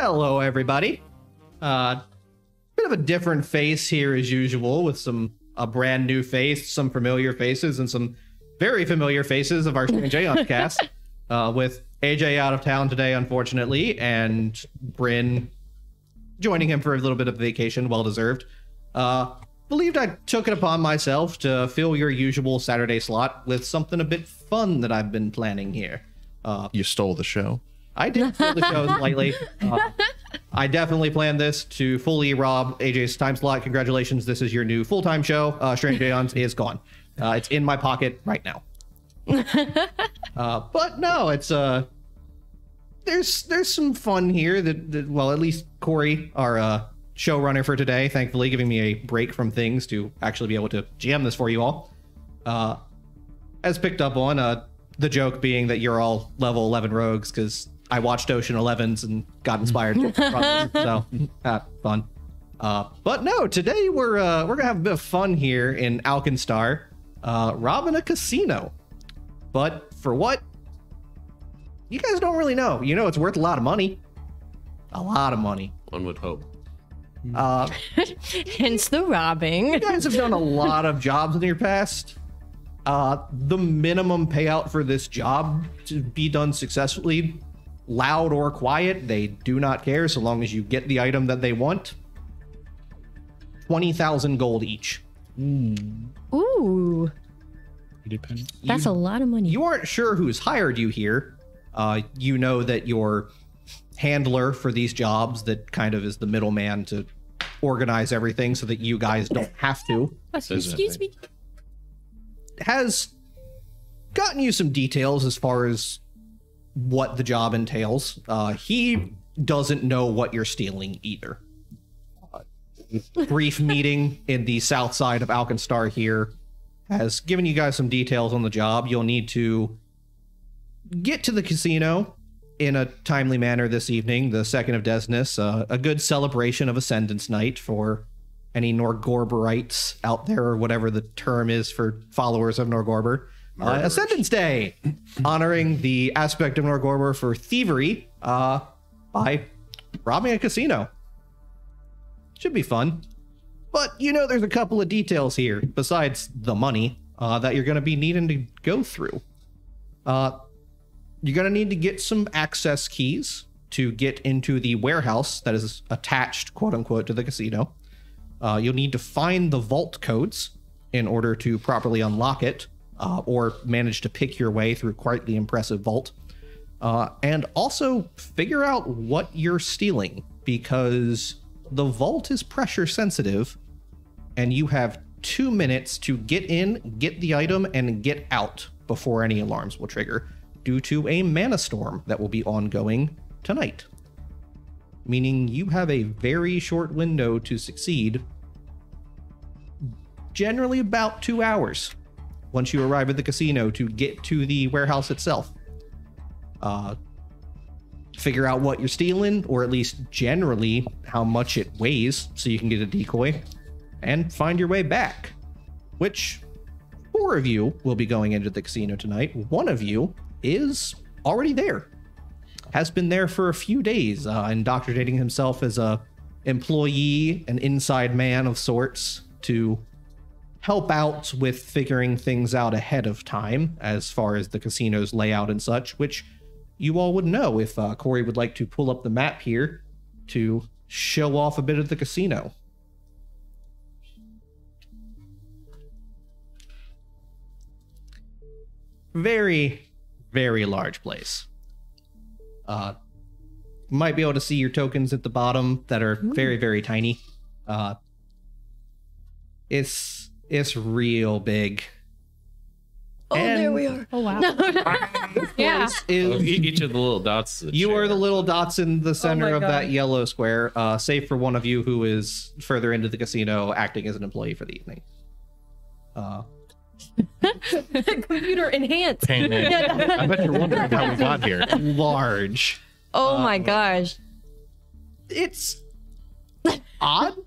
Hello, everybody. Bit of a different face here as usual, with a brand new face, some familiar faces, and some very familiar faces of our Strange Aeons cast. With AJ out of town today, unfortunately, and Bryn joining him for a little bit of vacation, well deserved. Believed I took it upon myself to fill your usual Saturday slot with something a bit fun that I've been planning here. You stole the show. I did steal the show slightly. I definitely planned this to fully rob AJ's time slot. Congratulations, this is your new full-time show. Strange Aeons is gone. It's in my pocket right now. But no, it's there's some fun here that well, at least Corey, our showrunner for today, thankfully giving me a break from things to actually be able to GM this for you all, has picked up on the joke being that you're all level 11 rogues because I watched Ocean 11s and got inspired from them, so fun. But no, today we're gonna have a bit of fun here in Alkenstar, robbing a casino. But for what? You guys don't really know. You know it's worth a lot of money. A lot of money. One would hope. Hence the robbing. You guys have done a lot of jobs in your past. The minimum payout for this job to be done successfully, loud or quiet, they do not care so long as you get the item that they want. 20,000 gold each. Ooh. That's a lot of money. You aren't sure who's hired you here. You know that your handler for these jobs that kind of is the middleman to organize everything so that you guys don't have to. Excuse me. Has gotten you some details as far as what the job entails. He doesn't know what you're stealing either. Brief meeting in the south side of Alkenstar here has given you guys some details on the job. You'll need to get to the casino in a timely manner this evening, the 2nd of Desnus, a good celebration of Ascendance Night for any Norgorberites out there, or whatever the term is for followers of Norgorber. Ascendance Day, honoring the aspect of Norgorber for thievery by robbing a casino. Should be fun. But you know there's a couple of details here, besides the money, that you're going to be needing to go through. You're going to need to get some access keys to get into the warehouse that is attached, quote-unquote, to the casino. You'll need to find the vault codes in order to properly unlock it, or manage to pick your way through quite the impressive vault. And also figure out what you're stealing, because the vault is pressure sensitive, and you have 2 minutes to get in, get the item, and get out before any alarms will trigger, due to a mana storm that will be ongoing tonight. Meaning you have a very short window to succeed, generally about 2 hours once you arrive at the casino to get to the warehouse itself. Figure out what you're stealing, or at least generally how much it weighs so you can get a decoy, and find your way back. Which 4 of you will be going into the casino tonight. 1 of you is already there. Has been there for a few days, indoctrinating himself as a employee, an inside man of sorts, to help out with figuring things out ahead of time as far as the casino's layout and such, which you all would know if Corey would like to pull up the map here to show off a bit of the casino. Very, very large place. Might be able to see your tokens at the bottom that are very, very tiny. It's real big. Oh, and there we are. Oh, wow. Yeah. Each of the little dots. You are the little dots in the center of that yellow square, save for one of you who is further into the casino acting as an employee for the evening. Computer enhanced. I bet you're wondering how we got here. Large. Oh my gosh. It's odd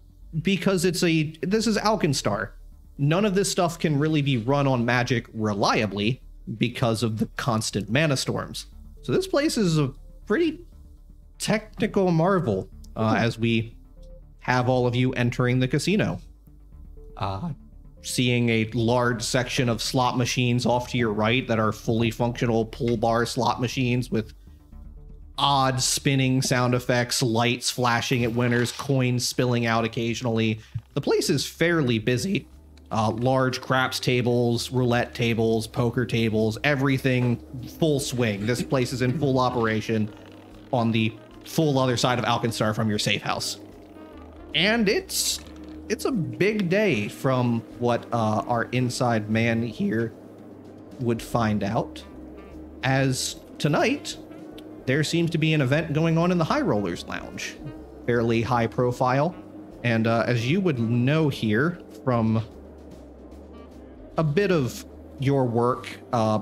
because this is Alkenstar. None of this stuff can really be run on magic reliably because of the constant mana storms. So this place is a pretty technical marvel as we have all of you entering the casino. Seeing a large section of slot machines off to your right that are fully functional pull bar slot machines with odd spinning sound effects, lights flashing at winners, coins spilling out occasionally. The place is fairly busy. Large craps tables, roulette tables, poker tables, everything full swing. This place is in full operation on the full other side of Alkenstar from your safe house. And it's a big day from what our inside man here would find out, as tonight there seems to be an event going on in the High Rollers Lounge. Fairly high profile. And as you would know here from a bit of your work,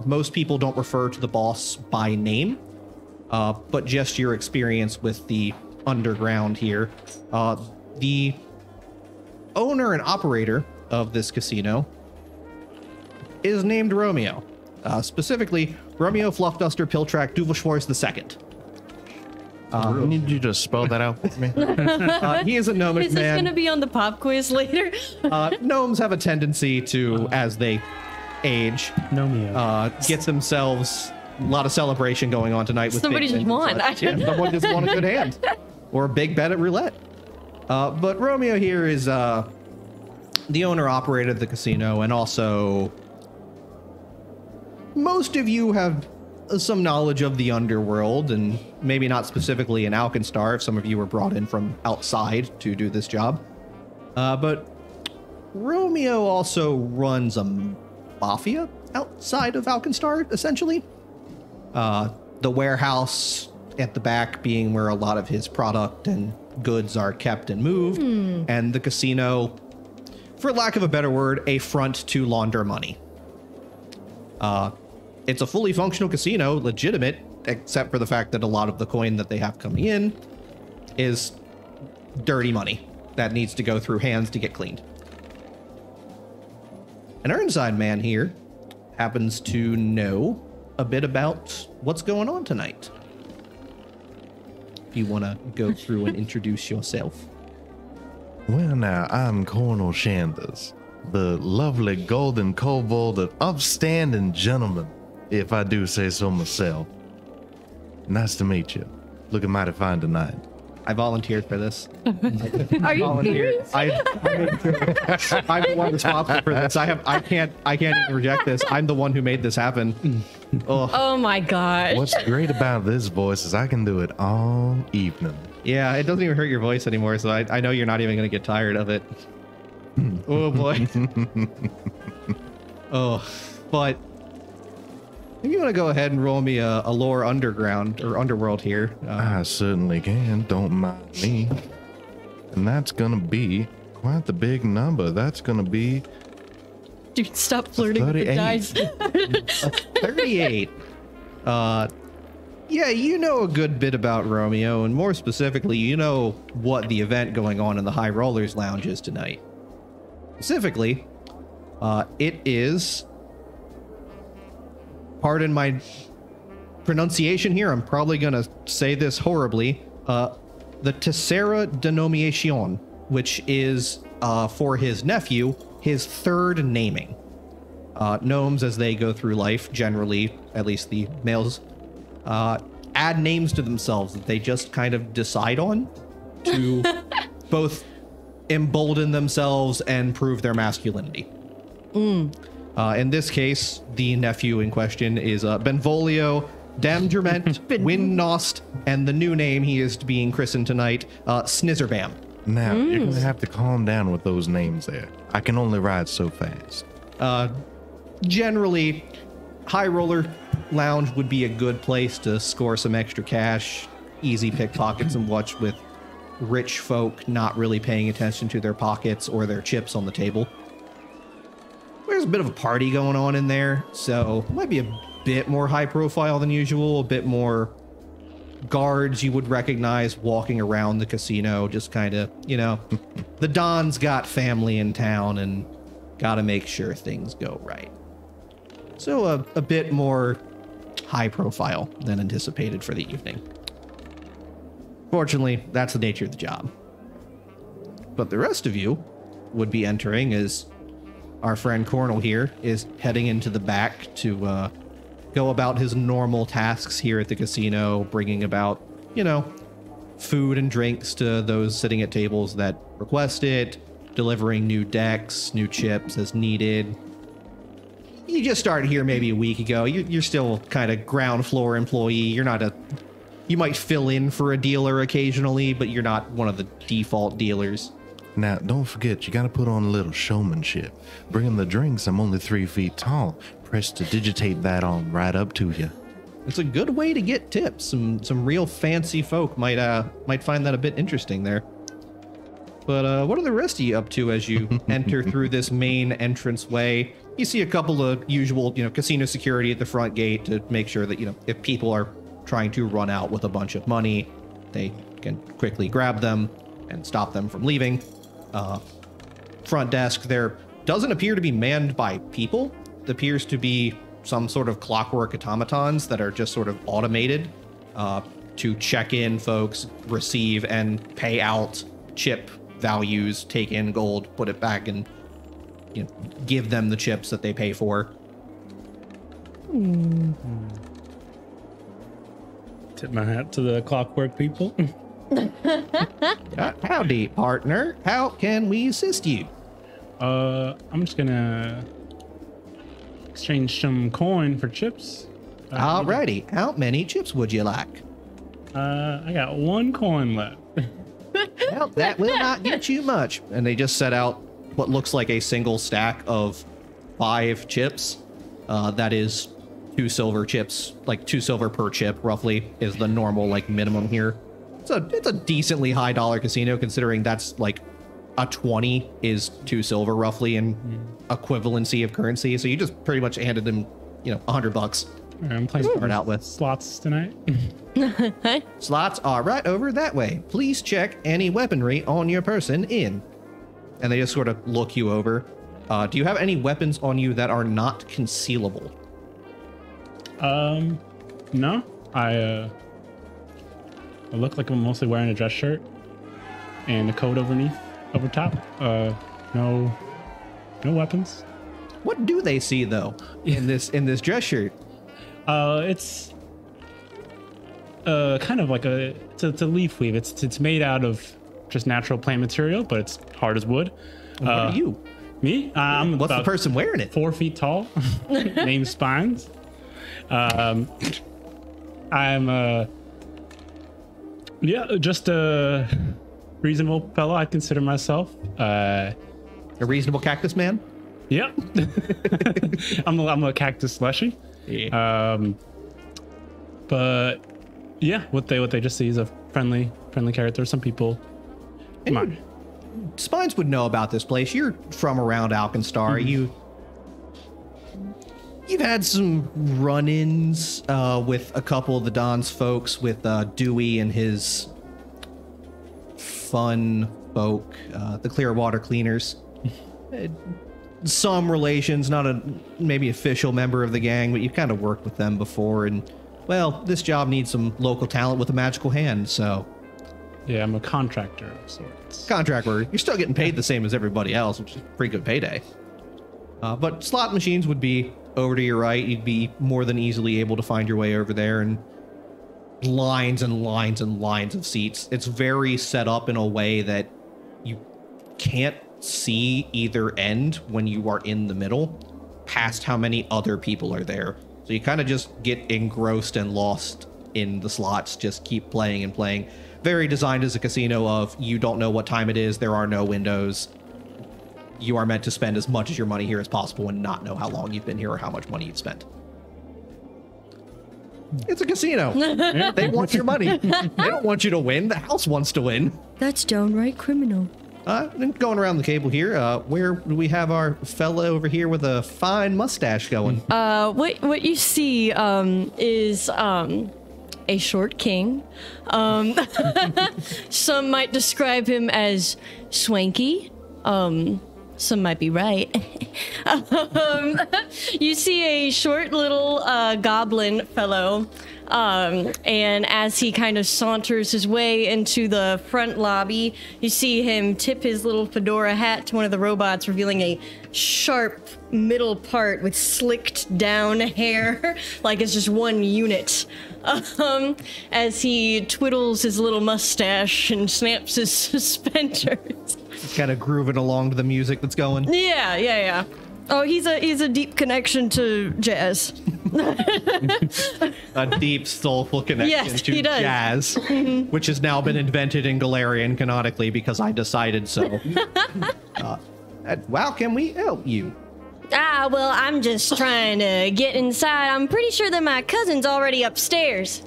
most people don't refer to the boss by name, but just your experience with the underground here. The owner and operator of this casino is named Romeo. Specifically, Romeo Fluffduster Piltrack Duvelschwarz II. I need you to spell that out for me. He is a gnomic Is this man. going to be on the pop quiz later? Gnomes have a tendency to, as they age, get themselves a lot of celebration going on tonight. With Somebody big just wins won. and such. Yeah, someone just won a good hand. Or a big bet at roulette. But Romeo here is the owner-operator of the casino, and also most of you have some knowledge of the underworld, and maybe not specifically in Alkenstar, if some of you were brought in from outside to do this job. But Romeo also runs a mafia outside of Alkenstar, essentially. The warehouse at the back being where a lot of his product and goods are kept and moved, and the casino, for lack of a better word, a front to launder money. It's a fully functional casino, legitimate, except for the fact that a lot of the coin that they have coming in is dirty money that needs to go through hands to get cleaned. And our inside man here happens to know a bit about what's going on tonight. If you want to go through and introduce yourself. Well, now, I'm Colonel Shanders, the lovely golden kobold of upstanding gentleman, if I do say so myself. Nice to meet you. Looking mighty fine tonight. I volunteered for this. Are you serious? I'm the one responsible for this. I can't even reject this. I'm the one who made this happen. Oh my gosh. What's great about this voice is I can do it all evening. Yeah, it doesn't even hurt your voice anymore, so I know you're not even going to get tired of it. Oh, boy. But if you want to go ahead and roll me a lore underground or underworld here. I certainly can. Don't mind me. And that's going to be quite the big number. That's going to be Dude, stop flirting with the 38. dice. 38. Yeah, you know a good bit about Romeo, and more specifically, you know what the event going on in the High Rollers Lounge is tonight. Specifically, it is, pardon my pronunciation here, I'm probably going to say this horribly, the Tercera Denominación, which is, for his nephew, his third naming. Gnomes, as they go through life, generally, at least the males, add names to themselves that they just kind of decide on to both embolden themselves and prove their masculinity. In this case, the nephew in question is Benvolio Damgerment Windnost, and the new name he is being christened tonight, Snizerbam. Now, you're going to have to calm down with those names there. I can only ride so fast. Generally, High Roller Lounge would be a good place to score some extra cash, easy pickpockets and watch with rich folk not really paying attention to their pockets or their chips on the table. There's a bit of a party going on in there, so it might be a bit more high profile than usual, a bit more guards you would recognize walking around the casino, just kind of, you know, the Don's got family in town and got to make sure things go right. So a bit more high profile than anticipated for the evening. Fortunately, that's the nature of the job. But the rest of you would be entering as our friend Cornel here is heading into the back to go about his normal tasks here at the casino, bringing about, food and drinks to those sitting at tables that request it, delivering new decks, new chips as needed. You just started here maybe a week ago. You're still kind of ground floor employee. You're not you might fill in for a dealer occasionally, but you're not one of the default dealers. Now, don't forget, you gotta put on a little showmanship. Bring him the drinks. I'm only 3 feet tall. Press to digitate that on right up to you. It's a good way to get tips. Some real fancy folk might find that a bit interesting there. But what are the rest of you up to as you enter through this main entranceway? You see a couple of usual, casino security at the front gate to make sure that, if people are trying to run out with a bunch of money, they can quickly grab them and stop them from leaving. Front desk there doesn't appear to be manned by people. It appears to be some sort of clockwork automatons that are just sort of automated to check in folks, receive and pay out chip values, take in gold, put it back, and give them the chips that they pay for. Tip my hat to the clockwork people. Howdy, partner. How can we assist you? I'm just gonna exchange some coin for chips. Alrighty. How many chips would you like? I got 1 coin left. Well, that will not get you much. And they just set out what looks like a single stack of 5 chips. That is 2 silver chips, like 2 silver per chip, roughly, is the normal minimum here. It's a decently high dollar casino, considering that's like a 20 is 2 silver roughly in equivalency of currency. So you just pretty much handed them, $100. I'm playing Start out with slots tonight. Slots are right over that way. Please check any weaponry on your person in. And they just sort of look you over. Do you have any weapons on you that are not concealable? No. I look like I'm mostly wearing a dress shirt and a coat over top. No weapons. What do they see though in this dress shirt? It's kind of like it's a leaf weave. It's made out of just natural plant material, but it's hard as wood. What are you? Me? I'm What's the person wearing it? 4 feet tall. Named Spines. I'm just a reasonable fellow, I'd consider myself. A reasonable cactus man? Yep. I'm a cactus slushy. Yeah. But yeah, what they just see is a friendly character. Some people. Come on. Spines would know about this place. You're from around Alkenstar. Mm-hmm. You've had some run-ins with a couple of the Don's folks, with Dewey and his fun folk, the Clearwater Cleaners. Some relations, not a maybe official member of the gang, but you've kind of worked with them before. And well, this job needs some local talent with a magical hand, so. Yeah, I'm a contractor of sorts. Contract worker. You're still getting paid the same as everybody else, which is pretty good payday. But slot machines would be over to your right. You'd be more than easily able to find your way over there, and lines and lines and lines of seats. It's very set up in a way that you can't see either end when you are in the middle, past how many other people are there. So you kind of just get engrossed and lost in the slots, just keep playing and playing. Very designed as a casino of, you don't know what time it is, there are no windows. You are meant to spend as much of your money here as possible and not know how long you've been here or how much money you've spent. It's a casino. They want your money. They don't want you to win. The house wants to win. That's downright criminal. Going around the table here, where do we have our fella over here with a fine mustache going? What you see is a short king. Some might describe him as swanky. Some might be right. You see a short little goblin fellow And as he kind of saunters his way into the front lobby, you see him tip his little fedora hat to one of the robots, revealing a sharp middle part with slicked down hair, like it's just one unit. As he twiddles his little mustache and snaps his suspenders. Kind of grooving along to the music that's going. Yeah. Oh, he's a deep connection to jazz. A deep, soulful connection Yes, to he does. jazz, which has now been invented in Galarian canonically because I decided so. Wow, can we help you? Well, I'm just trying to get inside. I'm pretty sure that my cousin's already upstairs.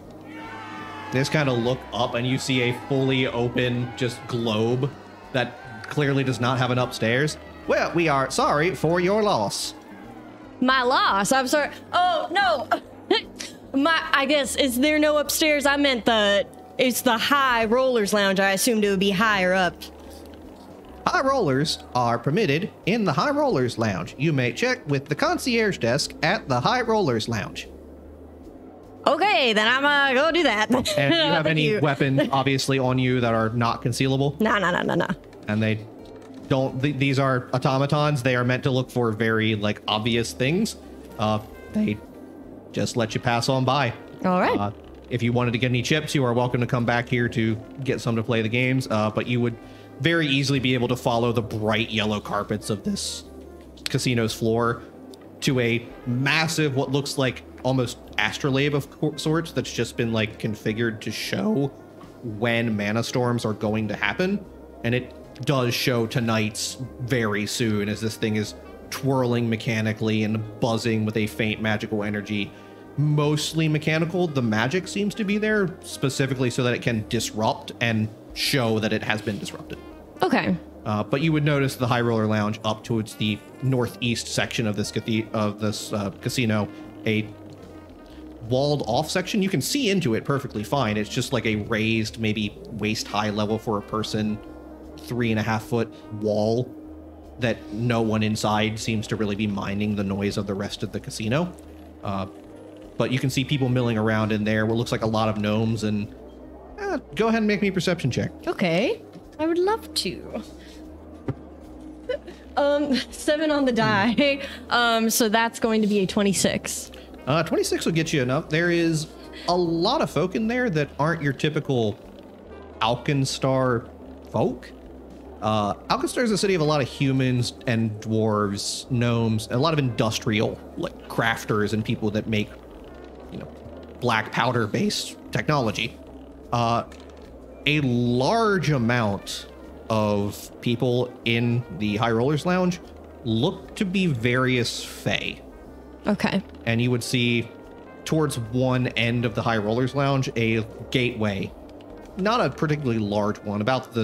Just kind of look up and you see a fully open just globe that clearly does not have an upstairs. Well, we are sorry for your loss. My loss? I'm sorry. Oh, no. I guess, is there no upstairs? I meant it's the High Rollers Lounge. I assumed it would be higher up. High rollers are permitted in the High Rollers Lounge. You may check with the concierge desk at the High Rollers Lounge. Okay, then I'm go do that. And do you have any weapon, obviously, on you that are not concealable? No. And they don't, these are automatons. They are meant to look for very, like, obvious things. They just let you pass on by. All right. If you wanted to get any chips, you are welcome to come back here to get some to play the games. But you would very easily be able to follow the bright yellow carpets of this casino's floor to a massive, what looks like almost astrolabe of sorts that's just been like configured to show when mana storms are going to happen. And it does show tonight's very soon as this thing is twirling mechanically and buzzing with a faint magical energy. Mostly mechanical. The magic seems to be there specifically so that it can disrupt and show that it has been disrupted. Okay. But you would notice the High Roller Lounge up towards the northeast section of this casino, a walled off section. You can see into it perfectly fine. It's just like a raised, maybe waist high level for a person, 3.5 foot wall that no one inside seems to really be minding the noise of the rest of the casino. But you can see people milling around in there. What looks like a lot of gnomes. And go ahead and make me a perception check. Okay. I would love to. 7 on the die. So that's going to be a 26. 26 will get you enough. There is a lot of folk in there that aren't your typical Alkenstar folk. Alkenstar is a city of a lot of humans and dwarves, gnomes, a lot of industrial, like crafters and people that make, black powder based technology. A large amount of people in the High Rollers Lounge look to be various fae. Okay. And you would see towards one end of the High Rollers Lounge a gateway, not a particularly large one, about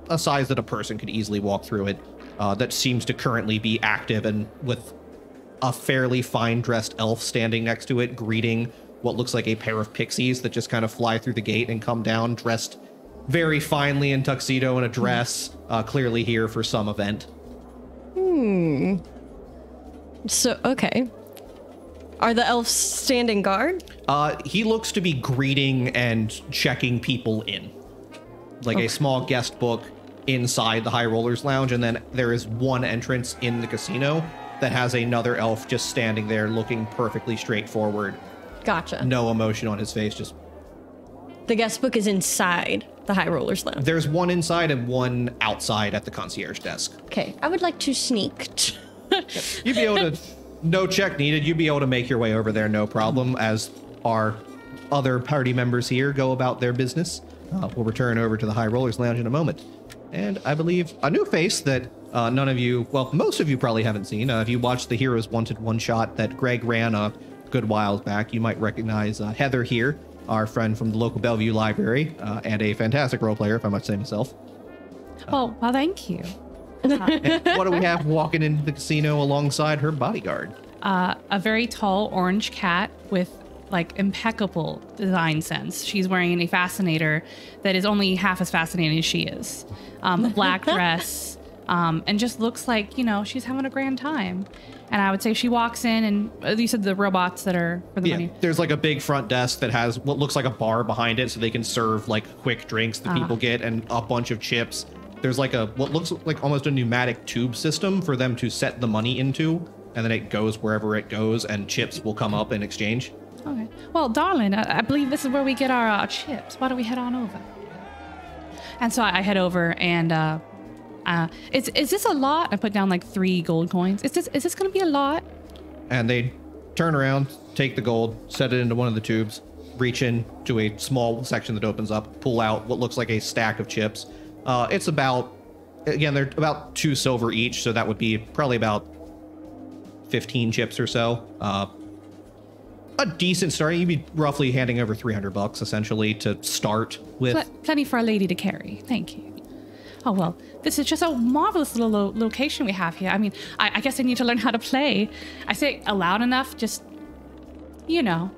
a size that a person could easily walk through it, that seems to currently be active and with a fairly fine dressed elf standing next to it, greeting what looks like a pair of pixies that just kind of fly through the gate and come down dressed very finely in tuxedo and a dress, clearly here for some event. So, okay. Are the elves standing guard? He looks to be greeting and checking people in. Like a small guest book inside the High Rollers Lounge, and then there is one entrance in the casino that has another elf just standing there looking perfectly straightforward. Gotcha. No emotion on his face, just... The guest book is inside the High Rollers Lounge. There's one inside and one outside at the concierge desk. Okay, I would like to sneak. You'd be able to... No check needed. You'd be able to make your way over there, no problem, as our other party members here go about their business. We'll return over to the High Rollers Lounge in a moment. And I believe a new face that none of you, well, most of you probably haven't seen. If you watched the Heroes Wanted one-shot that Greg ran a good while back, you might recognize Heather here, our friend from the local Bellevue Library, and a fantastic role player, if I must say myself. Well, thank you. And what do we have walking into the casino alongside her bodyguard? A very tall orange cat with like impeccable design sense. She's wearing a fascinator that is only half as fascinating as she is. A black dress, and just looks like, she's having a grand time. And I would say she walks in, and you said the robots that are for the money. There's like a big front desk that has what looks like a bar behind it, so they can serve like quick drinks that people get and a bunch of chips. There's like what looks like almost a pneumatic tube system for them to set the money into, and then it goes wherever it goes, and chips will come up in exchange. Okay. Well, darling, I believe this is where we get our chips. Why don't we head on over? And so I head over, and is this a lot? I put down like 3 gold coins. Is this going to be a lot? And they turn around, take the gold, set it into one of the tubes, reach in to a small section that opens up, pull out what looks like a stack of chips. It's about, again, they're about 2 silver each, so that would be probably about 15 chips or so. A decent start. You'd be roughly handing over $300 essentially to start with. Plenty for a lady to carry. Thank you. Oh, well, this is just a marvelous little location we have here. I mean, I guess I need to learn how to play. I say it loud enough, just, to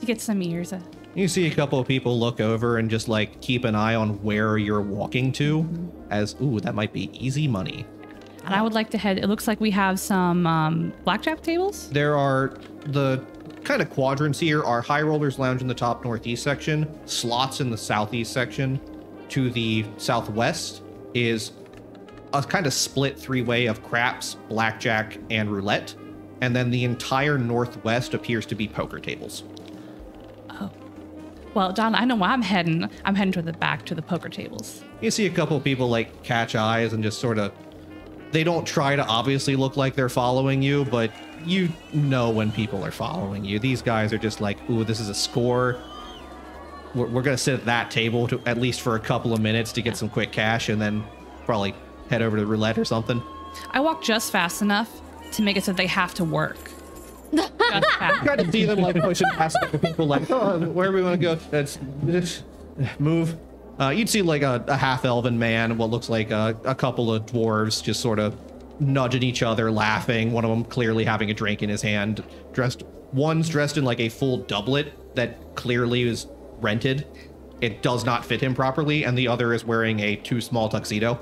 get some ears. You see a couple of people look over and just like keep an eye on where you're walking to as, ooh, that might be easy money. And I would like to head, it looks like we have some blackjack tables. There are the kind of quadrants here are High Rollers Lounge in the top northeast section, slots in the southeast section. To the southwest is a kind of split 3-way of craps, blackjack, and roulette. And then the entire northwest appears to be poker tables. Oh. Well, Don, I know where I'm heading. I'm heading to the back to the poker tables. You see a couple of people like catch eyes and just sort of, they don't try to obviously look like they're following you, but you know when people are following you. These guys are just like, ooh, this is a score. We're going to sit at that table to, at least for a couple of minutes to get some quick cash and then probably head over to roulette or something. I walk just fast enough to make it so they have to work. You kind of see them like pushing past the people like, oh, wherever we want to go, let's move. You'd see like a half-elven man, what looks like a couple of dwarves just sort of nudging each other, laughing. One of them clearly having a drink in his hand. One's dressed in like a full doublet that clearly is rented. It does not fit him properly, and the other is wearing a too small tuxedo.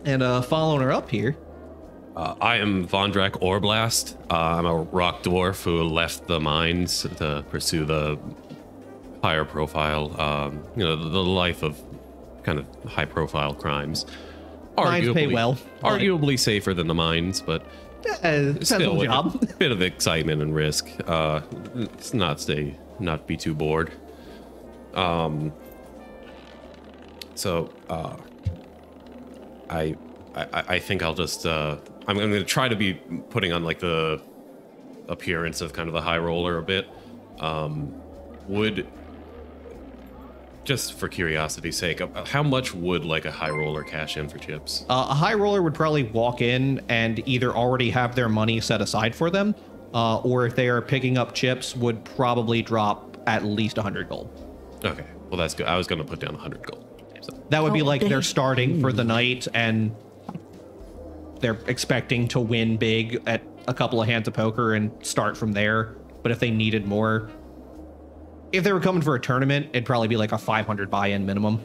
And following her up here. I am Vondrak Orblast. I'm a rock dwarf who left the mines to pursue the higher profile, the life of kind of high profile crimes. Mines pay well. Arguably safer than the mines, but still with a bit of excitement and risk. It's not be too bored. I think I'll just I'm going to try to be putting on like the appearance of kind of the high roller a bit. Just for curiosity's sake, how much would like a high roller cash in for chips? A high roller would probably walk in and either already have their money set aside for them, or if they are picking up chips, would probably drop at least 100 gold. Okay, well that's good. I was going to put down 100 gold. So. That would be like they're starting for the night and they're expecting to win big at a couple of hands of poker and start from there. But if they needed more, if they were coming for a tournament, it'd probably be like a 500 buy-in minimum.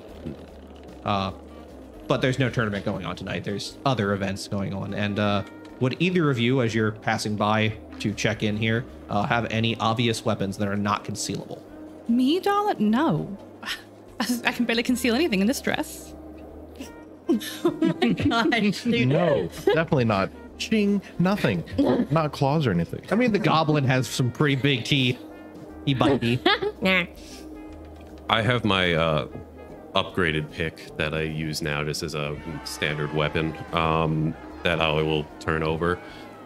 But there's no tournament going on tonight. There's other events going on. And would either of you, as you're passing by to check in here, have any obvious weapons that are not concealable? Me, darling? No. I can barely conceal anything in this dress. Oh my gosh, dude. No, definitely not. Ching, nothing. Not claws or anything. I mean, the goblin has some pretty big teeth. He bite me. Nah. I have my upgraded pick that I use now just as a standard weapon that I will turn over.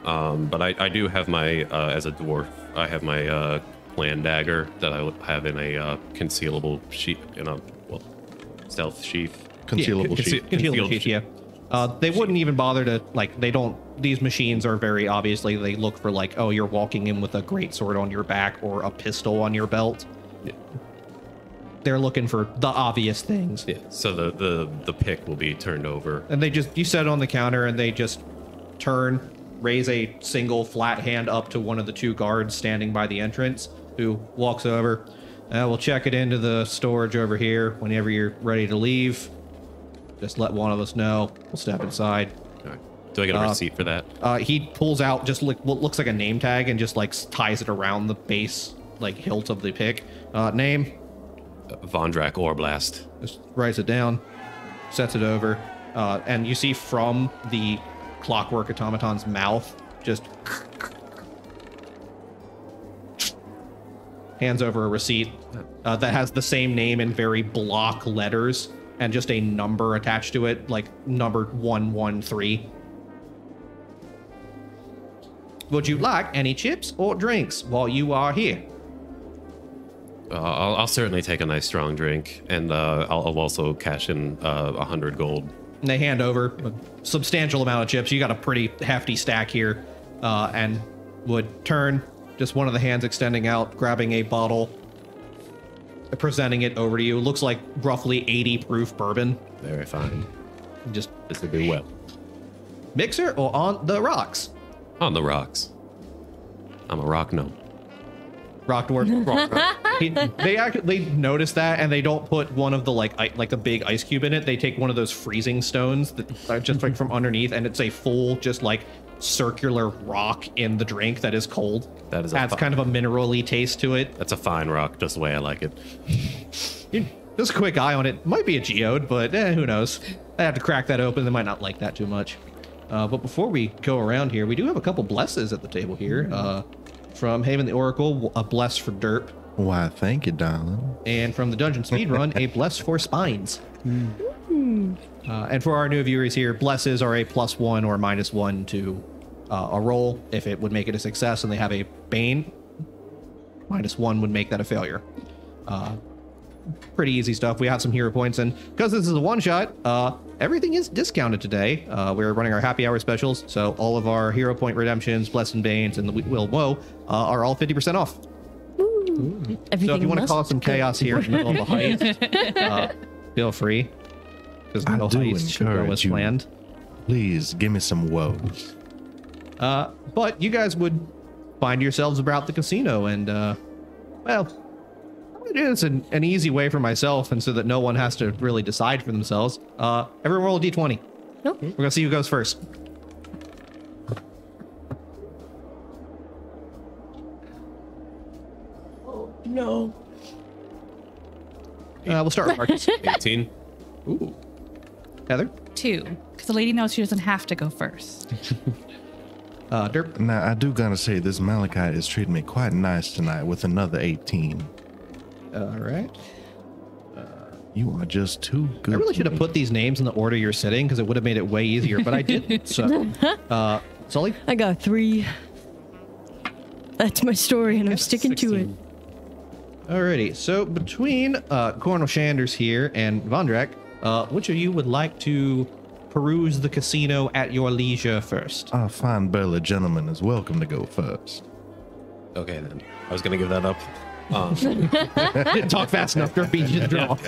But I do have my, as a dwarf, I have my clan dagger that I have in a concealable sheath, stealth sheath. Concealable sheath. Concealable sheath, yeah. They wouldn't even bother to, like, they don't, these machines are very obviously, they look for like, oh, you're walking in with a greatsword on your back or a pistol on your belt. Yeah. They're looking for the obvious things. Yeah, so the pick will be turned over. And they just, you set it on the counter and they just turn, raise a single flat hand up to one of the 2 guards standing by the entrance, who walks over. We'll check it into the storage over here. Whenever you're ready to leave, just let one of us know. We'll step inside. All right. Do I get a receipt for that? He pulls out just what looks like a name tag and just like ties it around the base, like hilt of the pick. Name. Vondrak Orblast. Just writes it down, sets it over, and you see from the clockwork automaton's mouth, just hands over a receipt that has the same name in very block letters and just a number attached to it, like number 113. Would you like any chips or drinks while you are here? I'll certainly take a nice strong drink, and I'll also cash in 100 gold. And they hand over a substantial amount of chips. You got a pretty hefty stack here, and would turn, just one of the hands extending out, grabbing a bottle, presenting it over to you. It looks like roughly 80 proof bourbon. Very fine. Just This will do well. mixer or on the rocks? On the rocks. I'm a rock gnome. Rock dwarf. They notice that, and they don't put one of the like a big ice cube in it. They take one of those freezing stones that are just like from underneath, and it's a full just like circular rock in the drink that is cold. That is adds kind of a mineral-y taste to it. That's a fine rock, just the way I like it. Just a quick eye on it. Might be a geode, but who knows? I have to crack that open. They might not like that too much. But before we go around here, we do have a couple blesses at the table here. From Haven the Oracle, a bless for Derp. Why, thank you, darling. And from the Dungeon Speedrun, a bless for Spines. And for our new viewers here, blesses are a +1 or -1 to a roll if it would make it a success, and they have a Bane. -1 would make that a failure. Pretty easy stuff. We have some hero points, and because this is a one-shot, everything is discounted today. We're running our happy hour specials, so all of our hero point redemptions, Blessed Banes, and the Will Woe are all 50% off. Everything So if you want to must cause some go. chaos here in the middle of a heist, feel free. Because I no do heist should go as encourage you. planned. Please give me some woes. But you guys would find yourselves about the casino, and well, it is an easy way for myself, and so that no one has to really decide for themselves. Everyone roll a d20. Nope. We're gonna see who goes first. No. We'll start with Marcus. 18. Ooh. Heather. 2, because the lady knows she doesn't have to go first. Derp. Now, I do gotta say, this Malachite is treating me quite nice tonight with another 18. All right. You are just too good. I really to should have me. put these names in the order you're sitting, because it would have made it way easier, but I didn't. So, Sully. I got 3. That's my story, and I'm sticking to it. Alrighty, so between Cornel Shanders here and Vondrak, which of you would like to peruse the casino at your leisure first? Our fine burly gentleman is welcome to go first. Okay, then. I was going to give that up. Didn't talk fast enough, Derp beat you to the draw.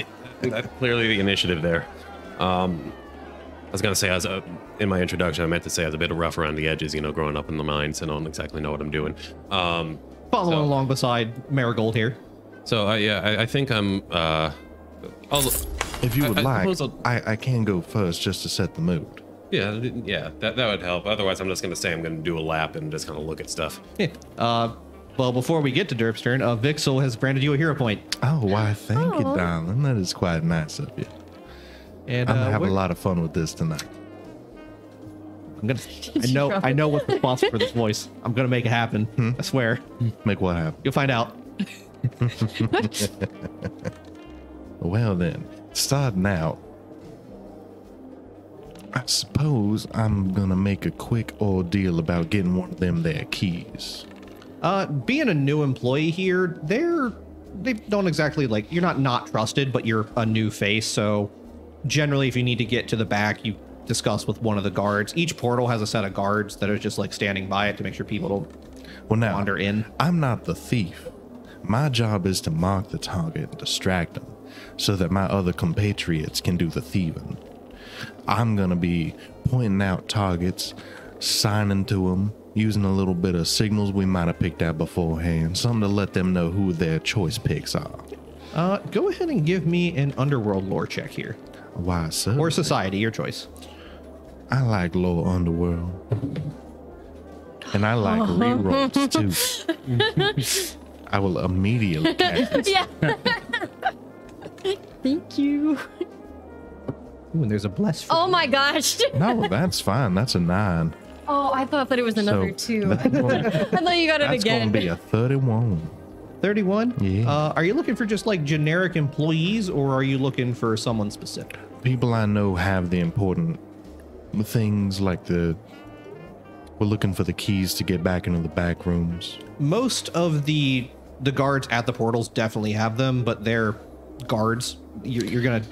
That's clearly the initiative there. I was going to say, in my introduction, I meant to say I was a bit rough around the edges, growing up in the mines, and I don't exactly know what I'm doing. Following along beside Marigold here. So, I think I'm... If you would I like, suppose I can go first just to set the mood. Yeah, that would help. Otherwise, I'm just going to say I'm going to do a lap and just kind of look at stuff. Yeah. Well, before we get to Derp's turn, Vixel has branded you a hero point. Oh, why, thank you, darling. That is quite nice of you. And I'm gonna have a lot of fun with this tonight. I know what's responsible for this voice. I'm gonna make it happen. I swear. Make what happen? You'll find out. Well then, starting out, I suppose I'm gonna make a quick ordeal about getting one of them there keys. Being a new employee here, they don't exactly like, you're not trusted, but you're a new face. So generally, if you need to get to the back, you discuss with one of the guards. Each portal has a set of guards that are just like standing by it to make sure people don't wander in. I'm not the thief. My job is to mark the target and distract them so that my other compatriots can do the thieving. I'm gonna be pointing out targets, signing to them, using a little bit of signals we might have picked out beforehand, something to let them know who their choice picks are. Go ahead and give me an underworld lore check here. Why, sir? Or society, your choice. I like lower underworld. And I like rerolls too. I will immediately cast it. Yeah. Thank you. Ooh, and there's a bless for Oh my gosh. No, that's fine. That's a 9. Oh, I thought that it was another two. I That's thought you got it going again. to be a 31. 31. Yeah. Are you looking for just like generic employees, or are you looking for someone specific? People I know have the important things like we're looking for the keys to get back into the back rooms. Most of the guards at the portals definitely have them, but they're guards. You're gonna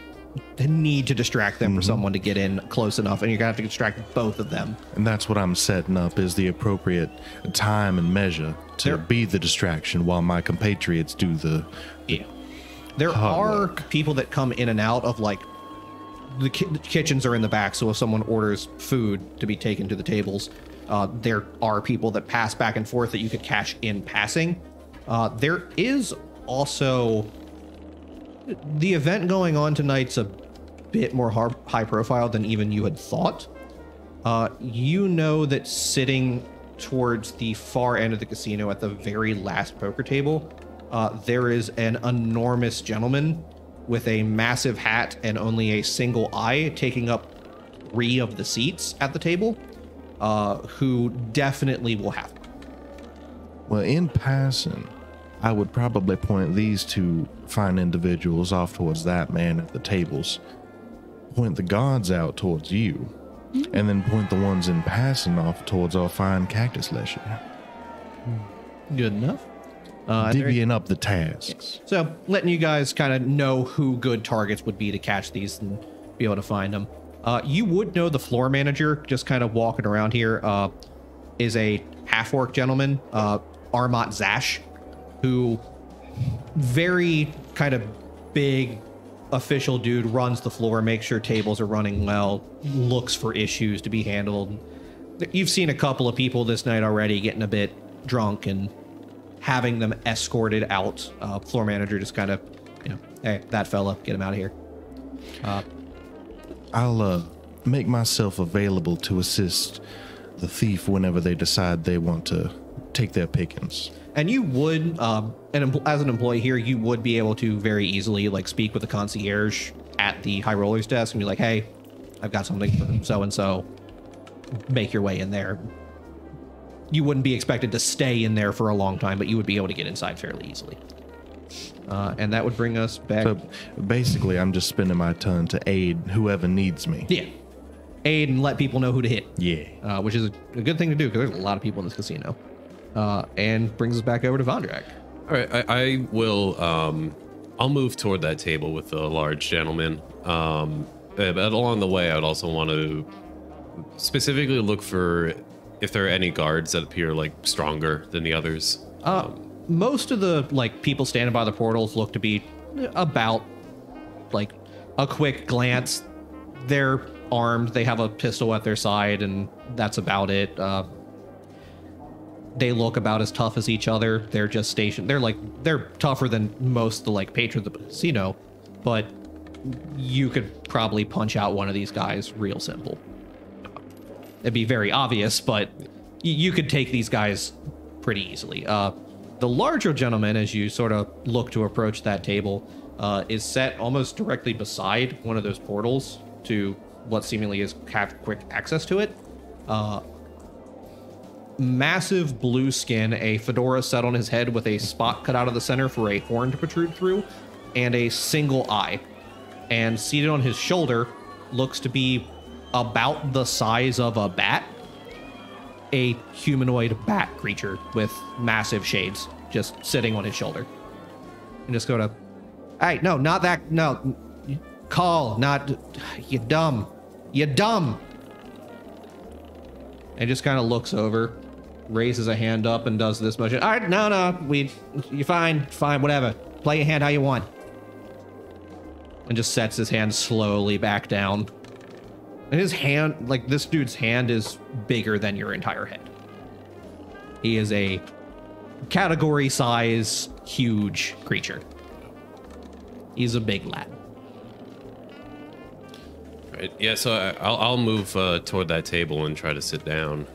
need to distract them for someone to get in close enough, and you're gonna have to distract both of them. And that's what I'm setting up is the appropriate time and measure to be the distraction while my compatriots do the There hard are work. people that come in and out of like the kitchens are in the back, so if someone orders food to be taken to the tables, there are people that pass back and forth that you could cash in passing. There is also the event going on tonight's a bit more high profile than even you had thought. You know that sitting towards the far end of the casino at the very last poker table, there is an enormous gentleman with a massive hat and only a single eye taking up 3 of the seats at the table, who definitely will have one. Well, in passing, I would probably point these 2 fine individuals off towards that man at the tables. Point the guards out towards you, and then point the ones in passing off towards our fine cactus lesher. Good enough. Divvying up the tasks. So letting you guys kind of know who good targets would be to catch these and be able to find them. You would know the floor manager just kind of walking around here is a half-orc gentleman, Armat Zash, who very kind of big official dude, runs the floor, makes sure tables are running well, looks for issues to be handled. You've seen a couple of people this night already getting a bit drunk and having them escorted out. Floor manager just kind of, hey, that fella, get him out of here. I'll make myself available to assist the thief whenever they decide they want to take their pickings. And you would, as an employee here, you would be able to very easily like speak with the concierge at the high rollers desk and be like, hey, I've got something for so-and-so. Make your way in there. You wouldn't be expected to stay in there for a long time, but you would be able to get inside fairly easily. And that would bring us back. So basically, I'm just spending my turn to aid whoever needs me. Yeah. Aid and let people know who to hit. Yeah. Which is a good thing to do because there's a lot of people in this casino. And brings us back over to Vondrak. All right, I will. I'll move toward that table with the large gentleman. But along the way, I'd also want to specifically look for if there are any guards that appear like stronger than the others. Most of the like people standing by the portals look to be about like a quick glance. They're armed. They have a pistol at their side, and that's about it. They look about as tough as each other. They're just stationed. They're tougher than most of the like patrons of the casino, but you could probably punch out one of these guys real simple. It'd be very obvious, but you could take these guys pretty easily. The larger gentleman, as you sort of look to approach that table, is set almost directly beside one of those portals to what seemingly is have quick access to it. Massive blue skin, a fedora set on his head with a spot cut out of the center for a horn to protrude through, and a single eye. And seated on his shoulder looks to be about the size of a bat, a humanoid bat creature with massive shades just sitting on his shoulder. And just go to, hey, no, not that, no, call, not, you dumb, and just kind of looks over, raises a hand up and does this motion. All right, no, you're fine, whatever. Play your hand how you want. And just sets his hand slowly back down. And his hand, like this dude's hand is bigger than your entire head. He is a category size, huge creature. He's a big lad. Right. Yeah, so I'll move toward that table and try to sit down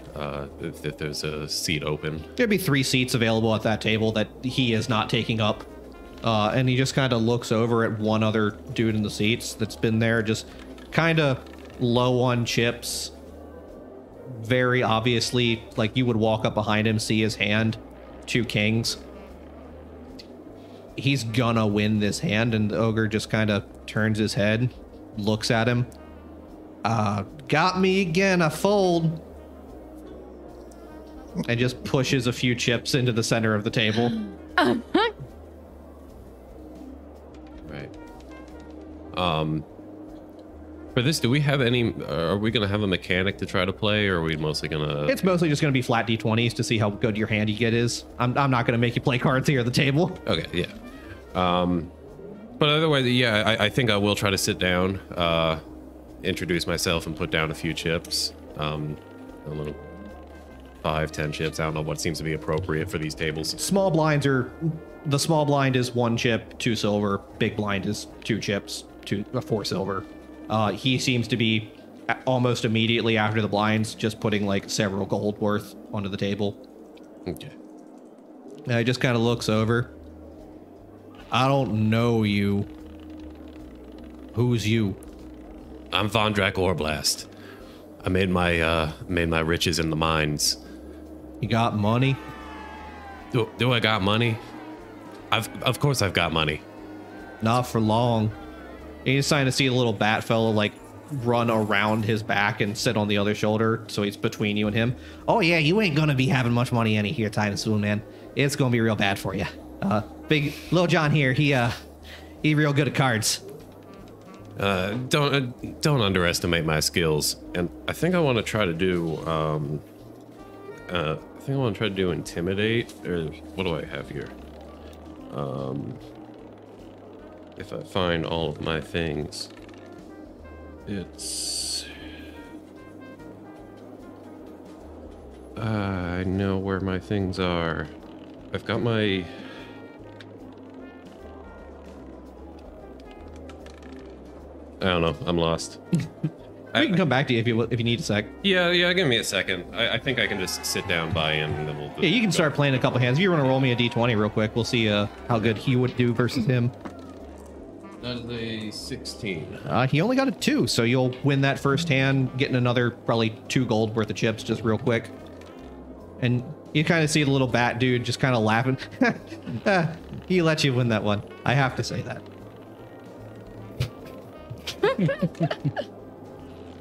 if there's a seat open. There'd be 3 seats available at that table that he is not taking up. And he just kind of looks over at one other dude in the seats that's been there, just kind of low on chips. Very obviously, like you would walk up behind him, see his hand, 2 kings. He's gonna win this hand, and the ogre just kind of turns his head, looks at him. Got me again, I fold. And just pushes a few chips into the center of the table. Right. For this, do we have any, are we going to have a mechanic to try to play, or are we mostly going to... It's mostly just going to be flat d20s to see how good your hand you get is. I'm not going to make you play cards here at the table. Okay, yeah. But otherwise, yeah, I think I will try to sit down, introduce myself, and put down a few chips. A little 5-10 chips. I don't know what seems to be appropriate for these tables. Small blinds are... The small blind is 1 chip, 2 silver. Big blind is 2 chips, 4 silver. He seems to be almost immediately after the blinds, just putting like several gold worth onto the table. Okay. And he just kind of looks over. I don't know you. Who's you? I'm Von Drak Orblast. I made my riches in the mines. You got money? Do I got money? Of course I've got money. Not for long. He's starting to see a little bat fellow like run around his back and sit on the other shoulder, so he's between you and him. Oh yeah, you ain't gonna be having much money any here time soon, man. It's gonna be real bad for you. Big Lil John here, he real good at cards. Don't underestimate my skills. And I think I want to try to do intimidate, or what do I have here? If I find all of my things, it's... I know where my things are. I've got my... I don't know. I'm lost. We can come back to you if you need a sec. Yeah, give me a second. I think I can just sit down, buy in, and then we'll... Yeah, you can start playing a couple hands. If you want to roll me a d20 real quick, we'll see how good he would do versus him. That is a 16. He only got a 2, so you'll win that first hand, getting another probably 2 gold worth of chips just real quick. And you kind of see the little bat dude just kind of laughing. He let you win that one. I have to say that.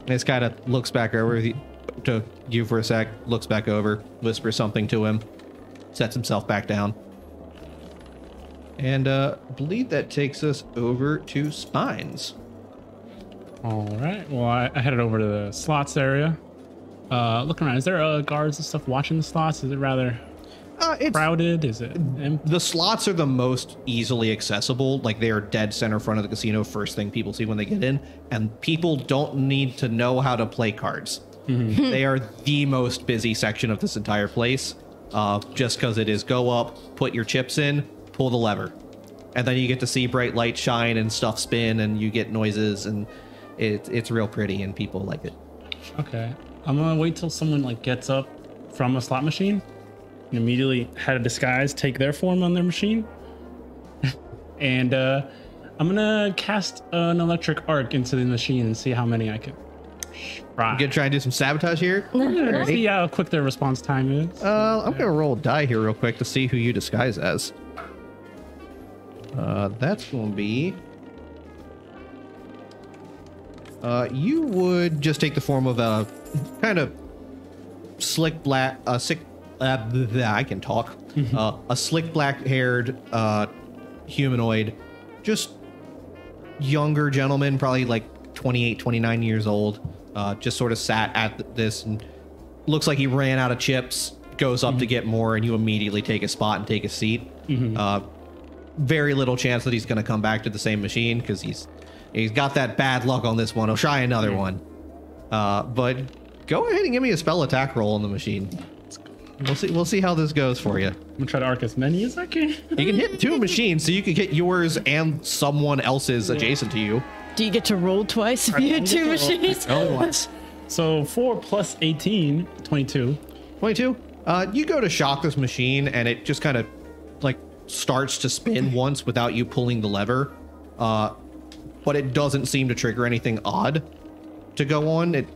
This kind of looks back over to you for a sec, looks back over, whispers something to him, sets himself back down. And I believe that takes us over to Spines. All right. Well, I headed over to the slots area. Looking around, is there guards and stuff watching the slots? Is it rather crowded? Is it empty? The slots are the most easily accessible. Like, they are dead center front of the casino, first thing people see when they get in. And people don't need to know how to play cards. Mm-hmm. They are the most busy section of this entire place. Just because it is go up, put your chips in, pull the lever. And then you get to see bright lights shine and stuff spin, and you get noises, and it's real pretty, and people like it. Okay. I'm gonna wait till someone like gets up from a slot machine and immediately head a disguise, take their form on their machine. And I'm gonna cast an electric arc into the machine and see how many I can try. You gonna try and do some sabotage here? See how quick their response time is. I'm gonna roll a die here real quick to see who you disguise as. That's gonna be... you would just take the form of a kind of slick black, I can talk. A slick black-haired humanoid, just younger gentleman, probably like 28, 29 years old. Just sort of sat at this and looks like he ran out of chips, goes up to get more, and you immediately take a spot and take a seat. Very little chance that he's going to come back to the same machine because he's got that bad luck on this one. He'll try another one. But go ahead and give me a spell attack roll on the machine. We'll see how this goes for you. I'm gonna try to arc as many as I can. You can hit 2 machines, so you can get yours and someone else's adjacent to you. Do you get to roll twice if you hit two machines? Only once. So 4 plus 18, 22. 22. You go to shock this machine, and it just kind of like starts to spin once without you pulling the lever. But it doesn't seem to trigger anything odd to go on. It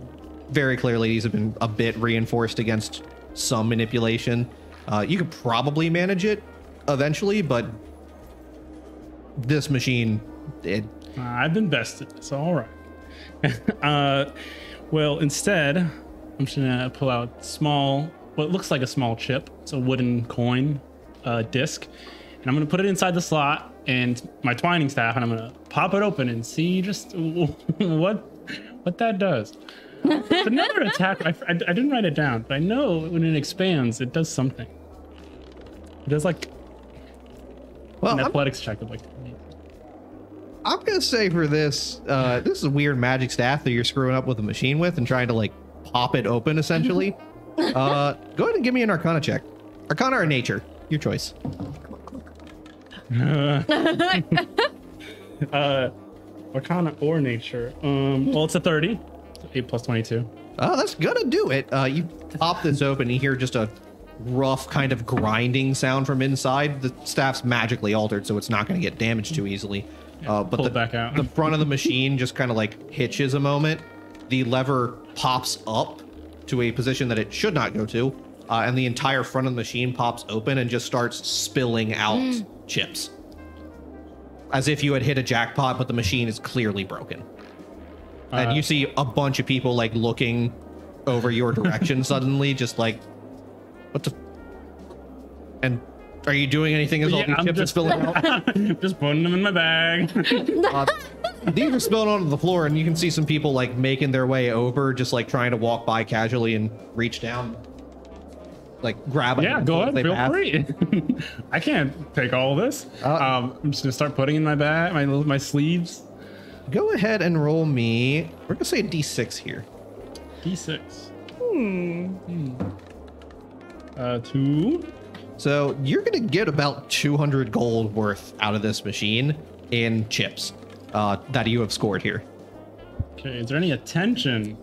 very clearly these have been a bit reinforced against some manipulation. You could probably manage it eventually, but this machine, I've been bested, so all right. Well, instead, I'm just gonna pull out what looks like a small chip. It's a wooden coin disc, and I'm gonna put it inside the slot and my twining staff, and I'm gonna pop it open and see just what that does. It's another attack. I didn't write it down, but I know when it expands, it does something. It does like an athletics check of like. I'm gonna say for this, this is a weird magic staff that you're screwing up with a machine with and trying to like pop it open essentially. Go ahead and give me an Arcana check. Arcana or Nature, your choice. Arcana or Nature. Well, it's a 30. 8 plus 22. Oh, that's gonna do it. You pop this open, you hear just a rough kind of grinding sound from inside. The staff's magically altered, so it's not gonna get damaged too easily. But pull it back out. The front of the machine just kind of like hitches a moment. The lever pops up to a position that it should not go to, and the entire front of the machine pops open and just starts spilling out chips. As if you had hit a jackpot, but the machine is clearly broken. And you see a bunch of people like looking over your direction suddenly, just like, what the? And are you doing anything as all these chips are spilling out? Just putting them in my bag. These are spilling onto the floor, and you can see some people like making their way over, just like trying to walk by casually and reach down, like grab it. Yeah, go ahead, feel free. I can't take all of this. I'm just gonna start putting in my bag, my sleeves. Go ahead and roll me. We're gonna say a D6 here. D6. 2. So you're gonna get about 200 gold worth out of this machine in chips that you have scored here. Okay, is there any attention?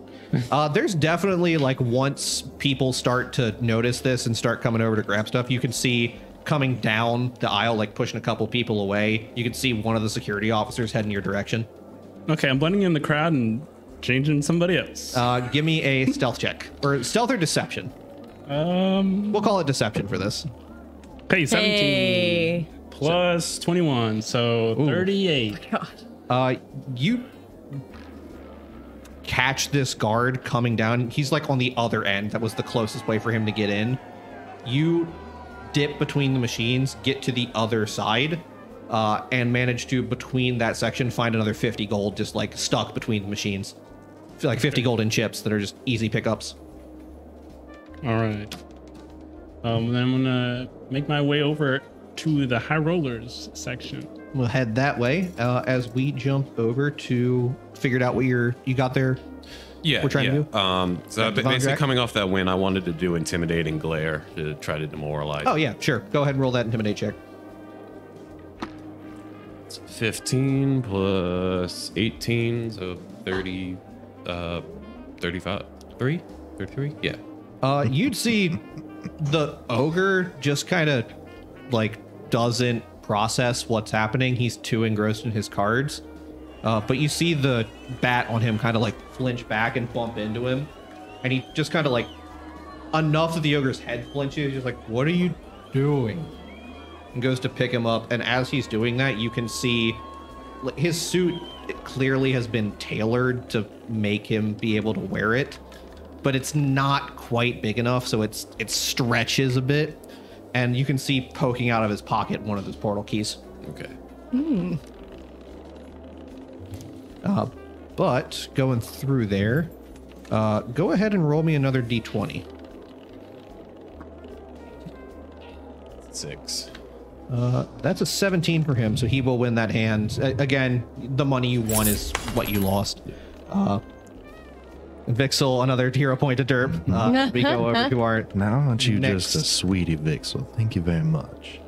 There's definitely like once people start to notice this and start coming over to grab stuff, you can see coming down the aisle, like pushing a couple people away. You can see one of the security officers heading your direction. Okay, I'm blending in the crowd and changing somebody else. Give me a stealth check, or stealth or deception. We'll call it deception for this. Okay, 17 Hey. plus 21, so 38. You catch this guard coming down. He's like on the other end. That was the closest way for him to get in. You dip between the machines, get to the other side, and manage to, between that section, find another 50 gold just like stuck between the machines. I feel like 50 gold in chips that are just easy pickups. All right. Then I'm gonna make my way over to the high rollers section. We'll head that way as we jump over to figured out what you got there. Yeah, we're trying to do. So basically, coming off that win, I wanted to do intimidating glare to try to demoralize. Oh yeah, sure. Go ahead and roll that intimidate check. It's 15 plus 18, so 30, 35, 33. Yeah. You'd see the ogre just kind of like doesn't process what's happening. He's too engrossed in his cards. But you see the bat on him kind of like flinch back and bump into him. And he just kind of like, enough that the ogre's head flinches. He's just like, what are you doing? And goes to pick him up. And as he's doing that, you can see his suit, it clearly has been tailored to make him be able to wear it. But it's not quite big enough, so it stretches a bit. And you can see poking out of his pocket one of his portal keys. Okay. But going through there, go ahead and roll me another d20. 6. That's a 17 for him, so he will win that hand. Again, the money you won is what you lost. Vixel, another hero point to Derp. We go over to our Now, aren't you next. just a sweetie, Vixel? Thank you very much.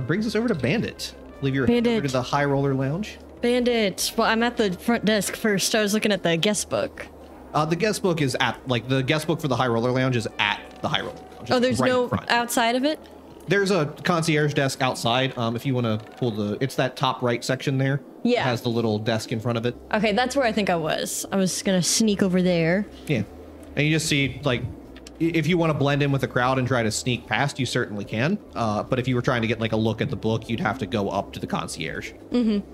Brings us over to Bandit. I believe you're headed over to the High Roller Lounge. Bandit. Well, I'm at the front desk first. I was looking at the guest book. The guest book is the guest book for the High Roller Lounge is at the High Roller Lounge. Oh, there's right no in front. outside of it? There's a concierge desk outside. If you want to pull it's that top right section there. Yeah. It has the little desk in front of it. Okay, that's where I think I was. I was gonna sneak over there. Yeah. And you just see, like, if you want to blend in with the crowd and try to sneak past, you certainly can. But if you were trying to get, like, a look at the book, you'd have to go up to the concierge. Mm-hmm.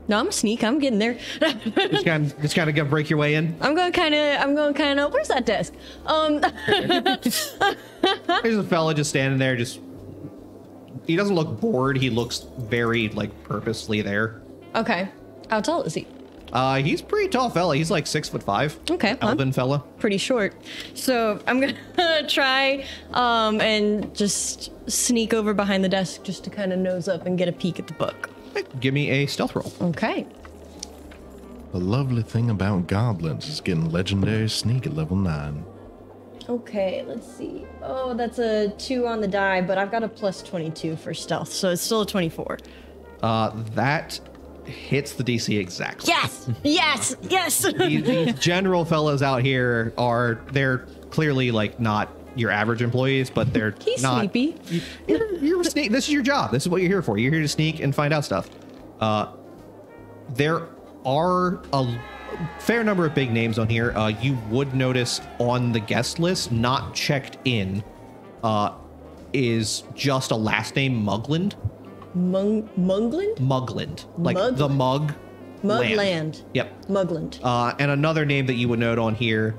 No, I'm a sneak. I'm getting there. Just kind of gonna break your way in. I'm going kind of, where's that desk? There's a fella just standing there, he doesn't look bored. He looks very, like, purposely there. Okay. How tall is he? He's a pretty tall fella. He's like 6'5". Okay. Elven fella. Pretty short. So I'm gonna try and just sneak over behind the desk just to kind of nose up and get a peek at the book. Give me a stealth roll. Okay. The lovely thing about goblins is getting legendary sneak at level 9. Okay, let's see. Oh, that's a 2 on the die, but I've got a plus 22 for stealth, so it's still a 24. That hits the DC exactly. Yes! Yes! Yes! These general fellows out here they're clearly, like, not your average employees, but they're He's not. sleepy. You're sneak. This is your job. This is what you're here for. You're here to sneak and find out stuff. There are a fair number of big names on here. You would notice on the guest list, not checked in, is just a last name Mugland. Mugland? Mugland. Like the mug. Mugland. Yep. Mugland. And another name that you would note on here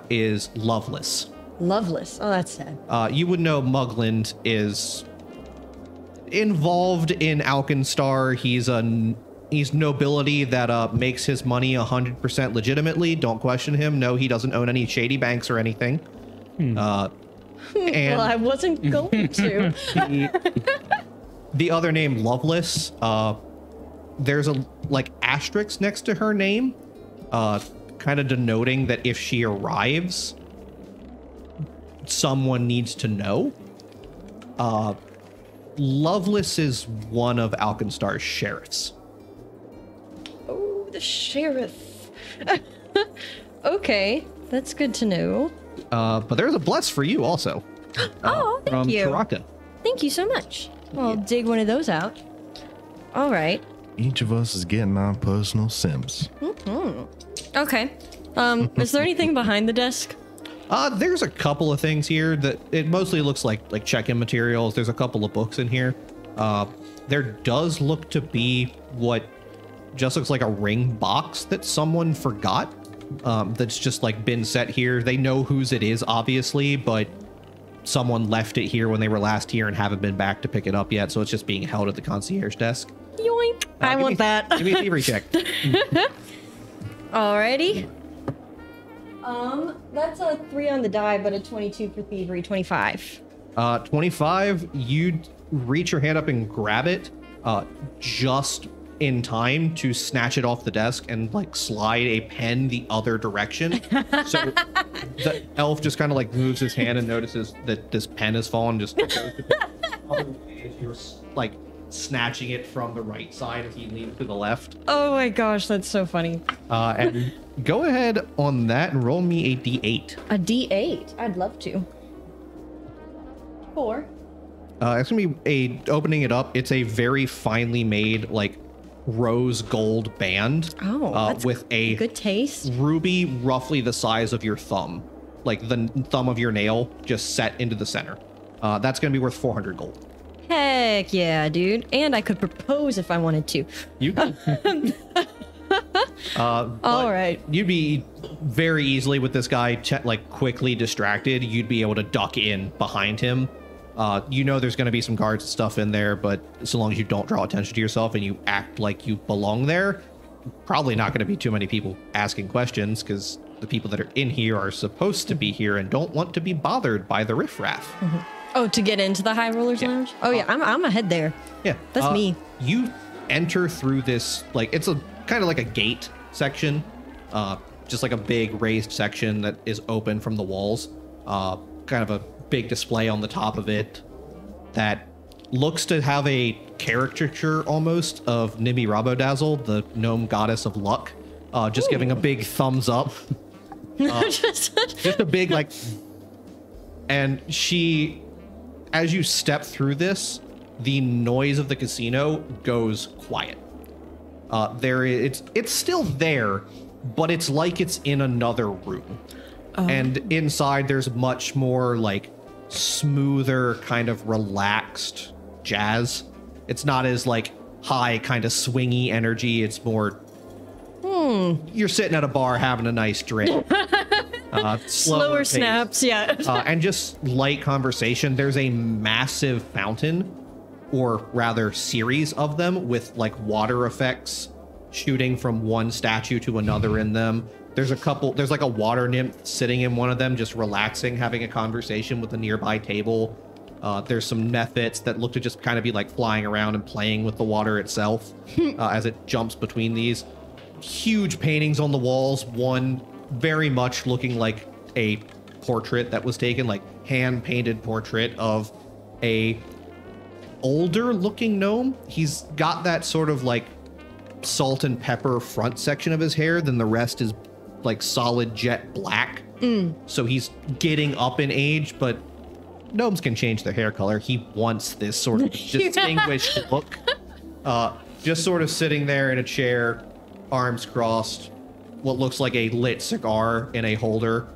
is Loveless. Loveless. Oh, that's sad. You would know Mugland is involved in Alkenstar. He's nobility that makes his money 100% legitimately. Don't question him. No, he doesn't own any shady banks or anything. And Well, I wasn't going to. the other name, Loveless, there's a like asterisk next to her name, kind of denoting that if she arrives, someone needs to know. Loveless is one of Alkenstar's sheriffs. Oh, the sheriff. Okay, that's good to know. But there's a bless for you also. Oh, thank from you. Taraka. Thank you so much. I'll dig one of those out. All right. Each of us is getting our personal sims. Okay. Is there anything behind the desk? There's a couple of things here that it mostly looks like check-in materials. There's a couple of books in here. There does look to be what just looks like a ring box that someone forgot. That's just like been set here. They know whose it is, obviously, but someone left it here when they were last here and haven't been back to pick it up yet. So it's just being held at the concierge desk. Yoink. I want that. Give me a thievery check. Alrighty. That's a 3 on the die, but a 22 for thievery, 25. 25, you'd reach your hand up and grab it just in time to snatch it off the desk and like slide a pen the other direction. So the elf just kind of like moves his hand and notices that this pen has fallen, just goes to you're like snatching it from the right side as he leans to the left. Oh my gosh, that's so funny. And go ahead on that and roll me a d8. A D8? I'd love to. 4. It's gonna be opening it up. It's a very finely made, like, rose gold band. Oh, that's with a good taste. ruby roughly the size of your thumb, like the thumb of your nail, just set into the center. That's gonna be worth 400 gold. Heck yeah, dude. And I could propose if I wanted to. You can. All right. You'd be very easily with this guy, like quickly distracted. You'd be able to duck in behind him. You know there's going to be some guards and stuff in there, but so long as you don't draw attention to yourself and you act like you belong there, probably not going to be too many people asking questions because the people that are in here are supposed to be here and don't want to be bothered by the riffraff. Mm-hmm. Oh, to get into the High Rollers Lounge? Oh yeah, I'm ahead there. Yeah. That's me. You enter through this, like, it's a kind of like a gate section, just like a big raised section that is open from the walls. Kind of a big display on the top of it that looks to have a caricature almost of Nimby Rabodazzle, the gnome goddess of luck, just giving a big thumbs up. Just a big like, and she, as you step through this, the noise of the casino goes quiet. It's still there, but it's like it's in another room. And inside there's much more like smoother, kind of relaxed jazz. It's not as like high, kind of swingy energy. It's more you're sitting at a bar having a nice drink. Slower pace. snaps, yeah. And just light conversation. There's a massive fountain, or rather series of them, with like water effects shooting from one statue to another in them. There's like a water nymph sitting in one of them, just relaxing, having a conversation with a nearby table. There's some mephits that look to just kind of be like flying around and playing with the water itself as it jumps between these. Huge paintings on the walls, one very much looking like a portrait that was taken, like hand-painted portrait of a older looking gnome. He's got that sort of like salt and pepper front section of his hair, then the rest is like solid jet black. So he's getting up in age, but gnomes can change their hair color. He wants this sort of distinguished look. Just sort of sitting there in a chair, arms crossed, what looks like a lit cigar in a holder,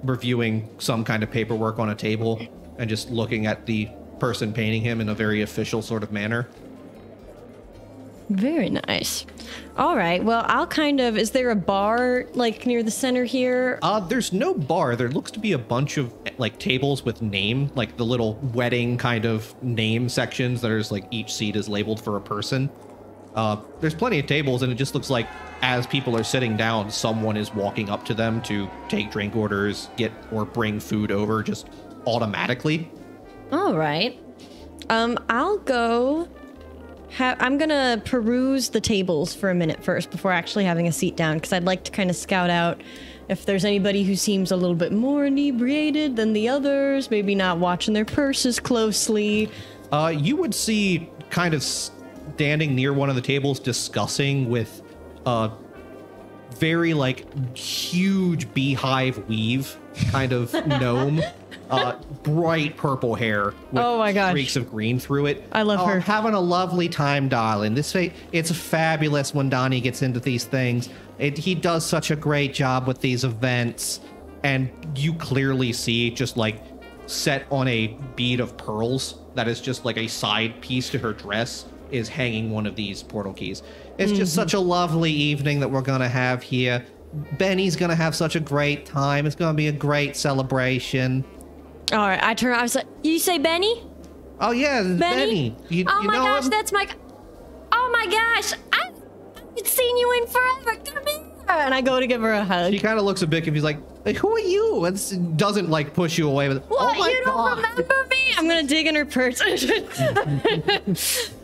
reviewing some kind of paperwork on a table, and just looking at the person painting him in a very official sort of manner. Very nice. All right. Well, is there a bar like near the center here? There's no bar. There looks to be a bunch of like tables with name, like the little wedding kind of name sections that are just like each seat is labeled for a person. There's plenty of tables, and it just looks like as people are sitting down, someone is walking up to them to take drink orders, get or bring food over just automatically. All right. I'll go. I'm gonna peruse the tables for a minute first before actually having a seat down, because I'd like to kind of scout out if there's anybody who seems a little bit more inebriated than the others, maybe not watching their purses closely. You would see kind of standing near one of the tables discussing with a very like huge beehive weave kind of gnome. Bright purple hair with oh my gosh, streaks of green through it. I love her. Having a lovely time, darling. It's fabulous when Donnie gets into these things. He does such a great job with these events. And you clearly see just like set on a bead of pearls that is just like a side piece to her dress is hanging one of these portal keys. It's just such a lovely evening that we're going to have here. Benny's going to have such a great time. It's going to be a great celebration. All right, I turn around. I was like, you say Benny? Oh, yeah, Benny. Oh my gosh, that's my... Oh my gosh, I haven't seen you in forever. Come here. And I go to give her a hug. She kind of looks a bit confused, like, who are you? And doesn't, like, push you away. But, what, oh my you God. don't remember me? I'm going to dig in her purse.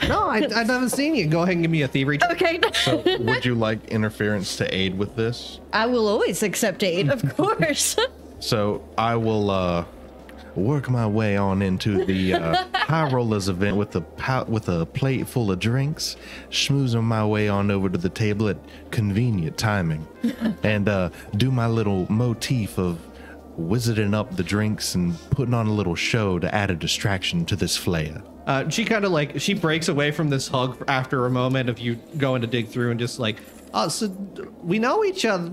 No, I've never seen you. Go ahead and give me a thievery check. Okay. So, would you like interference to aid with this? I will always accept aid, of course. So, I will work my way on into the High Rollers event with a plate full of drinks, schmoozing my way on over to the table at convenient timing, and do my little motif of wizarding up the drinks and putting on a little show to add a distraction to this flair. She kind of like, she breaks away from this hug after a moment of you going to dig through and just like, oh, so we know each other.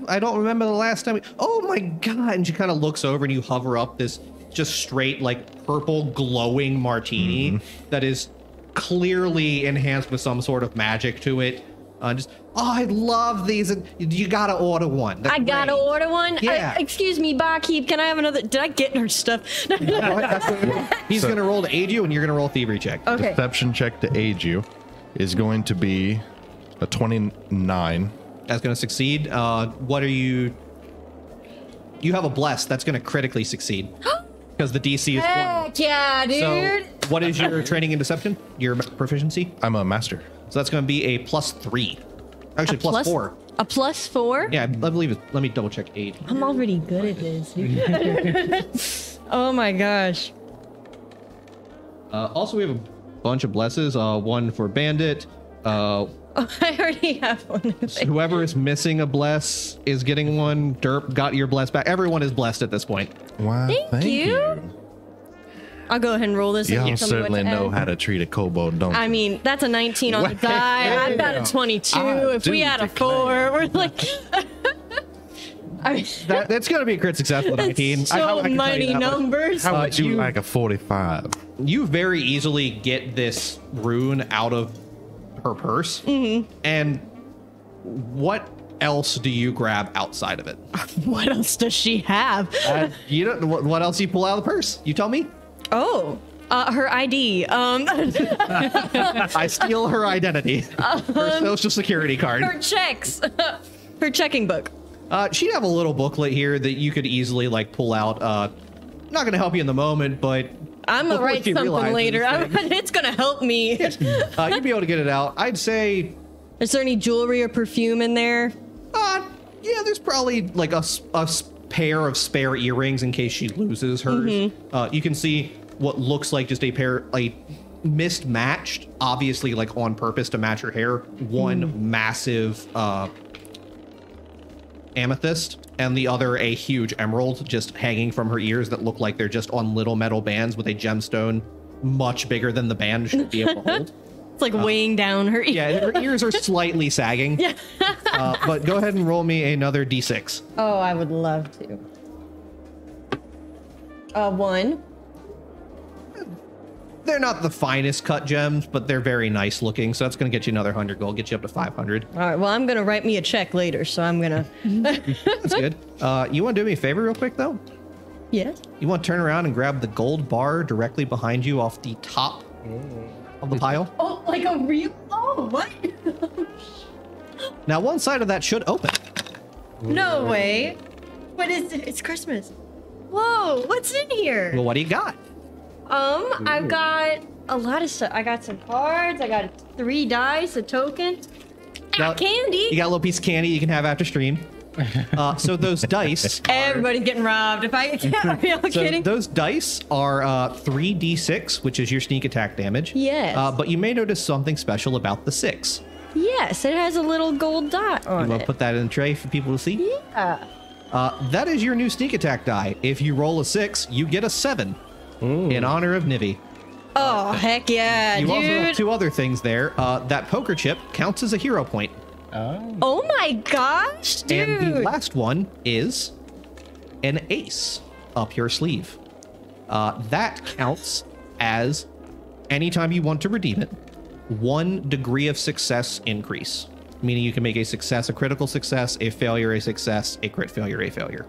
I don't remember the last time. Oh my God. And she kind of looks over and you hover up this just straight like purple glowing martini that is clearly enhanced with some sort of magic to it. I love these. You gotta order one. I gotta order one? Yeah. Excuse me, barkeep, can I have another? Did I get in her stuff? He's gonna roll to aid you and you're gonna roll a thievery check. Okay. Deception check to aid you is going to be a 29. That's gonna succeed. What are you? You have a bless. That's gonna critically succeed. Because the DC is 20. Heck yeah, dude. So what is your training in deception? Your proficiency? I'm a master. So that's going to be a +3. Actually, +4. A +4? Yeah, I believe it. Let me double check 8. I'm already good at this. Oh my gosh. Also, we have bunch of blesses. One for Bandit. I already have one. Whoever is missing a bless is getting one. Derp got your bless back. Everyone is blessed at this point. Why, thank you. I'll go ahead and roll this. Y'all certainly know how to treat a kobold, don't you? I mean, that's a 19 on the die. I've got a 22. If we had a 4, we're like... I mean, that's going to be a crit success with 19. So many numbers. How would you like a 45? You very easily get this rune out of her purse. Mm-hmm. And what else do you grab outside of it? What else does she have? You don't. What else do you pull out of the purse? You tell me. Oh, her ID. I steal her identity. Her social security card. Her checks. Her checking book. She'd have a little booklet here that you could easily like pull out. Not going to help you in the moment, but I'm gonna write something later. It's gonna help me. You'd be able to get it out. I'd say. Is there any jewelry or perfume in there? Yeah, there's probably like a pair of spare earrings in case she loses hers. Mm-hmm. You can see what looks like just a pair, like mismatched, obviously like on purpose to match her hair. One massive amethyst and the other a huge emerald just hanging from her ears that look like they're just on little metal bands with a gemstone much bigger than the band should be able to hold. It's like weighing down her ears. Yeah, her ears are slightly sagging. Yeah. But go ahead and roll me another d6. Oh, I would love to. 1. They're not the finest cut gems, but they're very nice looking. So that's going to get you another 100 gold, get you up to 500. All right. Well, I'm going to write me a check later, so I'm going to. That's good. You want to do me a favor real quick, though? Yes. You want to turn around and grab the gold bar directly behind you off the top of the pile? Oh, like a real. Oh, what? Now, one side of that should open. No way. What is it? It's Christmas. Whoa, what's in here? Well, what do you got? I've got a lot of stuff. I got some cards. I got 3 dice, a token. Candy. You got a little piece of candy you can have after stream. So those dice. Everybody's getting robbed. If I can't, are you kidding? Those dice are 3d6, which is your sneak attack damage. Yes. But you may notice something special about the 6. Yes, it has a little gold dot on You want it. to put that in the tray for people to see? Yeah. That is your new sneak attack die. If you roll a 6, you get a 7 in honor of Nivi. Oh, heck yeah, You also have dude. 2 other things there. That poker chip counts as a hero point. Oh my gosh, dude. And the last one is an ace up your sleeve. That counts as anytime you want to redeem it, 1 degree of success increase. Meaning you can make a success a critical success, a failure a success, a crit failure a failure.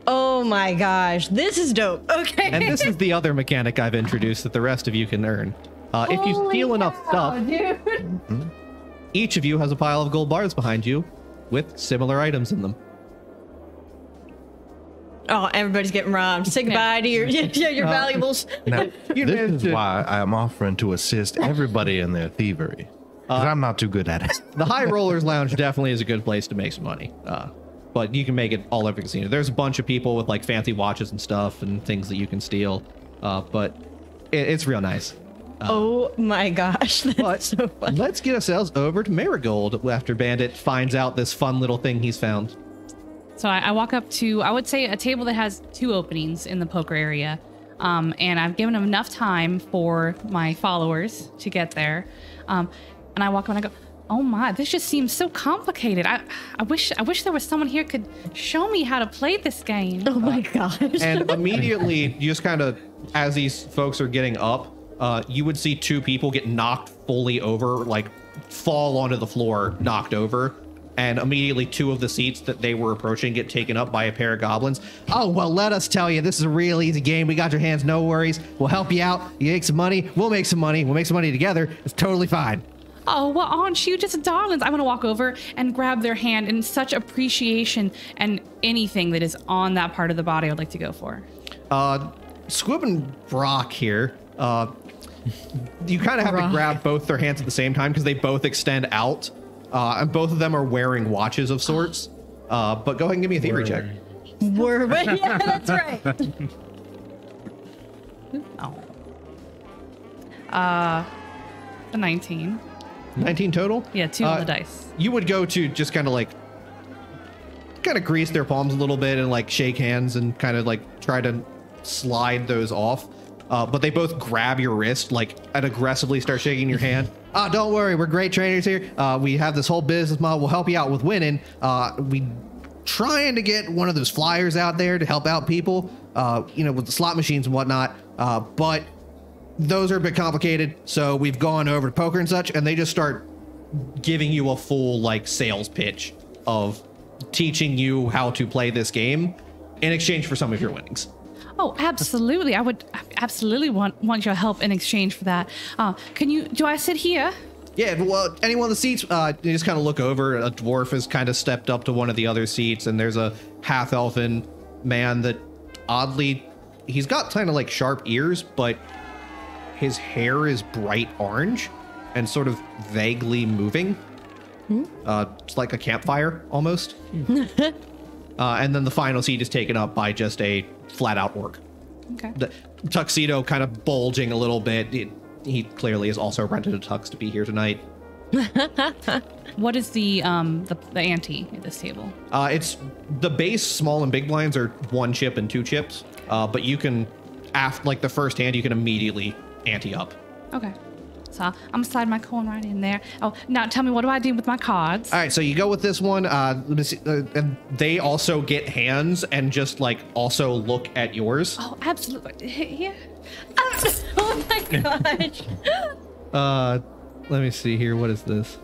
Oh my gosh, this is dope. Okay. And this is the other mechanic I've introduced that the rest of you can earn. If you Holy steal enough cow, stuff, dude. each of you has a pile of gold bars behind you with similar items in them. Oh, everybody's getting robbed. Say goodbye to your valuables. Now, this is why I am offering to assist everybody in their thievery. 'Cause I'm not too good at it. The High Rollers Lounge definitely is a good place to make some money. But you can make it all over the casino. There's a bunch of people with like fancy watches and stuff and things that you can steal. But it's real nice. Oh my gosh, that's so fun. Let's get ourselves over to Marigold after Bandit finds out this fun little thing he's found. So I walk up to, I would say, a table that has 2 openings in the poker area. And I've given them enough time for my followers to get there. And I walk up and I go, oh my, this just seems so complicated. I wish there was someone here who could show me how to play this game. Oh my gosh. And immediately, you just kind of, as these folks are getting up, you would see 2 people get knocked fully over, like fall onto the floor, knocked over. And immediately 2 of the seats that they were approaching get taken up by a pair of goblins. Oh, well, let us tell you, this is a real easy game. We got your hands, no worries. We'll help you out. You make some money. We'll make some money. We'll make some money together. It's totally fine. Oh, well, aren't you just darlings? I'm going to walk over and grab their hand in such appreciation, and anything that is on that part of the body I'd like to go for. Squib and Brock here, you kind of have to grab both their hands at the same time because they both extend out. And both of them are wearing watches of sorts. But go ahead and give me a thievery check. Yeah, that's right. Oh. A 19. 19 total? Yeah, 2 on the dice. You would go to just kind of grease their palms a little bit and like shake hands and kind of like try to slide those off. But they both grab your wrist like and aggressively start shaking your hand. Don't worry, we're great trainers here. We have this whole business model. We'll help you out with winning. We trying to get one of those flyers out there to help out people, with the slot machines and whatnot. But those are a bit complicated. So we've gone over to poker and such, and they just start giving you a full like sales pitch of teaching you how to play this game in exchange for some of your winnings. Oh, absolutely. I would absolutely want your help in exchange for that. Do I sit here? Yeah, well, any one of the seats, you just kind of look over. A dwarf has kind of stepped up to one of the other seats, and there's a half-elfin man that oddly, he's got kind of like sharp ears, but his hair is bright orange and sort of vaguely moving. It's like a campfire almost. And then the final seat is taken up by just a flat-out orc. Okay. The tuxedo kind of bulging a little bit. He clearly has also rented a tux to be here tonight. What is the ante at this table? It's the base small and big blinds are 1 chip and 2 chips. But you can, after like the first hand, you can immediately ante up. Okay. So I'm gonna slide my coin right in there. Oh, now tell me, what do I do with my cards? All right, so you go with this one. Let me see, and they also get hands and just like also look at yours. Oh, absolutely. Here. Oh my gosh. Let me see here. What is this?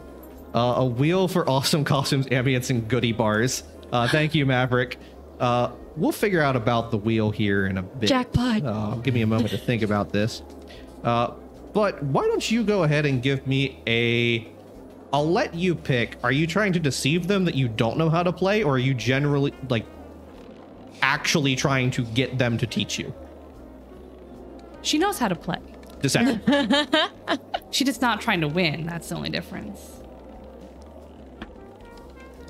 A wheel for awesome costumes, ambience, and goodie bars. Thank you, Maverick. We'll figure out about the wheel here in a bit. Jackpot. Give me a moment to think about this. But why don't you go ahead and give me I'll let you pick. Are you trying to deceive them that you don't know how to play, or are you generally like actually trying to get them to teach you? She knows how to play. Deception. She's just not trying to win. That's the only difference.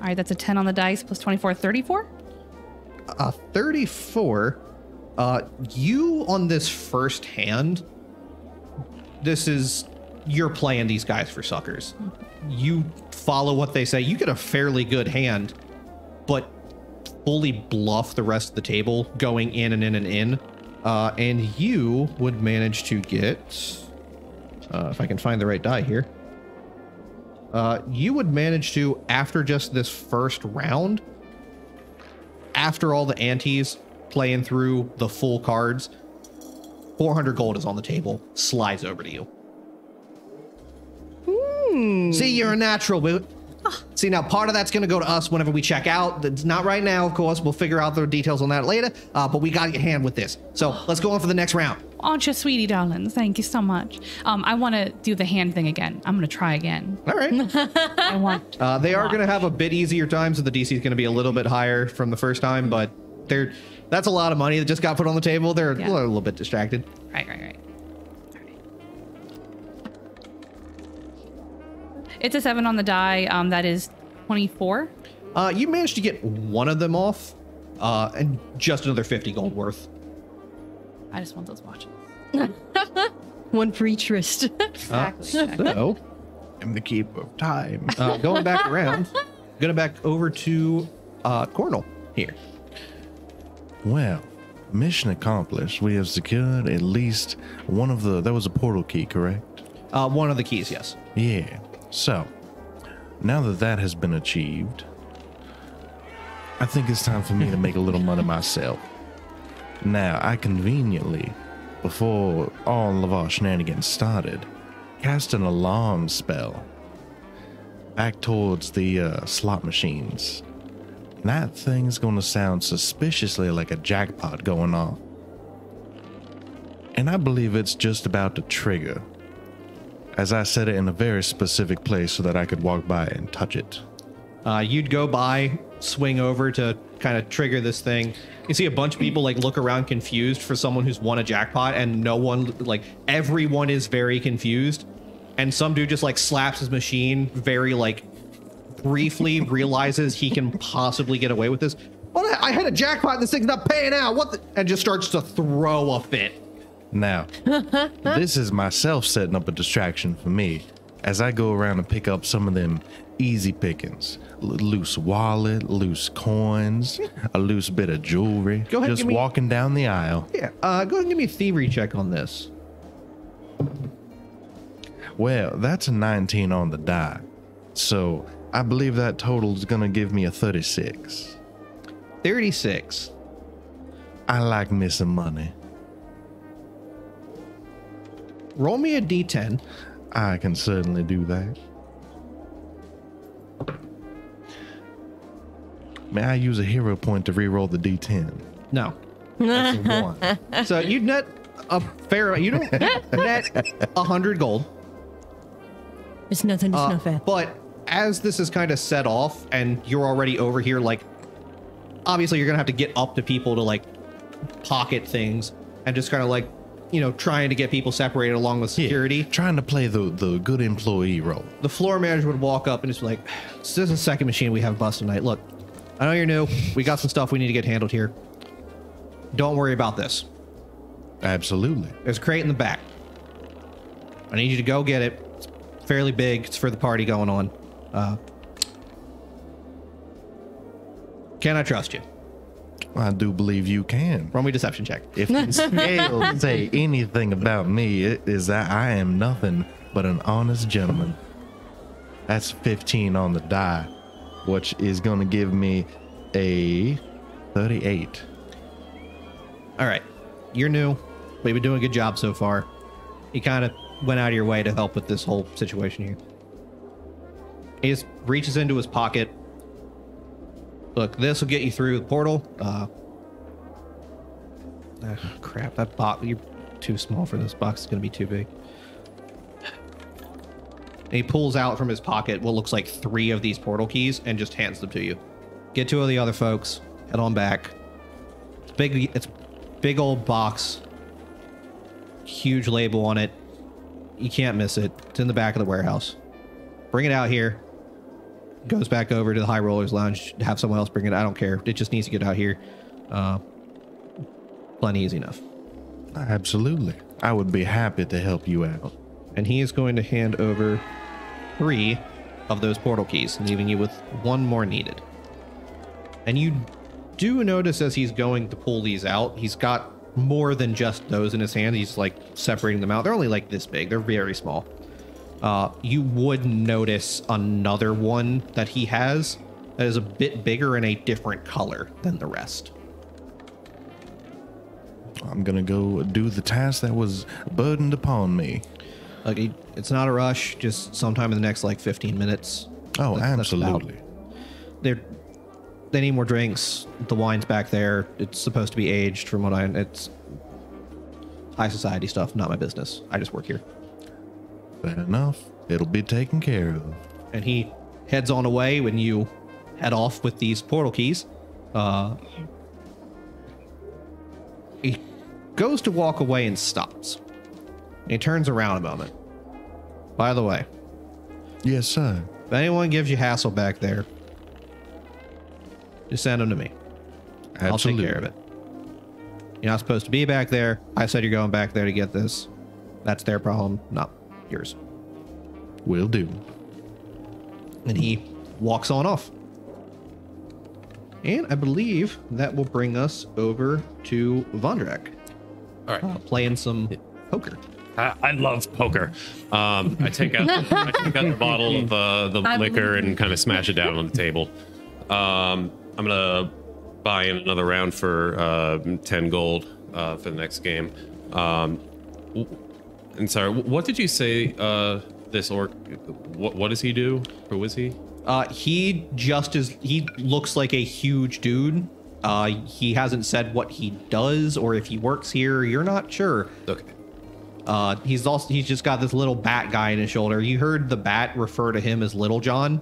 All right, that's a 10 on the dice plus 24, 34? 34. You on this first hand, you're playing these guys for suckers. You follow what they say. You get a fairly good hand, but fully bluff the rest of the table going in and in and in. And you would manage to get, if I can find the right die here, you would manage to, after just this first round, after all the antes, playing through the full cards, 400 gold is on the table, slides over to you. See, you're a natural. See, now part of that's going to go to us whenever we check out. It's not right now, of course. We'll figure out the details on that later. But we got your hand with this. So let's go on for the next round. Aren't you sweetie darling? Thank you so much. I want to do the hand thing again. I'm going to try again. All right. I want. They are going to have a bit easier time, so the DC is going to be a little bit higher from the first time. But that's a lot of money that just got put on the table. They're a little bit distracted. Right. It's a 7 on the die. That is 24. You managed to get one of them off, and just another 50 gold worth. I just want those watches. One for each wrist. Exactly. So, I'm the keeper of time. going back around, going back over to Cornel here. Well, mission accomplished. We have secured at least one of that was a portal key, correct? One of the keys, yes. Yeah. So, now that has been achieved, I think it's time for me to make a little money myself. Now, I conveniently, before all of our shenanigans started, cast an alarm spell back towards the slot machines. That thing's going to sound suspiciously like a jackpot going off. And I believe it's just about to trigger, as I set it in a very specific place so that I could walk by and touch it. You'd go by, swing over to kind of trigger this thing. You see a bunch of people like look around confused for someone who's won a jackpot, and no one, like everyone is very confused. And some dude just like slaps his machine very like briefly, realizes he can possibly get away with this. Well, I had a jackpot and this thing's not paying out. What the? And just starts to throw a fit. Now, this is myself setting up a distraction for me as I go around and pick up some of them easy pickings. Loose wallet, loose coins, a loose bit of jewelry. Go ahead, just give me- walking down the aisle. Yeah, go ahead and give me a thievery check on this. Well, that's a 19 on the die. So I believe that total is going to give me a 36. 36. I like missing money. Roll me a d10. I can certainly do that. May I use a hero point to reroll the d10? No. That's a 1. So you net a fair amount. You don't net 100 gold. It's nothing to snuff at. But as this is kind of set off and you're already over here, like, obviously you're going to have to get up to people to, like, pocket things and just kind of, like, you know, trying to get people separated along with security. Yeah, trying to play the good employee role. The floor manager would walk up and just be like, this is the second machine we have bust tonight. Look, I know you're new. We got some stuff we need to get handled here. Don't worry about this. Absolutely. There's a crate in the back. I need you to go get it. It's fairly big. It's for the party going on. Can I trust you? I do believe you can. Roll me a deception check. If the scales say anything about me, it is that I am nothing but an honest gentleman. That's 15 on the die, which is going to give me a 38. All right. You're new, but you've been doing a good job so far. You kind of went out of your way to help with this whole situation here. He just reaches into his pocket. Look, this will get you through the portal. Crap, that box, you're too small for this box. It's going to be too big. And he pulls out from his pocket what looks like 3 of these portal keys and just hands them to you. Get 2 of the other folks, head on back. It's big old box. Huge label on it. You can't miss it. It's in the back of the warehouse. Bring it out here. Goes back over to the High Rollers Lounge. Have someone else bring it. I don't care. It just needs to get out here. Plenty easy enough. Absolutely. I would be happy to help you out. And he is going to hand over 3 of those portal keys, leaving you with 1 more needed. And you do notice as he's going to pull these out, he's got more than just those in his hand. He's like separating them out. They're only like this big. They're very small. You would notice another one that he has that is a bit bigger and a different color than the rest. I'm going to go do the task that was burdened upon me. Like, it's not a rush, just sometime in the next like 15 minutes. Oh, That's absolutely. They need more drinks. The wine's back there. It's supposed to be aged from what it's high society stuff, not my business. I just work here. Fair enough. It'll be taken care of. And he heads on away when you head off with these portal keys. He goes to walk away and stops. He turns around a moment. By the way, Yes, sir. if anyone gives you hassle back there, just send them to me. I'll take care of it. You're not supposed to be back there. I said you're going back there to get this. That's their problem, not yours. Will do. And he walks on off. And I believe that will bring us over to Vondrak, All right. playing some poker. I love poker. I take out the bottle of the liquor and kind of smash it down on the table. I'm gonna buy in another round for 10 gold for the next game. And sorry, what did you say? This orc, what does he do? Who is he? He looks like a huge dude. He hasn't said what he does or if he works here. You're not sure. Okay. He's just got this little bat guy in his shoulder. You heard the bat refer to him as Little John,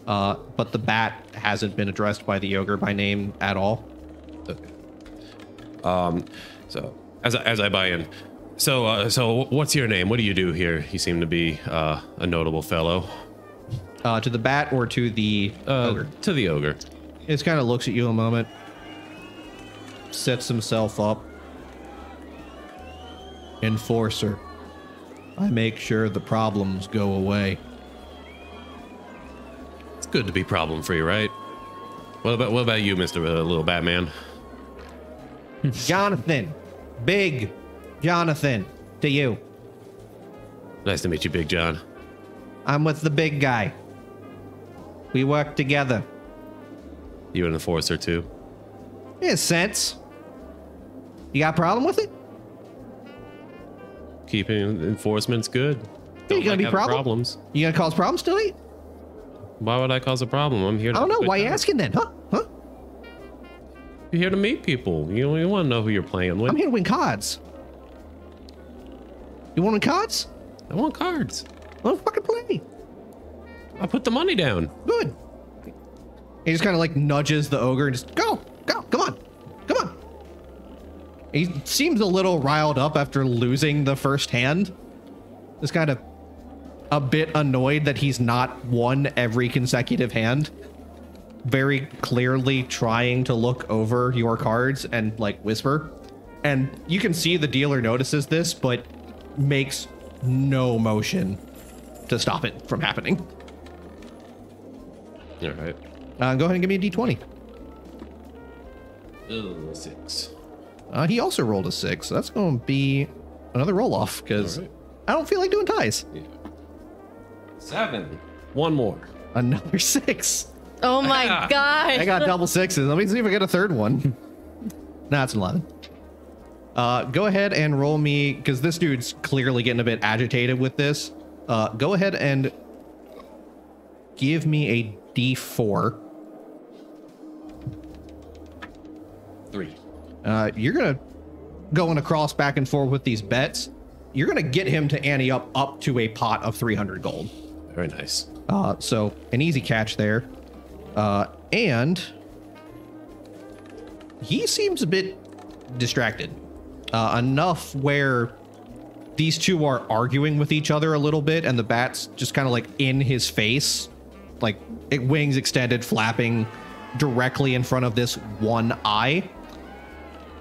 but the bat hasn't been addressed by the ogre by name at all. Okay. So as I buy in, so what's your name? What do you do here? You seem to be a notable fellow. To the bat or to the ogre? To the ogre. He just kind of looks at you a moment, sets himself up. Enforcer. I make sure the problems go away. It's good to be problem free, right? What about you, Mr. Little Batman? Jonathan. Big Jonathan. To you. Nice to meet you, Big John. I'm with the big guy. We work together. You an enforcer too? In a sense. You got a problem with it? Keeping enforcement's good. You gonna be having problems? You gonna cause problems tonight? Why would I cause a problem? I'm here to I don't have a know. good Why are you time. asking then? Huh? You're here to meet people. You want to know who you're playing with. I'm here to win cards. You want to win cards? I want cards. Well, fucking play. I put the money down. Good. He just kind of like nudges the ogre and just go, come on. He seems a little riled up after losing the first hand. Just kind of a bit annoyed that he's not won every consecutive hand. Very clearly trying to look over your cards and like whisper. And you can see the dealer notices this, but makes no motion to stop it from happening. All right. Go ahead and give me a d20. 6. He also rolled a 6, so that's going to be another roll off because All right. I don't feel like doing ties. Yeah. 7. One more. Another 6. Oh my gosh. I got double 6s. Let me see if I get a third one. Nah, it's an 11. Go ahead and roll me, because this dude's clearly getting a bit agitated with this. Go ahead and give me a d4. 3. You're going to going across back and forth with these bets. You're going to get him to ante up to a pot of 300 gold. Very nice. So an easy catch there. And he seems a bit distracted. Enough where these two are arguing with each other a little bit, and the bat's just kind of like in his face, like wings extended, flapping directly in front of this one eye.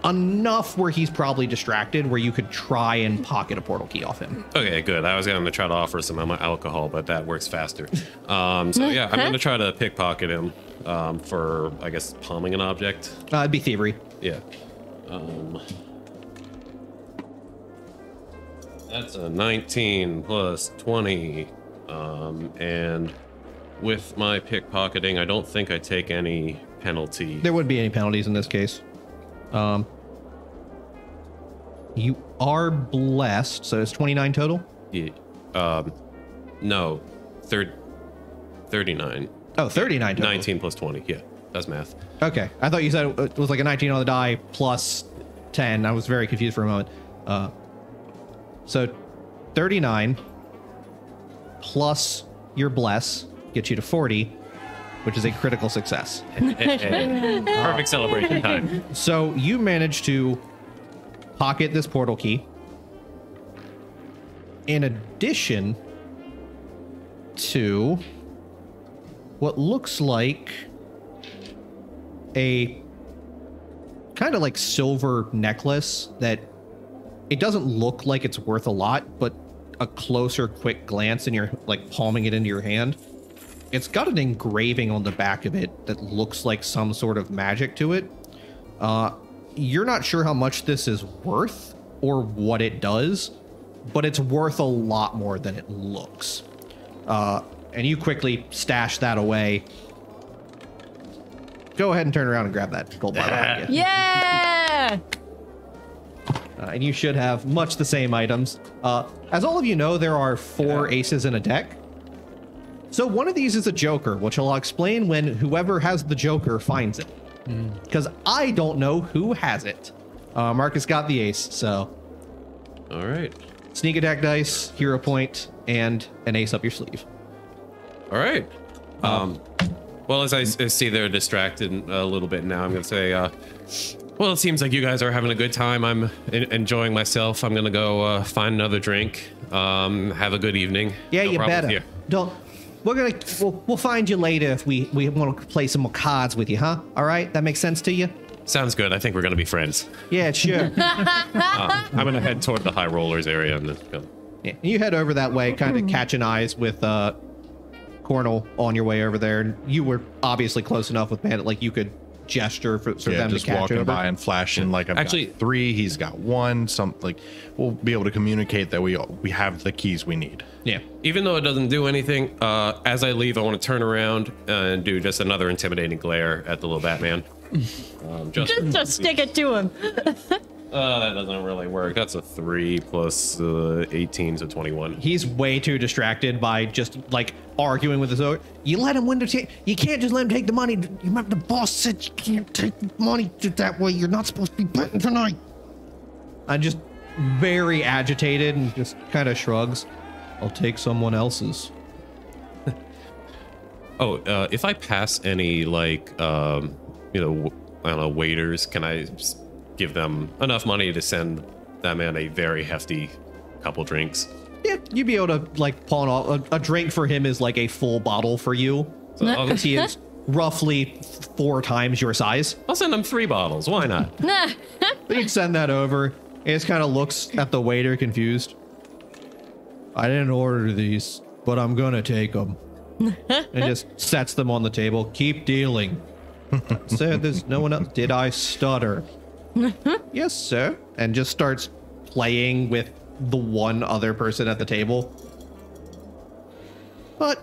Enough where he's probably distracted, where you could try and pocket a portal key off him. Okay, good. I was going to try to offer some alcohol, but that works faster. So yeah, I'm going to try to pickpocket him for, I guess, palming an object. It'd be thievery. Yeah. That's a 19 plus 20. And with my pickpocketing, I don't think I take any penalty. There wouldn't be any penalties in this case. You are blessed, so it's 29 total? Yeah. No. 39. Oh, 39 total. 19 plus 20. Yeah, that's math. Okay. I thought you said it was like a 19 on the die plus 10. I was very confused for a moment. So 39 plus your bless gets you to 40, which is a critical success. Perfect celebration time. So you manage to pocket this portal key. In addition to what looks like a kind of like silver necklace that it doesn't look like it's worth a lot, but a closer, quick glance and you're like palming it into your hand. It's got an engraving on the back of it that looks like some sort of magic to it. You're not sure how much this is worth or what it does, but it's worth a lot more than it looks. And you quickly stash that away. Go ahead and turn around and grab that gold bar behind you. Yeah! And you should have much the same items. As all of you know, there are 4 aces in a deck. So one of these is a joker, which I'll explain when whoever has the joker finds it. Because I don't know who has it. Marcus got the ace, so All right. sneak attack dice, hero point, and an ace up your sleeve. All right. Well, as I see they're distracted a little bit now, I'm going to say, well, it seems like you guys are having a good time. I'm enjoying myself. I'm going to go find another drink. Have a good evening. Yeah, No you problems better. here. Don't. We'll find you later if we want to play some more cards with you, huh? All right, that makes sense to you. Sounds good. I think we're gonna be friends. Yeah, sure. I'm gonna head toward the high rollers area and just go. Yeah, you head over that way, kind of catching eyes with Cornel on your way over there. And you were obviously close enough with Bandit, like you could gesture for them to just catch walking over. by and flashing like I've Actually- got 3, he's got 1. Some like we'll be able to communicate that we have the keys we need. Yeah. Even though it doesn't do anything, as I leave, I want to turn around and do just another intimidating glare at the little Batman. Just to stick it to him. That doesn't really work. That's a 3 plus 18, so 21. He's way too distracted by just like arguing with his own. You let him win the you can't just let him take the money. You remember the boss said you can't take the money that way. You're not supposed to be betting tonight. I'm just very agitated and just kind of shrugs. I'll take someone else's. Oh, if I pass any like I don't know, waiters, can I just give them enough money to send that man a very hefty couple drinks? Yeah, you'd be able to like pawn off a drink for him is like a full bottle for you. So I'll, He is roughly 4 times your size. I'll send them 3 bottles. Why not? You'd send that over. He just kind of looks at the waiter confused. I didn't order these, but I'm gonna take them. And just sets them on the table. Keep dealing. Said there's no one else. Did I stutter? Yes, sir. And just starts playing with the one other person at the table. But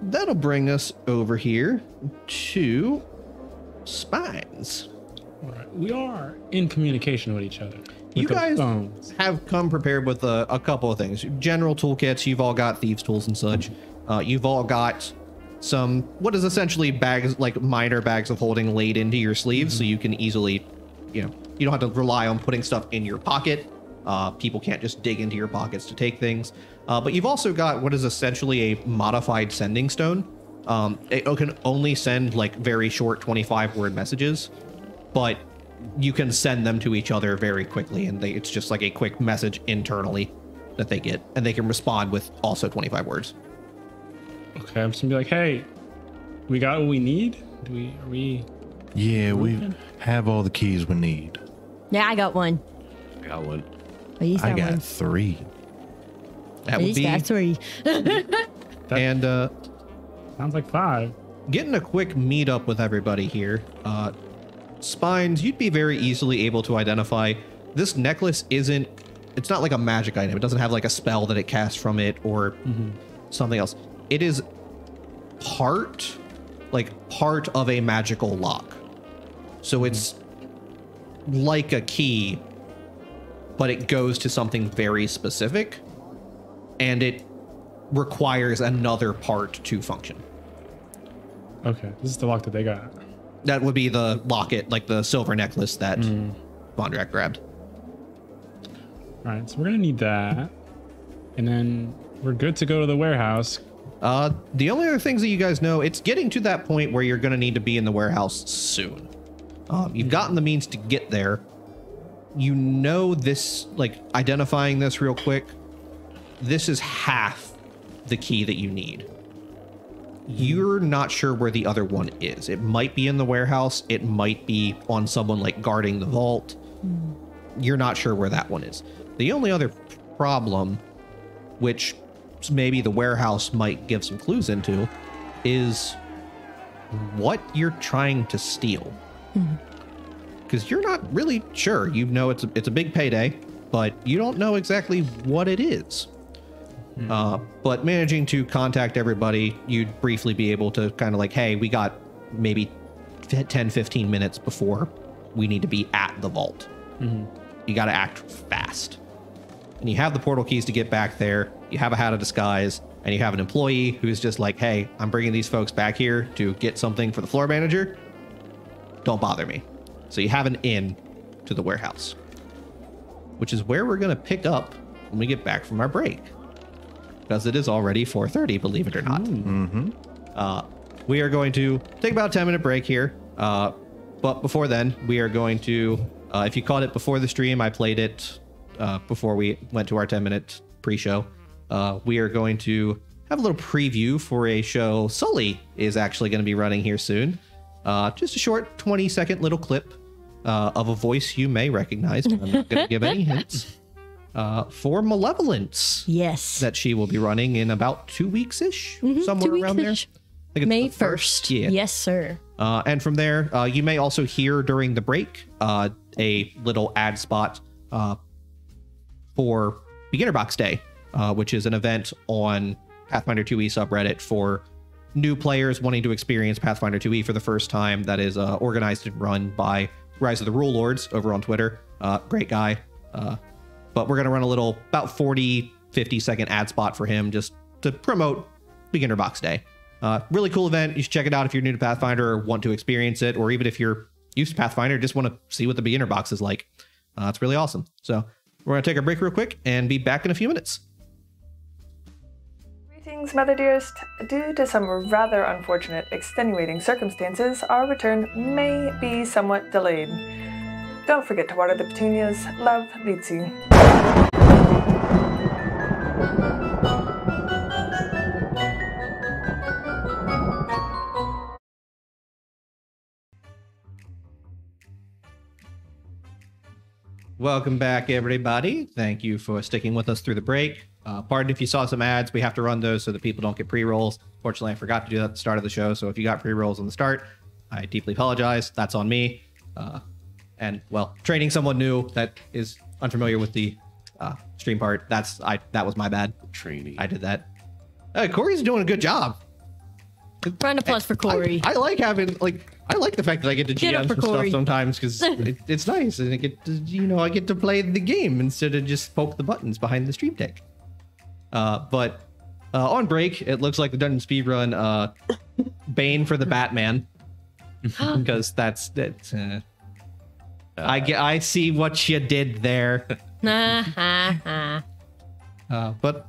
that'll bring us over here to Spines. All right. We are in communication with each other. You with the guys phones. have come prepared with a couple of things. General toolkits, you've all got thieves' tools and such. You've all got some, what is essentially bags, like minor bags of holding laid into your sleeves, so you can easily, you don't have to rely on putting stuff in your pocket. People can't just dig into your pockets to take things. But you've also got what is essentially a modified sending stone. It can only send like very short 25-word messages, but you can send them to each other very quickly, and it's just like a quick message internally that they get, and they can respond with also 25 words. Okay, I'm just gonna be like, hey, we got what we need? Are we? Yeah, we have all the keys we need. Yeah, I got one. I got one. At least I that got one. 3. That At would least be, got 3. and Sounds like 5. getting a quick meetup with everybody here. Spines, you'd be very easily able to identify this necklace it's not like a magic item. It doesn't have like a spell that it casts from it or something else. It is part of a magical lock. So it's like a key, but it goes to something very specific, and it requires another part to function. Okay, this is the lock that they got. That would be the locket, like the silver necklace that Vondrak grabbed. All right, so we're gonna need that, and then we're good to go to the warehouse. The only other things that you guys know, it's getting to that point where you're going to need to be in the warehouse soon. You've gotten the means to get there. You know this, like identifying this real quick, this is half the key that you need. You're not sure where the other one is. It might be in the warehouse. It might be on someone like guarding the vault. You're not sure where that one is. The only other problem, which maybe the warehouse might give some clues into, is what you're trying to steal. Because you're not really sure. You know it's a big payday, but you don't know exactly what it is. But managing to contact everybody, you'd briefly be able to kind of like, hey, we got maybe 10, 15 minutes before we need to be at the vault. You got to act fast. And you have the portal keys to get back there. You have a hat of disguise, and you have an employee who's just like, hey, I'm bringing these folks back here to get something for the floor manager. Don't bother me. So you have an in to the warehouse, which is where we're going to pick up when we get back from our break, because it is already 4:30, believe it or not. We are going to take about a 10-minute break here. But before then, we are going to, if you caught it before the stream, I played it before we went to our 10-minute pre-show. We are going to have a little preview for a show Sully is actually going to be running here soon. Just a short 20-second little clip of a voice you may recognize. I'm not going to give any hints. For Malevolence. Yes. That she will be running in about 2 weeks-ish, somewhere 2 around there. weeks-ish. I think it's May the 1st. 1st. Yeah. Yes, sir. And from there, you may also hear during the break a little ad spot for Beginner Box Day, which is an event on Pathfinder 2e subreddit for new players wanting to experience Pathfinder 2e for the first time. That is organized and run by Rise of the Rule Lords over on Twitter. Great guy. But we're going to run a little about 40, 50-second ad spot for him just to promote Beginner Box Day. Really cool event. You should check it out if you're new to Pathfinder or want to experience it, or even if you're used to Pathfinder, just want to see what the beginner box is like. It's really awesome. So we're going to take a break real quick and be back in a few minutes. Greetings, Mother Dearest. Due to some rather unfortunate extenuating circumstances, our return may be somewhat delayed. Don't forget to water the petunias. Love, Litzy. Welcome back, everybody. Thank you for sticking with us through the break. Pardon if you saw some ads. We have to run those so that people don't get pre-rolls. Fortunately, I forgot to do that at the start of the show. So if you got pre-rolls on the start, I deeply apologize. That's on me. And well, training someone new that is unfamiliar with the stream part, that was my bad. Training. I did that. Corey's doing a good job. Round of applause for Corey. I like having I like the fact that I get to Get up GM for some stuff Corey. sometimes because it's nice and I get to, I get to play the game instead of just poke the buttons behind the stream deck. But on break, it looks like the dungeon speed run Bane for the Batman because that's I see what you did there. But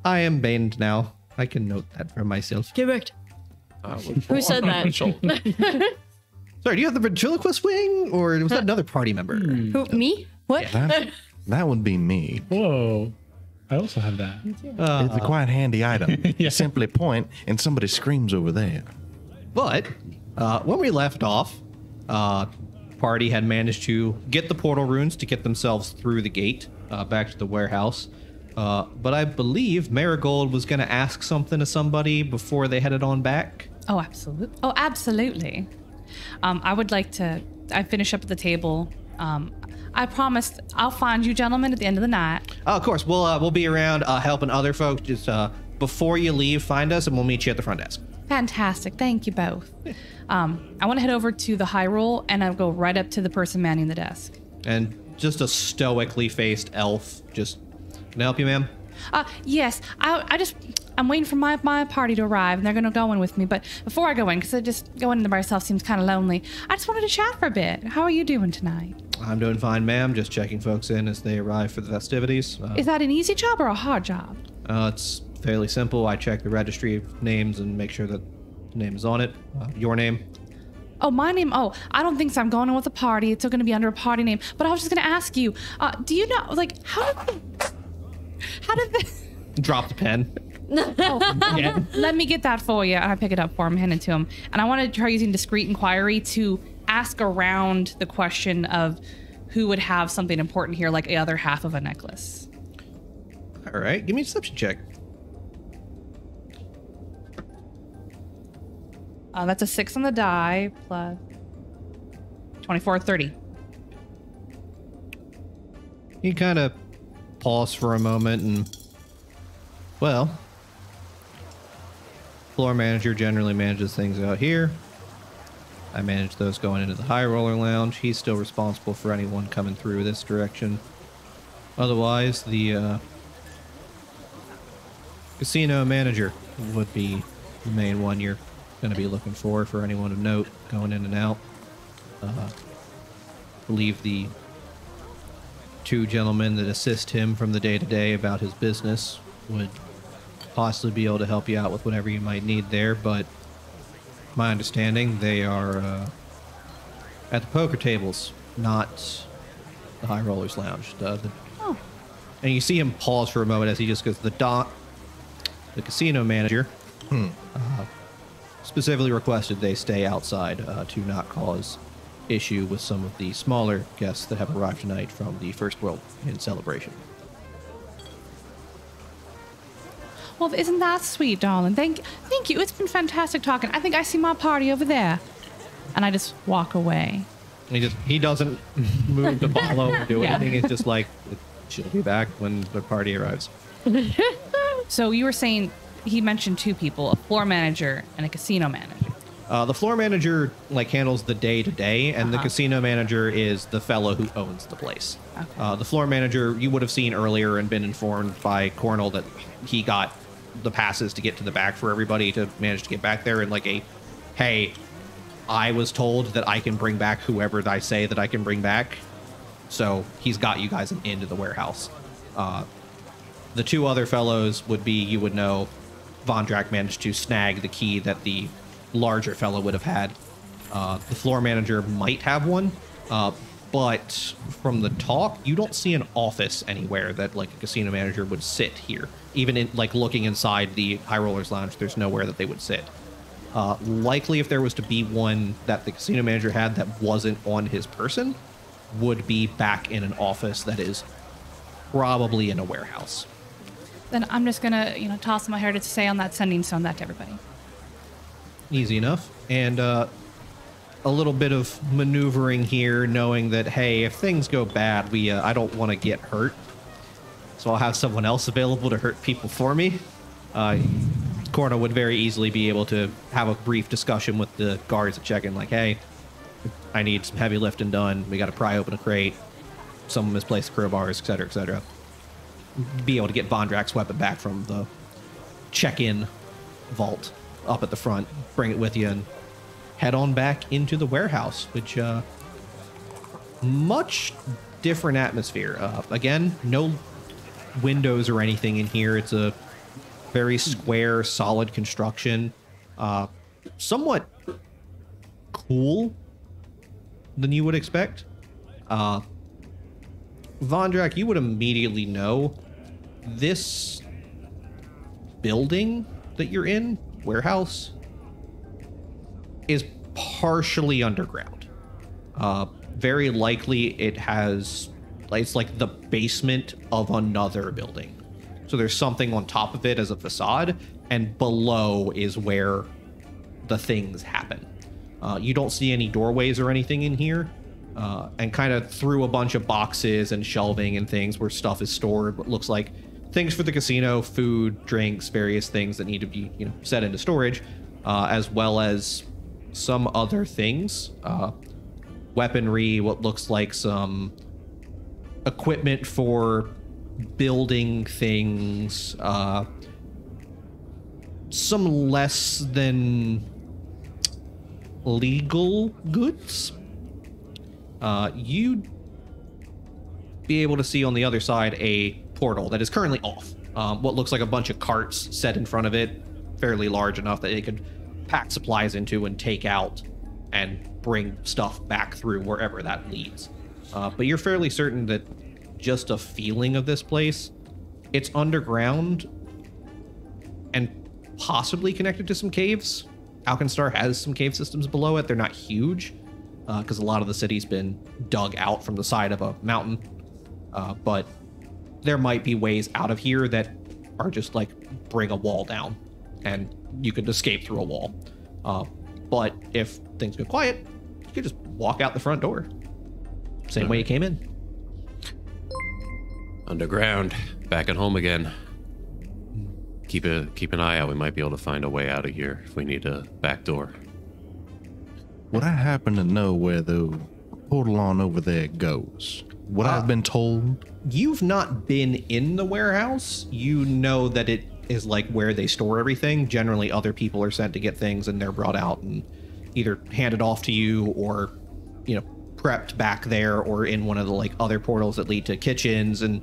I am baned now. I can note that for myself. Correct. Who said that? Sorry, do you have the ventriloquist wing, or was that another party member? Who, me? What? That would be me. Whoa. I also have that. It's a quite handy item. You simply point and somebody screams over there. But when we left off, party had managed to get the portal runes to get themselves through the gate back to the warehouse. But I believe Marigold was going to ask something to somebody before they headed on back. Oh, absolutely. Oh, absolutely. I would like to. I finish up at the table. I promised I'll find you gentlemen at the end of the night. Of course, we'll be around helping other folks. Just before you leave, find us and we'll meet you at the front desk. Fantastic. Thank you both. I want to head over to the high roll and I'll go right up to the person manning the desk. And just a stoically faced elf. Just, can I help you, ma'am? Yes. I'm waiting for my party to arrive, and they're going to go in with me. But before I go in, because just going in by myself seems kind of lonely, I just wanted to chat for a bit. How are you doing tonight? I'm doing fine, ma'am. Just checking folks in as they arrive for the festivities. Is that an easy job or a hard job? It's fairly simple. I check the registry of names and make sure that the name is on it. Your name? Oh, my name? Oh, I don't think so. I'm going in with a party. It's still going to be under a party name. But I was just going to ask you, do you know, how did the... Drop the pen. Let me get that for you. I pick it up for him, hand it to him. And I want to try using discreet inquiry to ask around the question of who would have something important here, like the other half of a necklace. All right, give me a deception check. That's a 6 on the die, plus 24, 30. You kind of pause for a moment and, well, floor manager generally manages things out here. I manage those going into the high roller lounge. He's still responsible for anyone coming through this direction. Otherwise, the casino manager would be the main one you're going to be looking for anyone of note going in and out. I believe the two gentlemen that assist him from the day-to-day about his business would possibly be able to help you out with whatever you might need there, but my understanding they are at the poker tables, not the High Rollers Lounge. And you see him pause for a moment as he just goes, the casino manager specifically requested they stay outside to not cause issue with some of the smaller guests that have arrived tonight from the First World in celebration. Well, isn't that sweet, darling? Thank you. It's been fantastic talking. I think I see my party over there. And I just walk away. He doesn't move to follow or do anything. It's just like, she'll be back when the party arrives. So you were saying he mentioned two people, a floor manager and a casino manager. The floor manager handles the day-to-day, and the casino manager is the fellow who owns the place. Okay. The floor manager, you would have seen earlier and been informed by Cornell that he got the passes to get to the back for everybody to manage to get back there, and hey, I was told that I can bring back whoever I say that I can bring back. So he's got you guys into the warehouse. The two other fellows would be, you would know, Vondrak managed to snag the key that the larger fellow would have had. The floor manager might have one, but from the talk, you don't see an office anywhere that a casino manager would sit here. Even in looking inside the High Rollers Lounge, there's nowhere that they would sit. Likely, if there was to be one that the casino manager had that wasn't on his person, would be back in an office that is probably in a warehouse. Then I'm just gonna, toss my hair to say on that sending stone that to everybody. Easy enough. And a little bit of maneuvering here, knowing that, hey, if things go bad, I don't want to get hurt. So I'll have someone else available to hurt people for me. Corna would very easily be able to have a brief discussion with the guards at check-in, hey, I need some heavy lifting done. We got to pry open a crate. Someone misplaced crowbars, etc., etc. Be able to get Vondrak's weapon back from the check-in vault up at the front, bring it with you, and head on back into the warehouse, which much different atmosphere. Again, no windows or anything in here. It's a very square, solid construction. Somewhat cool than you would expect. Vondrak, you would immediately know this building that you're in, warehouse, is partially underground. Very likely it's like the basement of another building. So there's something on top of it as a facade, and below is where the things happen. You don't see any doorways or anything in here, and kind of through a bunch of boxes and shelving and things where stuff is stored, what looks like things for the casino, food, drinks, various things that need to be set into storage, as well as some other things, weaponry, what looks like some equipment for building things, some less than legal goods. You'd be able to see on the other side a portal that is currently off. What looks like a bunch of carts set in front of it, fairly large enough that it could pack supplies into and take out and bring stuff back through wherever that leads. But you're fairly certain that just a feeling of this place, it's underground and possibly connected to some caves. Alkenstar has some cave systems below it. They're not huge because a lot of the city's been dug out from the side of a mountain. But there might be ways out of here that are just bring a wall down and you could escape through a wall. But if things go quiet, you could just walk out the front door. Same way you came in. Underground, back at home again. Keep an eye out. We might be able to find a way out of here if we need a back door. Would I happen to know where the portal on over there goes? What I've been told? You've not been in the warehouse. You know that it is where they store everything. Generally, other people are sent to get things and they're brought out and either handed off to you or, prepped back there or in one of the other portals that lead to kitchens and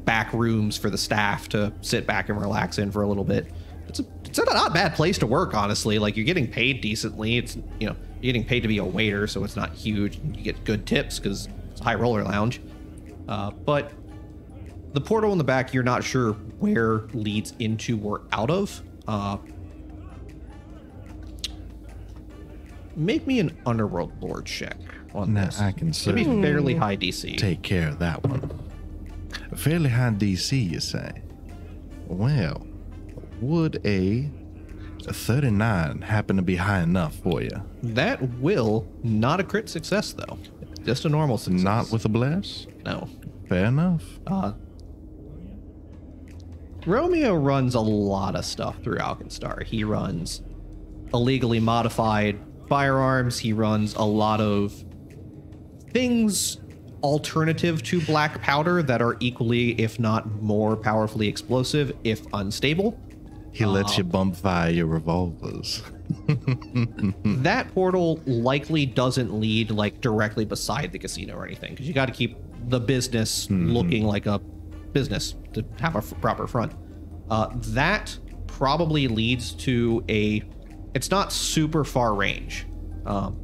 back rooms for the staff to sit back and relax in for a little bit. It's a not bad place to work, honestly. You're getting paid decently. It's, you're getting paid to be a waiter, so it's not huge. You get good tips because it's a high roller lounge. But the portal in the back, you're not sure where leads into or out of. Make me an Underworld Lord check on Now, this. I can Should be certainly fairly high DC. take care of that one. A fairly high DC, you say? Well, would a 39 happen to be high enough for you? That will not a crit success though. Just a normal success. Not with a bless? No. Fair enough. Romeo runs a lot of stuff through Alkenstar. He runs illegally modified firearms. He runs a lot of things alternative to black powder that are equally, if not more powerfully explosive, if unstable. He lets you bump via your revolvers. That portal likely doesn't lead like directly beside the casino or anything, because you got to keep the business looking like a business to have a proper front. That probably leads to it's not super far range,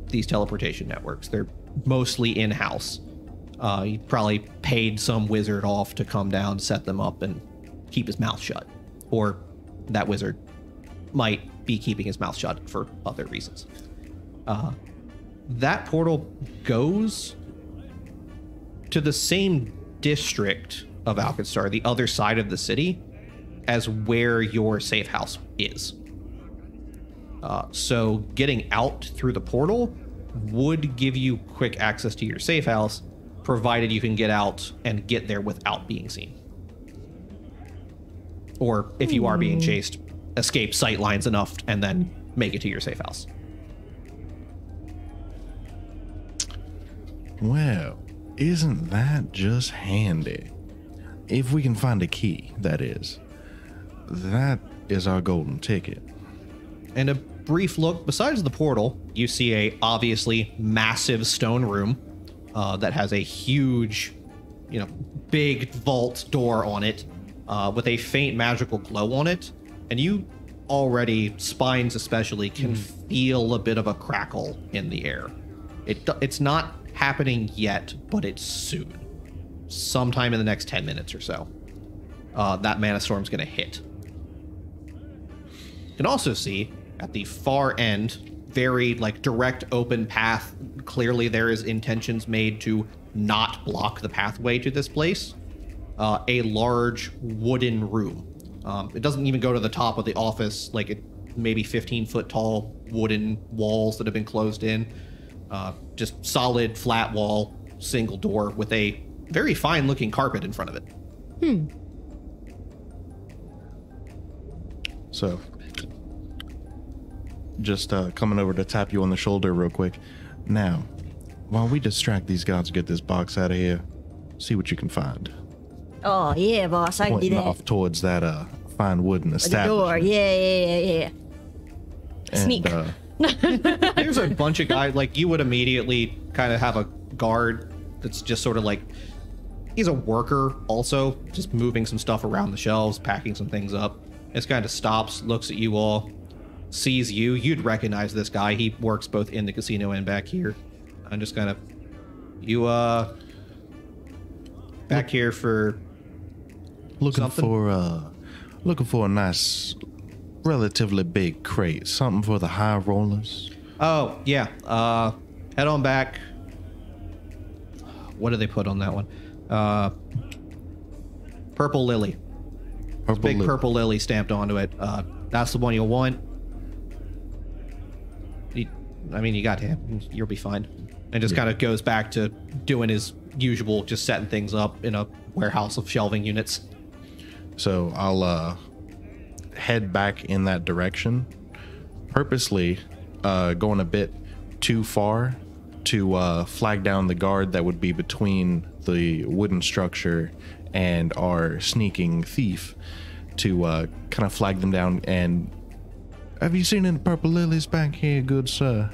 these teleportation networks. They're mostly in-house. You probably paid some wizard off to come down, set them up, and keep his mouth shut. Or that wizard might be keeping his mouth shut for other reasons. That portal goes to the same district of Alkenstar, the other side of the city, as where your safe house is. So getting out through the portal would give you quick access to your safe house, provided you can get out and get there without being seen. Or if you are being chased, escape sight lines enough and then make it to your safe house. Well, isn't that just handy? If we can find a key, that is. That is our golden ticket. And a brief look besides the portal, you see a obviously massive stone room that has a huge, big vault door on it with a faint magical glow on it. And you already, spines especially, can feel a bit of a crackle in the air. It's not happening yet, but it's soon. Sometime in the next 10 minutes or so. That mana storm's going to hit. You can also see at the far end, very direct open path. Clearly there is intentions made to not block the pathway to this place. A large wooden room. It doesn't even go to the top of the office, maybe 15-foot tall wooden walls that have been closed in. Just solid flat wall, single door with a very fine looking carpet in front of it. So, just coming over to tap you on the shoulder real quick. Now, while we distract these guards, get this box out of here, see what you can find. Oh, yeah, boss, I can do Pointing that. off towards that fine wooden The establishment. door, yeah. And, Sneak. There's a bunch of guys, you would immediately kind of have a guard that's just sort of he's a worker also, just moving some stuff around the shelves, packing some things up. Just kind of stops, looks at you all, sees you. You'd recognize this guy. He works both in the casino and back here. I'm just kind of, back here for looking something? for a nice, relatively big crate. Something for the high rollers. Oh, yeah. Head on back. What did they put on that one? Purple Lily. Big purple lily stamped onto it. That's the one you'll want. You got him. You'll be fine. And just kind of goes back to doing his usual, just setting things up in a warehouse of shelving units. So I'll head back in that direction, purposely going a bit too far to flag down the guard that would be between the wooden structure and our sneaking thief, to kind of flag them down. And have you seen any purple lilies back here, good sir?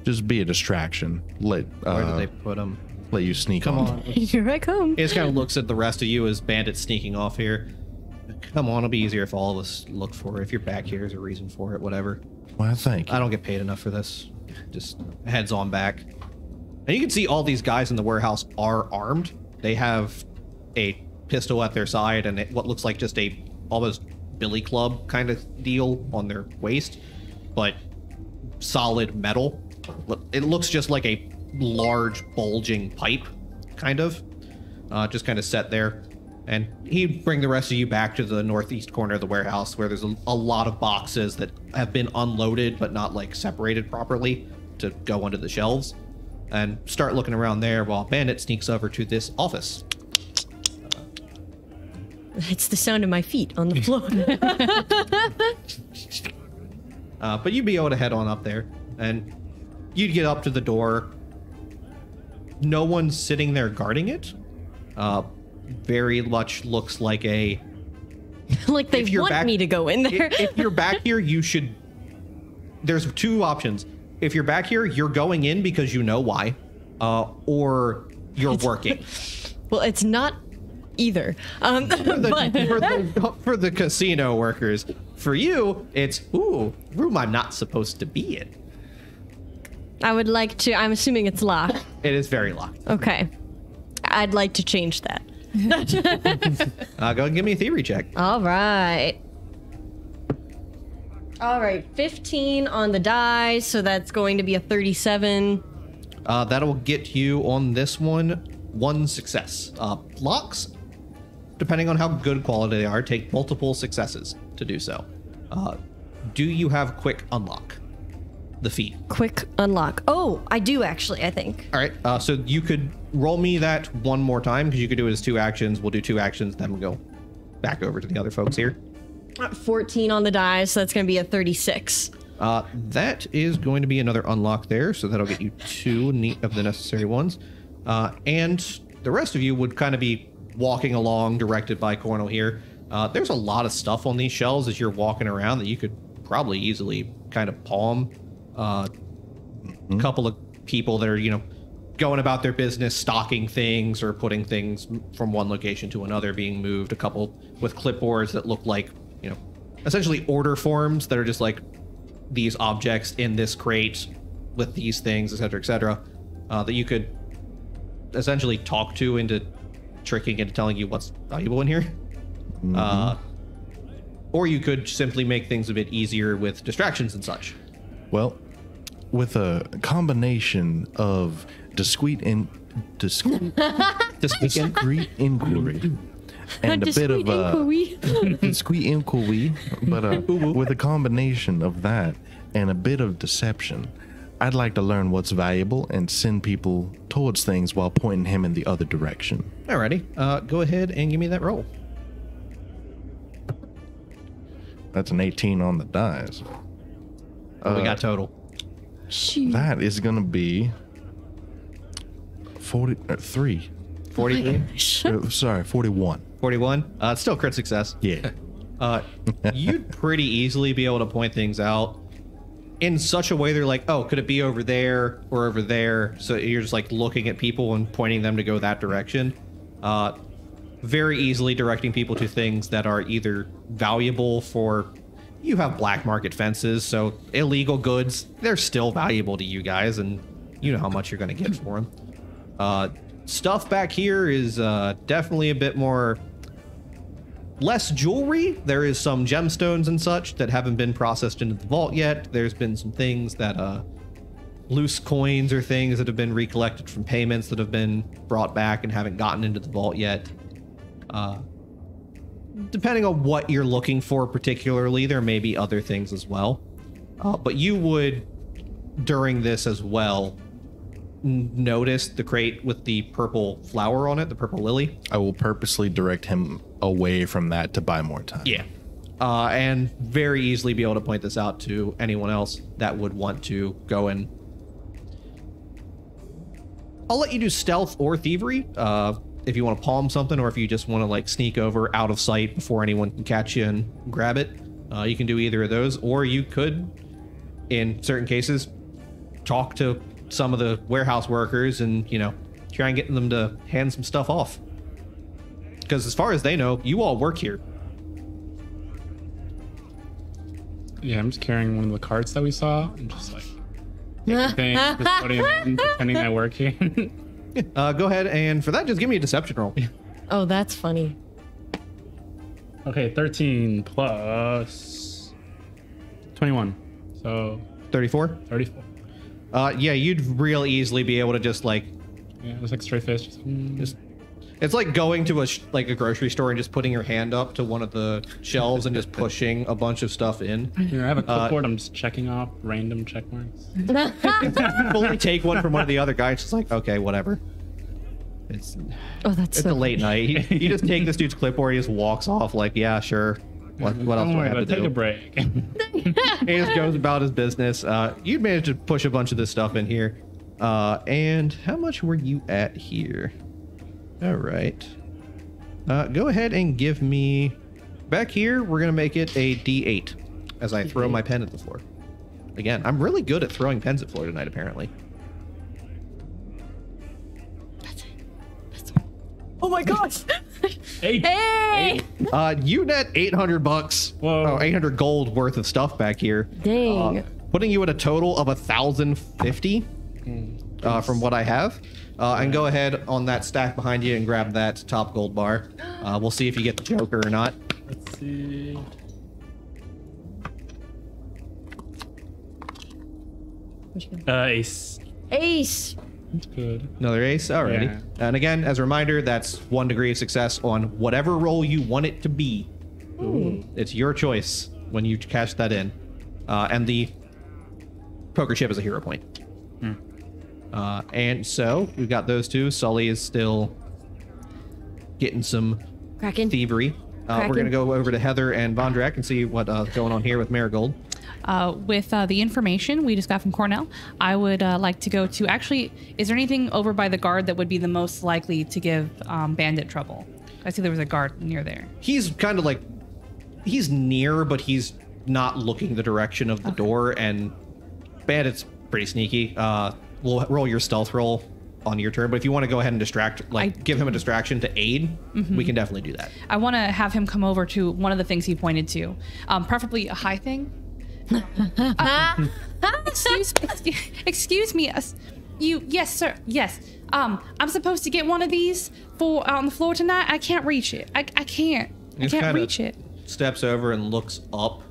Just be a distraction. Where did they put them? Let you sneak Come on. Here I come. He just kind of looks at the rest of you as bandits sneaking off here. Come on, it'll be easier if all of us look for it. If you're back here, there's a reason for it, whatever. Well, thank you. I don't get paid enough for this. Just heads on back. And you can see all these guys in the warehouse are armed. They have a pistol at their side and what looks like just a almost billy club kind of deal on their waist, but solid metal. It looks just like a large bulging pipe, kind of. Just kind of set there. And he'd bring the rest of you back to the northeast corner of the warehouse where there's a lot of boxes that have been unloaded but not like separated properly to go onto the shelves. And start looking around there while Bandit sneaks over to this office. It's the sound of my feet on the floor. But you'd be able to head on up there, and you'd get up to the door. No one's sitting there guarding it. Very much looks like a... Like they want me to go in there. If you're back here, you should... There's two options. If you're back here, you're going in because you know why, or you're working. Well, it's not either. For the casino workers. For you, it's, ooh, room I'm not supposed to be in. I would like to... I'm assuming it's locked. It is very locked. Okay. I'd like to change that. Go ahead and give me a thievery check. All right. 15 on the die, so that's going to be a 37. That'll get you on this one success. Locks, depending on how good quality they are, take multiple successes to do so. Do you have quick unlock? The feat. Quick unlock. Oh, I do actually, I think. All right, so you could roll me that one more time because you could do it as 2 actions. We'll do 2 actions, then we'll go back over to the other folks here. 14 on the die, so that's going to be a 36. That is going to be another unlock there, so that'll get you 2 of the necessary ones. And the rest of you would kind of be walking along, directed by Cornel here. There's a lot of stuff on these shelves as you're walking around that you could probably easily kind of palm. A couple of people that are, going about their business, stocking things or putting things from one location to another being moved. A couple with clipboards that look like, essentially order forms that are just like these objects in this crate with these things, etc., that you could essentially talk to into tricking into telling you what's valuable in here. Or you could simply make things a bit easier with distractions and such. Well, with a combination of discreet inquiry and a bit of discreet inquiry, but with a combination of that and a bit of deception, I'd like to learn what's valuable and send people towards things while pointing him in the other direction. Alrighty, go ahead and give me that roll. That's an 18 on the dice. What we got total? That is going to be 43. 43? Sorry, 41. 41? It's still crit success. Yeah. You'd pretty easily be able to point things out in such a way they're like, oh, could it be over there or over there? So you're just like looking at people and pointing them to go that direction. Very easily directing people to things that are either valuable for... You have black market fences, so illegal goods, they're still valuable to you guys, and you know how much you're going to get for them. Stuff back here is definitely a bit more... less jewelry. There is some gemstones and such that haven't been processed into the vault yet. There's been some things that... loose coins or things that have been recollected from payments that have been brought back and haven't gotten into the vault yet. Depending on what you're looking for particularly, there may be other things as well. But you would, during this as well, notice the crate with the purple flower on it, the purple lily. I will purposely direct him away from that to buy more time. Yeah. And very easily be able to point this out to anyone else that would want to go in. I'll let you do stealth or thievery. If you want to palm something, or if you just want to like sneak over out of sight before anyone can catch you and grab it, you can do either of those. Or you could, in certain cases, talk to some of the warehouse workers and, try and get them to hand some stuff off. Because as far as they know, you all work here. Yeah, I'm just carrying one of the carts that we saw and just like taking things, just putting them in, pretending I work here. Go ahead, and for that, just give me a deception roll. Oh, that's funny. Okay, 13 plus 21. So 34? 34. Yeah, you'd real easily be able to just like Yeah, it's like straight face. just it's like going to a grocery store and just putting your hand up to one of the shelves and just pushing a bunch of stuff in. Here, I have a clipboard. I'm just checking off random check marks. Fully take one from one of the other guys. Just like, okay, whatever. It's that's a late night. You just take this dude's clipboard. He just walks off. Like, yeah, sure. What else do I have to take do? a break. He just goes about his business. You'd managed to push a bunch of this stuff in here. And how much were you at here? All right. Go ahead and give me... Back here, we're going to make it a D8 as I throw my pen at the floor. Again, I'm really good at throwing pens at floor tonight, apparently. Oh my gosh! 8. Hey! You net $800. Whoa. Oh, 800 gold worth of stuff back here. Dang. Putting you at a total of 1,050 from what I have. And go ahead on that stack behind you and grab that top gold bar. We'll see if you get the Joker or not. Let's see. Ace. Ace! That's good. Another ace. Alrighty. Yeah. And again, as a reminder, that's 1 degree of success on whatever roll you want it to be. Ooh. It's your choice when you cash that in. And the poker chip is a hero point. And so we've got those two. Sully is still getting some Kraken. thievery. We're going to go over to Heather and Vondrak and see what's going on here with Marigold. With the information we just got from Cornell, I would like to go to... Actually, is there anything over by the guard that would be the most likely to give Bandit trouble? I see there was a guard near there. He's kind of like... He's near, but he's not looking the direction of the door, and Bandit's pretty sneaky. We'll roll your stealth roll on your turn, but if you want to go ahead and distract, give him a distraction to aid, we can definitely do that. I want to have him come over to one of the things he pointed to, preferably a high thing. Excuse me. Yes, sir. Yes. I'm supposed to get one of these for on the floor tonight. I can't reach it. I can't. I can't reach it. Steps over and looks up.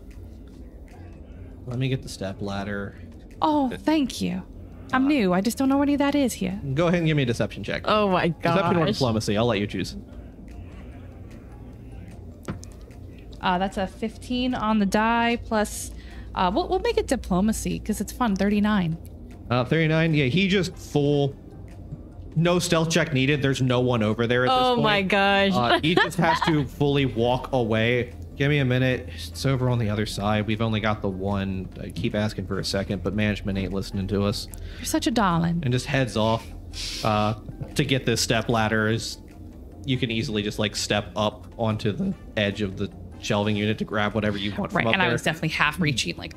Let me get the step ladder. Oh, thank you. I'm new. I just don't know where any of that is here. Go ahead and give me a deception check. Oh my Deception or gosh. diplomacy. I'll let you choose. That's a 15 on the die plus. We'll make it diplomacy because it's fun. 39. 39. Yeah, he just full. No stealth check needed. There's no one over there at this point. Oh my gosh. He just has to fully walk away. Give me a minute. It's over on the other side. We've only got the one. I keep asking for a second, but management ain't listening to us. You're such a darling. And just heads off to get this step ladder. Is you can easily just like step up onto the edge of the shelving unit to grab whatever you want Right, from up and there. I was definitely half reaching, like,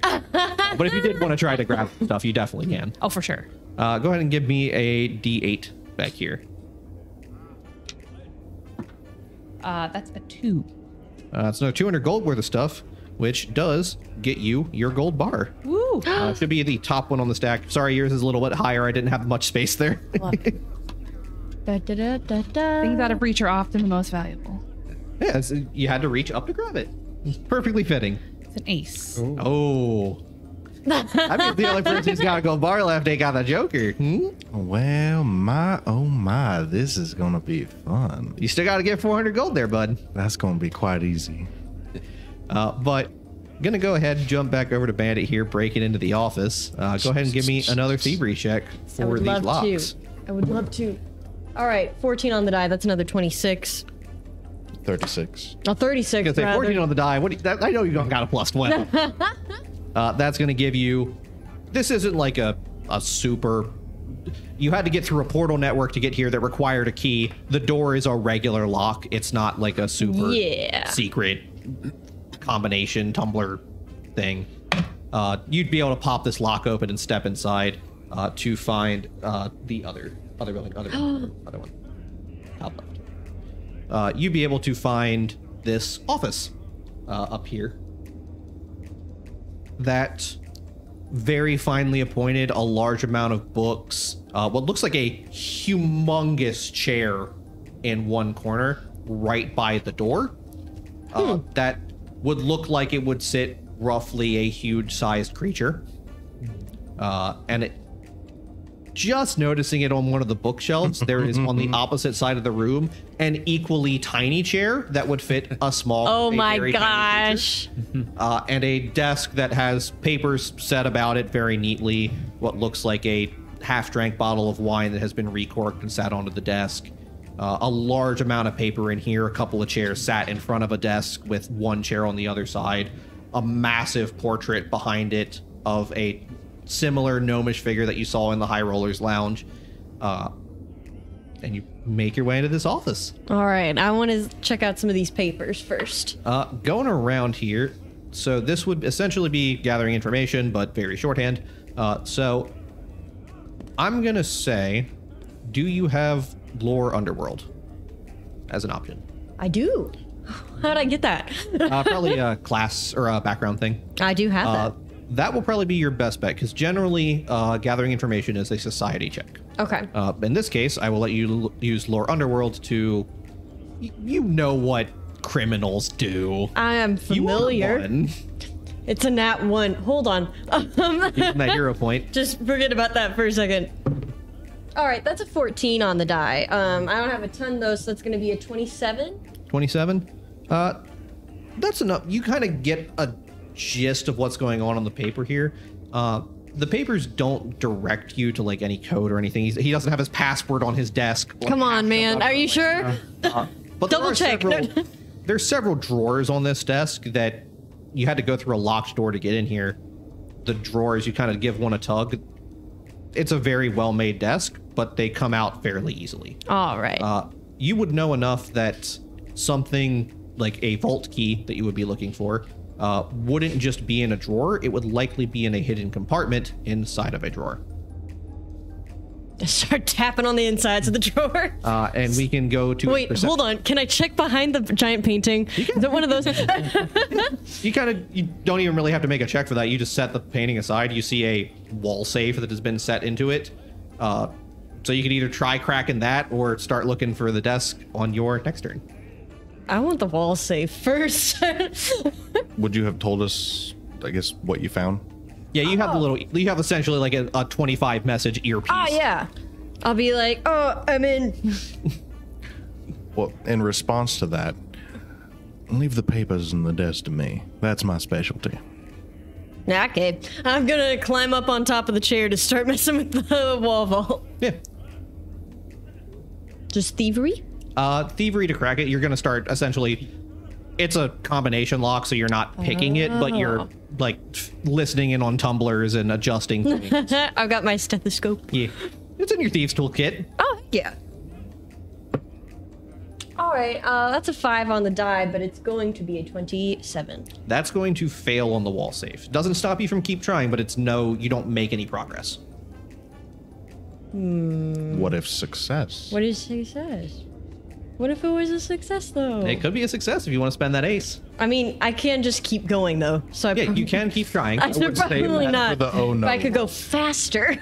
But if you did want to try to grab stuff, you definitely can. oh, for sure. Go ahead and give me a D8 back here. That's a 2. It's no 200 gold worth of stuff, which does get you your gold bar. Woo! Should be the top one on the stack. Sorry, yours is a little bit higher. I didn't have much space there. Da, da, da, da, da. Things out of reach are often the most valuable. Yeah, you had to reach up to grab it. It's perfectly fitting. It's an ace. Oh. I mean, the only person who's got a gold bar left ain't got the Joker. Well, my, oh my, this is going to be fun. You still got to get 400 gold there, bud. That's going to be quite easy. But gonna go ahead and jump back over to Bandit here, break it into the office. Go ahead and give me another thievery check I for would these love locks. to. I would love to. All right, 14 on the die. That's another 26. 36. Oh, 36. I was gonna say 14 rather. on the die. What? I know you don't got a plus 12. That's gonna give you. This isn't like a super. You had to get through a portal network to get here that required a key. The door is a regular lock. It's not like a super secret combination tumbler thing. You'd be able to pop this lock open and step inside to find the other building, other one, top left. You'd be able to find this office up here. That very finely appointed, a large amount of books, what looks like a humongous chair in one corner right by the door. That would look like it would sit roughly a huge-sized creature. And it, just noticing it on one of the bookshelves, there is on the opposite side of the room an equally tiny chair that would fit a small. Oh a my very tiny gosh. creature. And a desk that has papers set about it very neatly. What looks like a half-drank bottle of wine that has been recorked and sat onto the desk. A large amount of paper in here. A couple of chairs sat in front of a desk with one chair on the other side. A massive portrait behind it of a similar gnomish figure that you saw in the High Rollers Lounge. And you make your way into this office. All right, I want to check out some of these papers first. Going around here, so this would essentially be gathering information, but very shorthand. So I'm going to say, do you have Lore Underworld as an option? I do. How'd I get that? Probably a class or a background thing. I do have that. That will probably be your best bet, because generally gathering information is a society check. Okay. In this case, I will let you use Lore Underworld to... You know what criminals do. I am familiar. It's a nat 1. Hold on. Using that hero point. Just forget about that for a second. All right, that's a 14 on the die. I don't have a ton though, so that's going to be a 27. 27? That's enough. You kind of get a gist of what's going on the paper here. The papers don't direct you to like any code or anything. He doesn't have his password on his desk. Come on, man. Are you sure? But Double check. There's several drawers on this desk that you had to go through a locked door to get in here. The drawers, you kind of give one a tug. It's a very well-made desk, but they come out fairly easily. All right. You would know enough that something like a vault key that you would be looking for wouldn't just be in a drawer. It would likely be in a hidden compartment inside of a drawer. Start tapping on the insides of the drawer. And we can go to... Wait, hold on. Can I check behind the giant painting? Is it one of those? You don't even really have to make a check for that. You just set the painting aside. You see a wall safe that has been set into it. So you can either try cracking that or start looking for the desk on your next turn. I want the wall safe first. Would you have told us, I guess, what you found? Yeah, you have you have essentially like a 25 message earpiece. Oh, yeah. I'll be like, oh, I'm in. Well, in response to that, leave the papers and the desk to me. That's my specialty. Okay. I'm gonna climb up on top of the chair to start messing with the wall vault. Yeah. Just thievery? Thievery to crack it. You're gonna start essentially... It's a combination lock, so you're not picking it, but you're like listening in on tumblers and adjusting things. I've got my stethoscope. Yeah. It's in your thieves toolkit. Oh, yeah. All right, that's a 5 on the die, but it's going to be a 27. That's going to fail on the wall safe. Doesn't stop you from keep trying, but it's you don't make any progress. What if success? What is success? What if it was a success, though? It could be a success if you want to spend that ace. I mean, I can just keep going, though. So Yeah, you can keep trying. I should probably not. For the oh no. If I could go faster.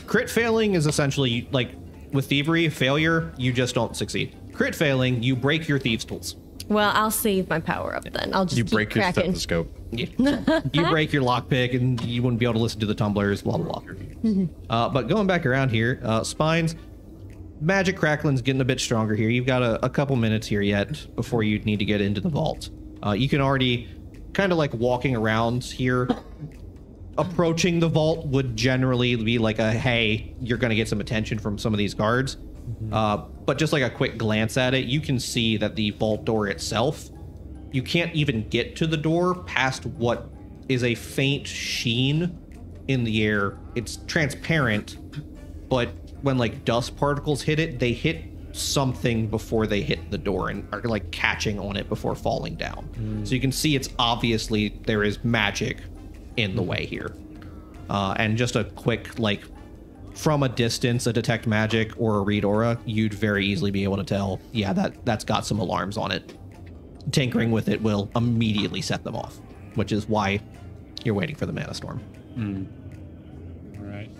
Crit failing is essentially like with thievery, failure, you just don't succeed. Crit failing, you break your thieves' tools. Well, I'll save my power up then. I'll just You keep break your cracking. stethoscope. Yeah. You break your lockpick and you wouldn't be able to listen to the tumblers, blah, blah, blah. But going back around here, spines, magic crackling's getting a bit stronger here. You've got a couple minutes here yet before you need to get into the vault. You can already kind of like walking around here. Approaching the vault would generally be like a, hey, you're going to get some attention from some of these guards. But just like a quick glance at it, you can see that the vault door itself, you can't even get to the door past what is a faint sheen in the air. It's transparent, but when like dust particles hit it, they hit something before they hit the door and are like catching on it before falling down. So you can see it's obviously there is magic in the way here. And just a quick like from a distance, a detect magic or a read aura, you'd very easily be able to tell, yeah, that's got some alarms on it. Tinkering with it will immediately set them off, which is why you're waiting for the mana storm. All right.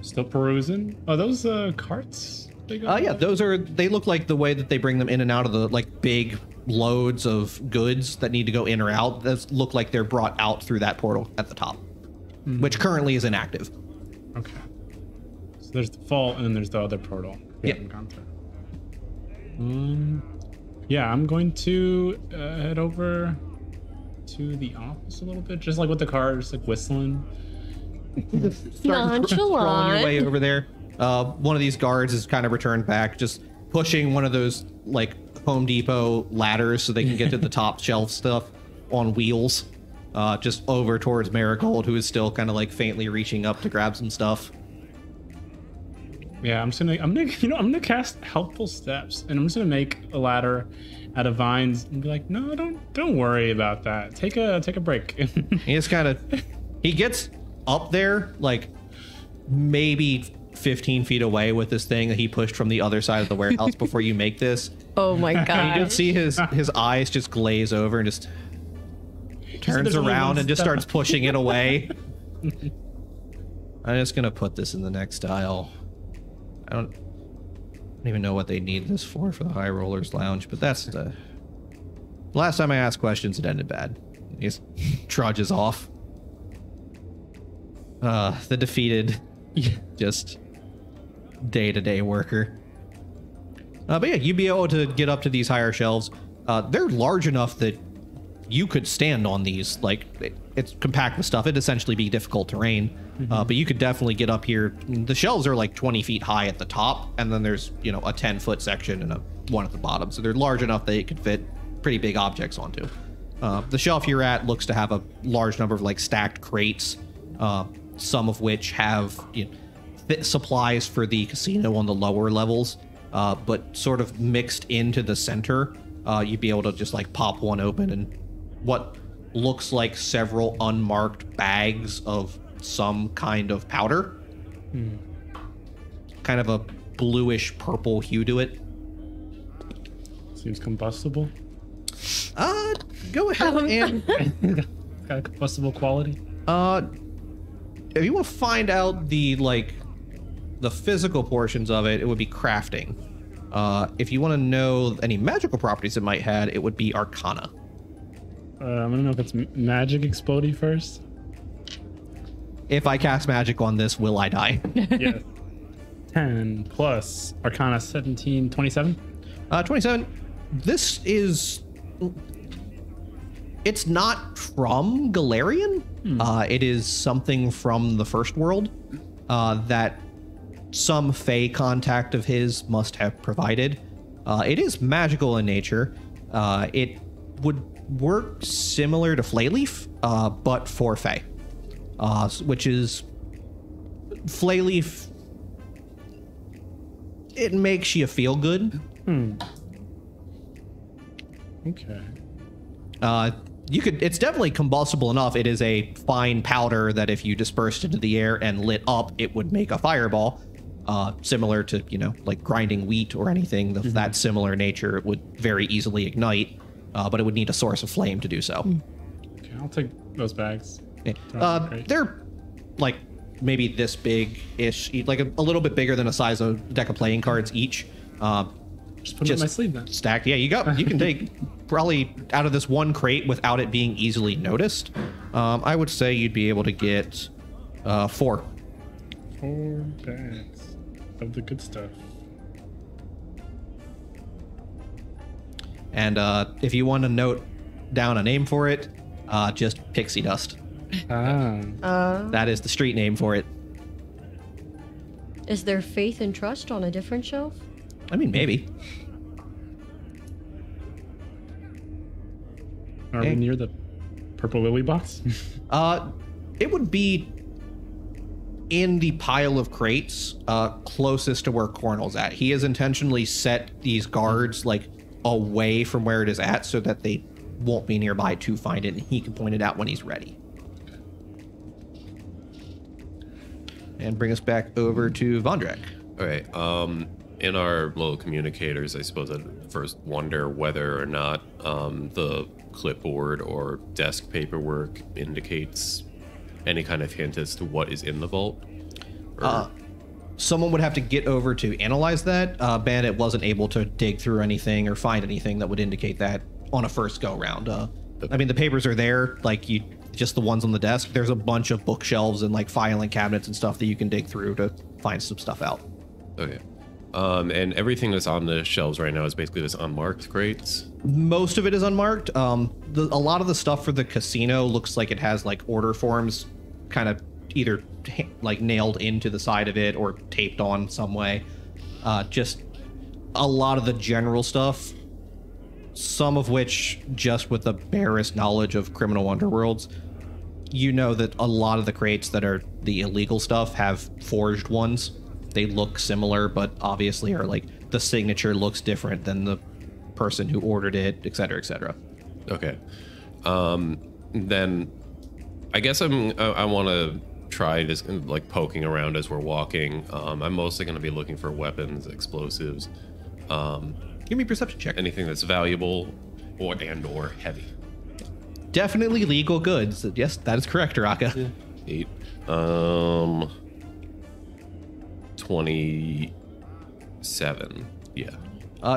Still perusing. Are those carts? Yeah, they look like the way that they bring them in and out of the like big loads of goods that need to go in or out that look like they're brought out through that portal at the top, which currently is inactive. Okay. So there's the vault, and then there's the other portal. We Yep. haven't gone through. Yeah, I'm going to head over to the office a little bit, just like with the cars, like whistling. Scrolling your way over there. One of these guards is kind of returned back, just pushing one of those like Home Depot ladders so they can get to the top shelf stuff on wheels, just over towards Marigold, who is still kind of like faintly reaching up to grab some stuff. Yeah, I'm gonna cast Helpful Steps, and I'm just gonna make a ladder out of vines and be like, no, don't worry about that. Take a break. He just kind of, he gets up there like maybe 15 feet away with this thing that he pushed from the other side of the warehouse before you make this. Oh my god. You just see his eyes just glaze over and just turns around and just starts pushing it away. I'm just gonna put this in the next tile. I don't even know what they need this for the High Rollers Lounge, but that's the last time I asked questions, it ended bad. He just trudges off. The defeated, just day-to-day worker. But yeah, you'd be able to get up to these higher shelves. They're large enough that you could stand on these. Like, it's compact with stuff. It'd essentially be difficult terrain. But you could definitely get up here. The shelves are like 20 feet high at the top, and then there's, a 10-foot section and one at the bottom. So they're large enough that it could fit pretty big objects onto. The shelf you're at looks to have a large number of like stacked crates, some of which have supplies for the casino on the lower levels, but sort of mixed into the center. You'd be able to just like pop one open, and what looks like several unmarked bags of some kind of powder. Kind of a bluish purple hue to it. Seems combustible. Go ahead and Got a combustible quality. if you want to find out the physical portions of it, it would be crafting. If you want to know any magical properties it might have, it would be Arcana. I don't know if it's magic explodey first. If I cast magic on this, will I die? Yeah. 10 plus Arcana 17, 27. 27. This is... It's not from Galarian. It is something from the first world that some Fey contact of his must have provided. It is magical in nature. It would work similar to Flayleaf, but for Fey. Which is... Flayleaf... It makes you feel good. Okay. It's definitely combustible enough. It is a fine powder that if you dispersed into the air and lit up, it would make a fireball. Similar to, like grinding wheat or anything of that similar nature. It would very easily ignite, but it would need a source of flame to do so. Okay, I'll take those bags. They're like maybe this big-ish, like a little bit bigger than a size of deck of playing cards each. Just put it in my sleeve then. Stacked. Yeah, you can take probably out of this one crate without it being easily noticed. I would say you'd be able to get 4. 4 bags of the good stuff. And if you want to note down a name for it, just pixie dust. That is the street name for it. Is there faith and trust on a different shelf? I mean, maybe. Are we near the purple lily box? It would be in the pile of crates closest to where Cornell's at. He has intentionally set these guards like away from where it is at so that they won't be nearby to find it, and he can point it out when he's ready. And bring us back over to Vondrak. All right. In our little communicators, I suppose I'd first wonder whether or not the clipboard or desk paperwork indicates any kind of hint as to what is in the vault. Someone would have to get over to analyze that. Bandit wasn't able to dig through anything or find anything that would indicate that on a first go round. I mean, the papers are there, like just the ones on the desk. There's a bunch of bookshelves and like filing cabinets and stuff that you can dig through to find some stuff out. Okay. And everything that's on the shelves right now is basically just unmarked crates. Most of it is unmarked. A lot of the stuff for the casino looks like it has like order forms kind of either like nailed into the side of it or taped on some way. Just a lot of the general stuff, some of which just with the barest knowledge of criminal underworlds, you know that a lot of the crates that are the illegal stuff have forged ones. They look similar, but obviously are like the signature looks different than the person who ordered it, et cetera, et cetera. Okay. Then I guess I want to try just like poking around as we're walking. I'm mostly going to be looking for weapons, explosives. Give me a perception check. Anything that's valuable or heavy. Definitely legal goods. Yes, that is correct, Raka. 8. 27. Yeah.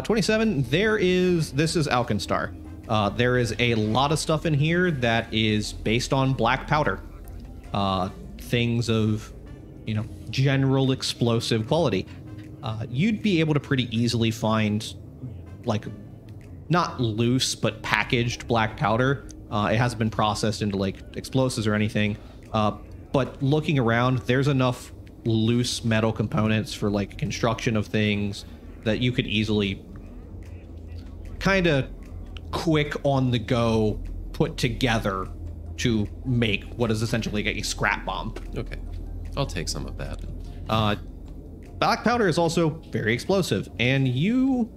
27. This is Alkenstar. There is a lot of stuff in here that is based on black powder. Things of, general explosive quality. You'd be able to pretty easily find, like, not loose, but packaged black powder. It hasn't been processed into, like, explosives or anything. But looking around, there's enough loose metal components for, like, construction of things that you could easily kind of quick on the go put together to make what is essentially like a scrap bomb. Okay. I'll take some of that. Black powder is also very explosive, and you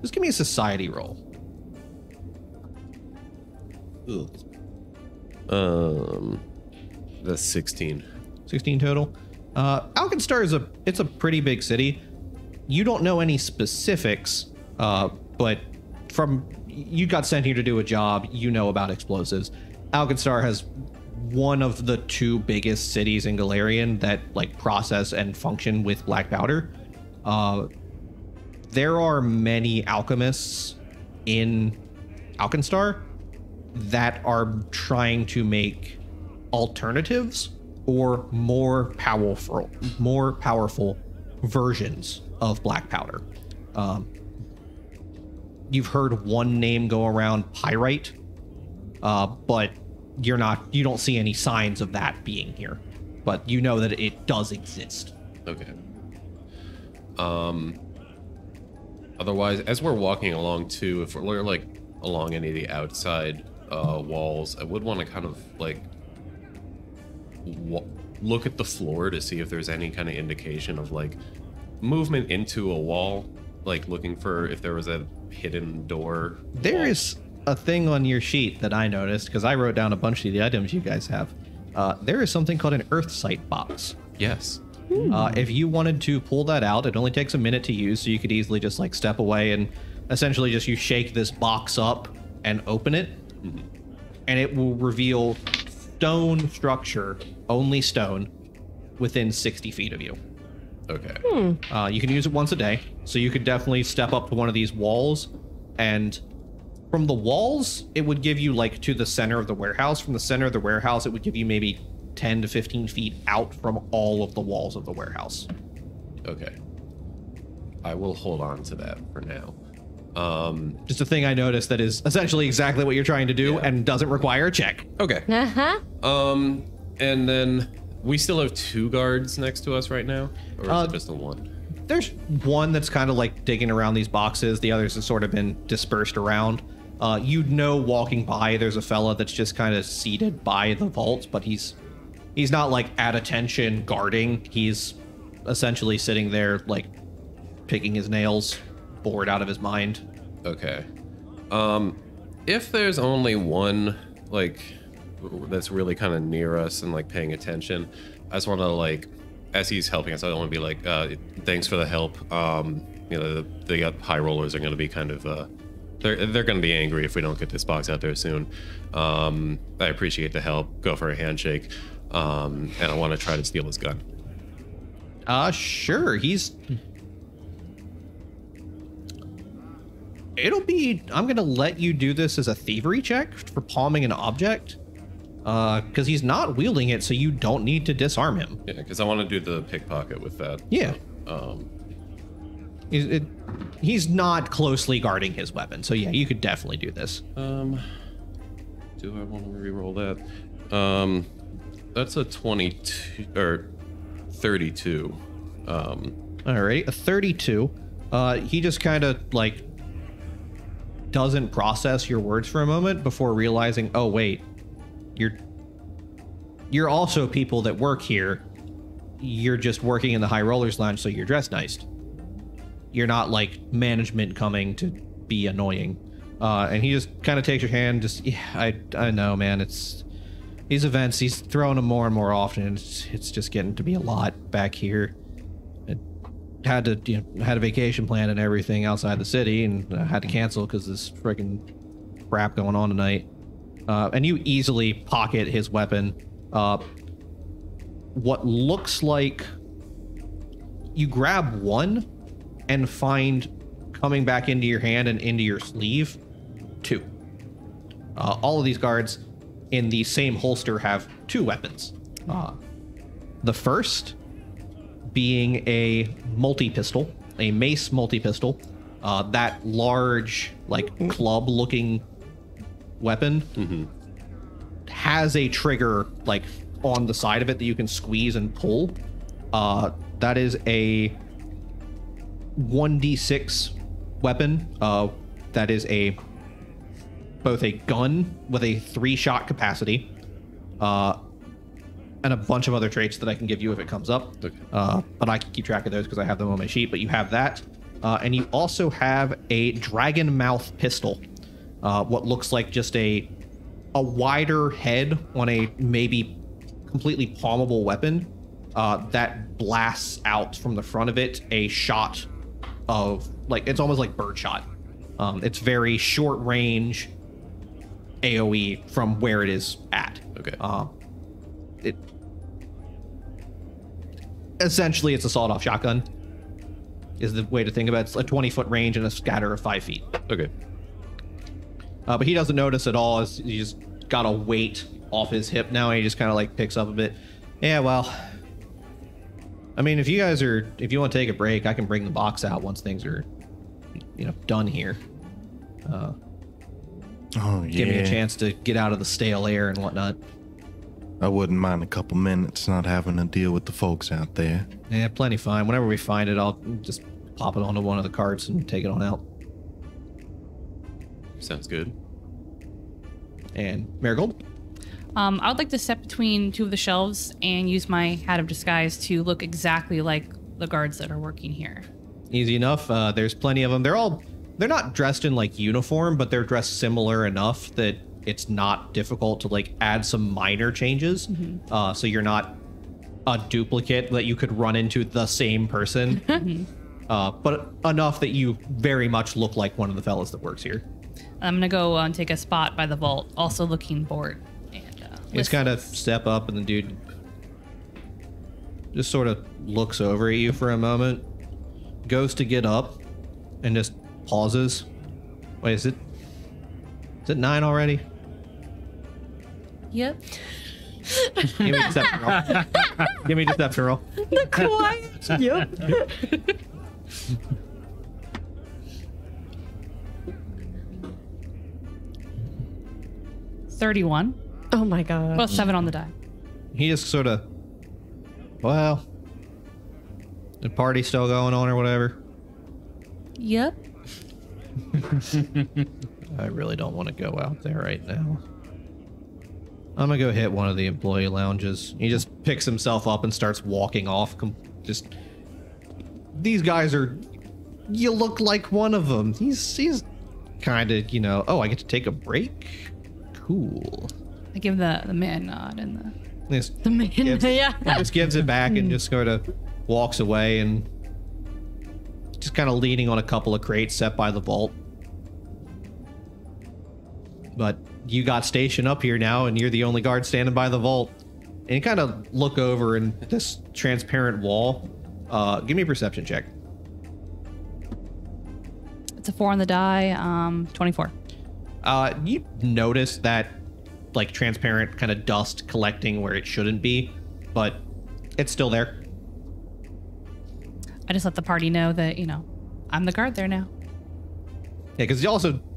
just give me a society roll. Ooh. That's 16. 16 total. Alkenstar it's a pretty big city. You don't know any specifics, but you got sent here to do a job, you know about explosives. Alkenstar has one of the 2 biggest cities in Galarian that like process and function with black powder. There are many alchemists in Alkenstar that are trying to make alternatives or more powerful versions of black powder. You've heard one name go around, pyrite, but you don't see any signs of that being here, but you know that it does exist. Okay. Otherwise, as we're walking along too, if we're like along any of the outside walls, I would want to kind of like look at the floor to see if there's any kind of indication of like movement into a wall, like looking for if there was a hidden door. There is a thing on your sheet that I noticed because I wrote down a bunch of the items you guys have. There is something called an earth sight box. Yes. If you wanted to pull that out, it only takes a minute to use, so you could easily just like step away and essentially just you shake this box up and open it, and it will reveal stone structure, only stone, within 60 feet of you. Okay. You can use it once a day, so you could definitely step up to one of these walls, and from the walls, it would give you like to the center of the warehouse. From the center of the warehouse, it would give you maybe 10 to 15 feet out from all of the walls of the warehouse. Okay. I will hold on to that for now. Just a thing I noticed that is essentially exactly what you're trying to do and doesn't require a check. Okay. And then we still have 2 guards next to us right now, or is it just the one? There's one that's kind of like digging around these boxes. The others have sort of been dispersed around. You'd know walking by, there's a fella that's just kind of seated by the vault, but he's not like at attention guarding. He's essentially sitting there like picking his nails, bored out of his mind. Okay. If there's only one like that's really kind of near us and like paying attention, I just want to like, as he's helping us, I want to be like, thanks for the help. The high rollers are going to be kind of they're going to be angry if we don't get this box out there soon. I appreciate the help. Go for a handshake. And I want to try to steal his gun. Sure. I'm going to let you do this as a thievery check for palming an object. Because he's not wielding it, so you don't need to disarm him. Yeah, because I want to do the pickpocket with that. Yeah. So, he's not closely guarding his weapon, so yeah, you could definitely do this. do I want to re-roll that? That's a 22 or 32. All right, a 32. He just kind of like doesn't process your words for a moment before realizing, oh wait, you're also people that work here. You're just working in the High Rollers Lounge, so you're dressed nice. You're not like management coming to be annoying. And he just kind of takes your hand. Just, yeah, I know, man. It's these events. He's throwing them more and more often. It's just getting to be a lot back here. Had a vacation plan and everything outside the city, and I had to cancel because this freaking crap going on tonight. And you easily pocket his weapon. What looks like you grab one and find coming back into your hand and into your sleeve, two. All of these guards in the same holster have two weapons. The first being a multi-pistol, a mace multi-pistol, that large, like club-looking weapon has a trigger like on the side of it that you can squeeze and pull. That is a 1d6 weapon. That is both a gun with a 3-shot capacity, and a bunch of other traits that I can give you if it comes up. Okay. But I can keep track of those because I have them on my sheet. But you have that, and you also have a dragon mouth pistol. What looks like just a wider head on a maybe completely palmable weapon that blasts out from the front of it a shot of, like, it's almost like birdshot. It's very short range AoE from where it is at. Okay. Essentially it's a sawed-off shotgun is the way to think about it. It's a 20-foot range and a scatter of 5 feet. Okay. But he doesn't notice at all as he just got a weight off his hip now, and he just kind of like picks up a bit. Yeah, well, I mean, if you want to take a break, I can bring the box out once things are, done here. Oh, yeah. Give me a chance to get out of the stale air and whatnot. I wouldn't mind a couple minutes not having to deal with the folks out there. Yeah, plenty fine. Whenever we find it, I'll just pop it onto one of the carts and take it on out. Sounds good. And Marigold? I would like to step between two of the shelves and use my hat of disguise to look exactly like the guards that are working here. Easy enough. There's plenty of them. They're not dressed in like uniform, but they're dressed similar enough that it's not difficult to like add some minor changes. So you're not a duplicate that you could run into the same person, but enough that you very much look like one of the fellas that works here. I'm gonna go and take a spot by the vault, also looking bored. And just kind of step up, and the dude just sort of looks over at you for a moment, goes to get up, and just pauses. Wait, is it 9 already? Yep. Give me a deception roll. Give me a deception roll. The quiet. Yep. 31. Oh my god. Well, 7 on the die. He just sort of, well, the party's still going on or whatever. Yep. I really don't want to go out there right now. I'm gonna go hit one of the employee lounges. He just picks himself up and starts walking off. Just, these guys are, you look like one of them. He's kind of, oh, I get to take a break? Cool. I give the man nod and The man, yeah. Just gives it back and just sort of walks away and just kind of leaning on a couple of crates set by the vault. But you got stationed up here now, and you're the only guard standing by the vault. And you kind of look over in this transparent wall. Give me a perception check. It's a 4 on the die. 24. You notice that like transparent kind of dust collecting where it shouldn't be, but it's still there. I just let the party know that, you know, I'm the guard there now. Yeah, because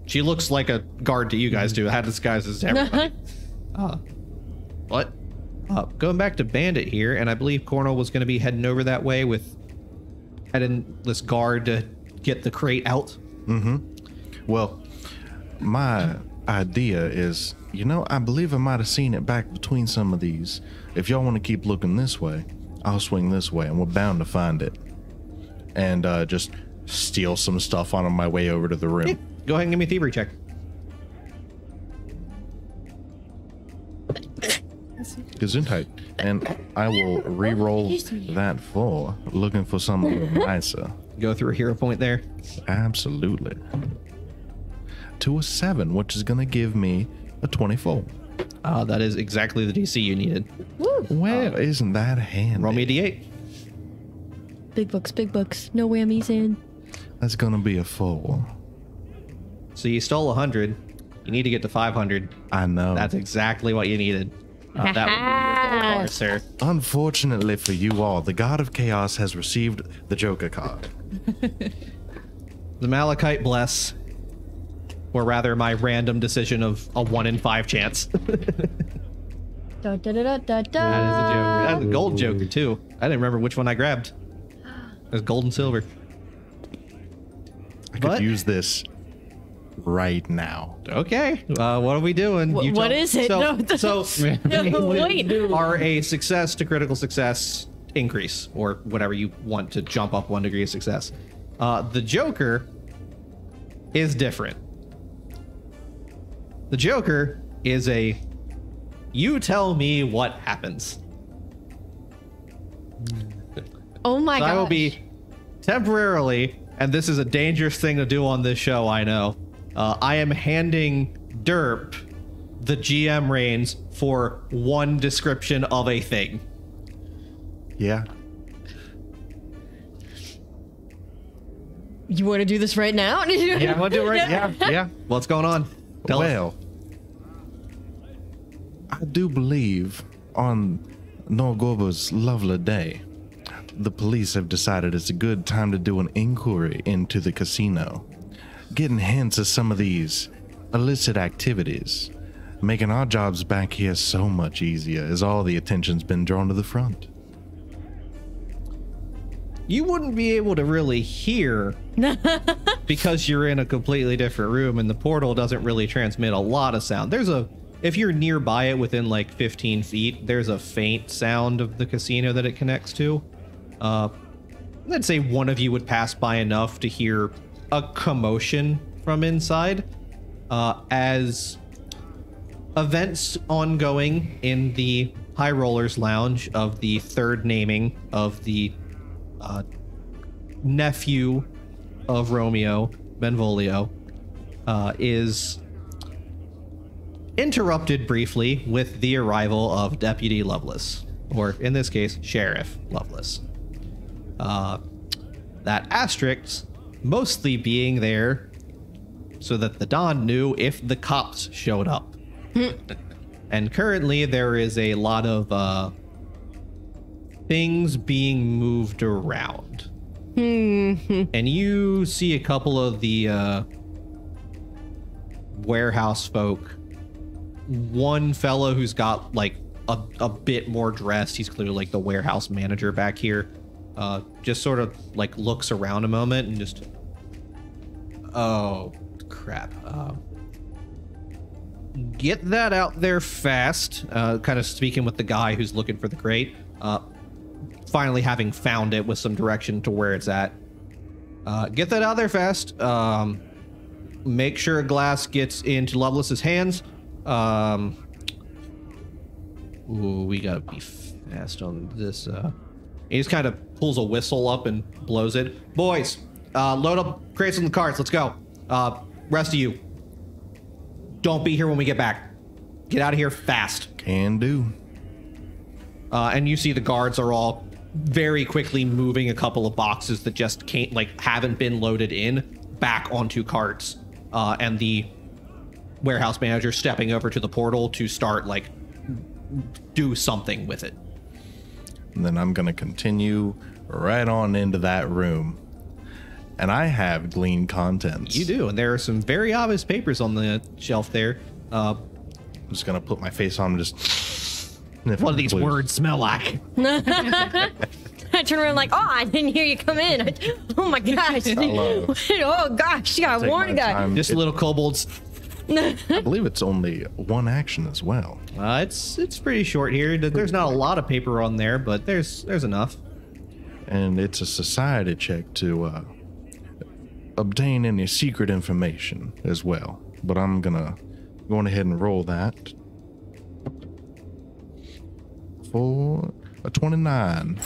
she looks like a guard to you guys too. Had disguises to everybody. What? Going back to Bandit here, and I believe Cornell was going to be heading over that way with heading this guard to get the crate out. Well, my idea is, you know, I believe I might have seen it back between some of these. If y'all want to keep looking this way, I'll swing this way, and we're bound to find it. And just steal some stuff on my way over to the room. Yeah. Go ahead and give me a thievery check. Gesundheit. And I will re-roll that for looking for something nicer. Go through a hero point there. Absolutely. To a 7, which is going to give me a 24. That is exactly the DC you needed. Well, isn't that handy? Roll me a D8. Big bucks. No whammies in. That's going to be a 4. So you stole 100. You need to get to 500. I know. That's exactly what you needed. That would be your goal card, sir. Unfortunately for you all, the God of Chaos has received the Joker card. The Malachite Bless. Or rather, my random decision of a 1 in 5 chance. Da, da, da, da, da, That is a da. Joker. That's a gold Joker, too. I didn't remember which one I grabbed. It was gold and silver. I could But- use this right now. Okay. What are we doing? You what tell- is it? So, No, so No, wait. are a success to critical success increase, or whatever you want to jump up 1 degree of success. The Joker is different. The Joker is a you tell me what happens. Oh my So god. I will be temporarily, and this is a dangerous thing to do on this show, I know. I am handing Derp the GM reins for 1 description of a thing. Yeah. You want to do this right now? Yeah, I want to do it right. Yeah. What's going on? Tell us. Well, I do believe on Norgorba's lovely day, the police have decided it's a good time to do an inquiry into the casino, getting hints of some of these illicit activities, making our jobs back here so much easier as all the attention's been drawn to the front. You wouldn't be able to really hear because you're in a completely different room and the portal doesn't really transmit a lot of sound. If you're nearby it within like 15 feet, there's a faint sound of the casino that it connects to. Let's say one of you would pass by enough to hear a commotion from inside as events ongoing in the High Rollers Lounge of the third naming of the nephew of Romeo, Benvolio, is interrupted briefly with the arrival of Deputy Lovelace, or in this case, Sheriff Lovelace. That asterisk mostly being there so that the Don knew if the cops showed up. And currently there is a lot of things being moved around. And you see a couple of the warehouse folk. One fellow who's got like a bit more dressed. He's clearly like the warehouse manager back here. Just sort of like looks around a moment and just, oh crap. Get that out there fast. Kind of speaking with the guy who's looking for the crate. Finally having found it with some direction to where it's at. Get that out there fast. Make sure a glass gets into Lovelace's hands. Ooh, we gotta be fast on this. He just kind of pulls a whistle up and blows it. Boys, load up crates on the carts. Let's go. Rest of you, don't be here when we get back. Get out of here fast. Can do. And you see the guards are all very quickly moving a couple of boxes that just haven't been loaded in back onto carts, and the warehouse manager stepping over to the portal to start like do something with it. And then I'm going to continue right on into that room. And I have gleaned contents. You do, and there are some very obvious papers on the shelf there. I'm just going to put my face on and just sniff. What do these words smell like? I turn around like, oh, I didn't hear you come in. Oh my gosh. Hello. Oh gosh, you got a warning guy. Just little kobolds. I believe it's only one action as well. It's pretty short here. There's not a lot of paper on there, but there's enough. And it's a society check to obtain any secret information as well. But I'm gonna go ahead and roll that for a 29.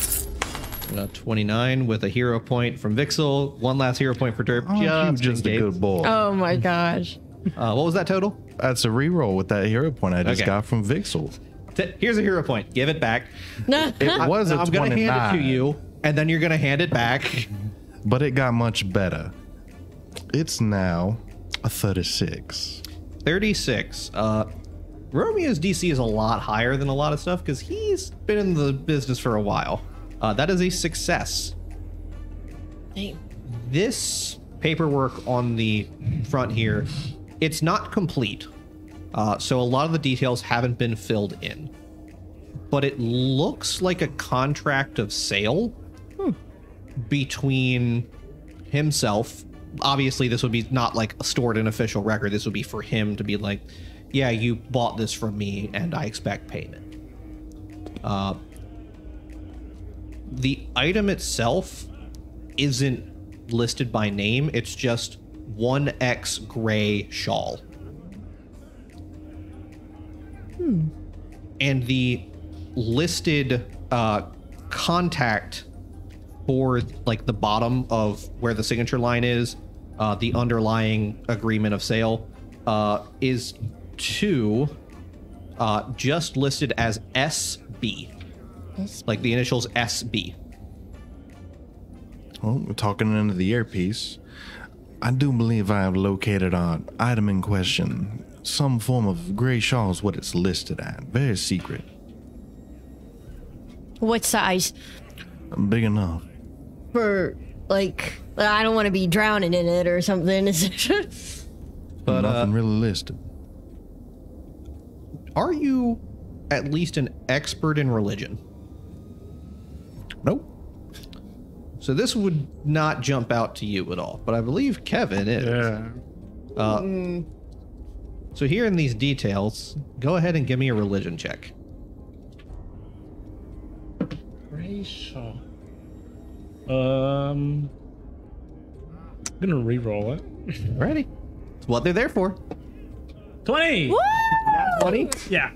29 with a hero point from Vixel. One last hero point for Derp. Oh, just a good boy. Oh my gosh. What was that total? That's a reroll with that hero point I just got from Vixel. Here's a hero point. Give it back. It was a 29. I'm going to hand it to you, and then you're going to hand it back. But it got much better. It's now a 36. 36. Romeo's DC is a lot higher than a lot of stuff because he's been in the business for a while. That is a success. Hey. This paperwork on the front here, it's not complete. So a lot of the details haven't been filled in. But it looks like a contract of sale between himself. Obviously, this would be not like stored in official record. This would be for him to be like, yeah, you bought this from me and I expect payment. The item itself isn't listed by name. It's just 1X gray shawl. And the listed contact for like the bottom of where the signature line is, the underlying agreement of sale, is 2, just listed as SB. Like the initials SB. Well, we're talking into the earpiece. I do believe I have located our item in question. Some form of gray shawl is what it's listed at. Very secret. What size? Big enough. For, like, I don't want to be drowning in it or something. But nothing really listed. Are you at least an expert in religion? Nope. So this would not jump out to you at all, but I believe Kevin is. Yeah. So here in these details, go ahead and give me a religion check. Racial. I'm gonna re-roll it. Ready? It's what they're there for. 20. Woo! 20? Yeah.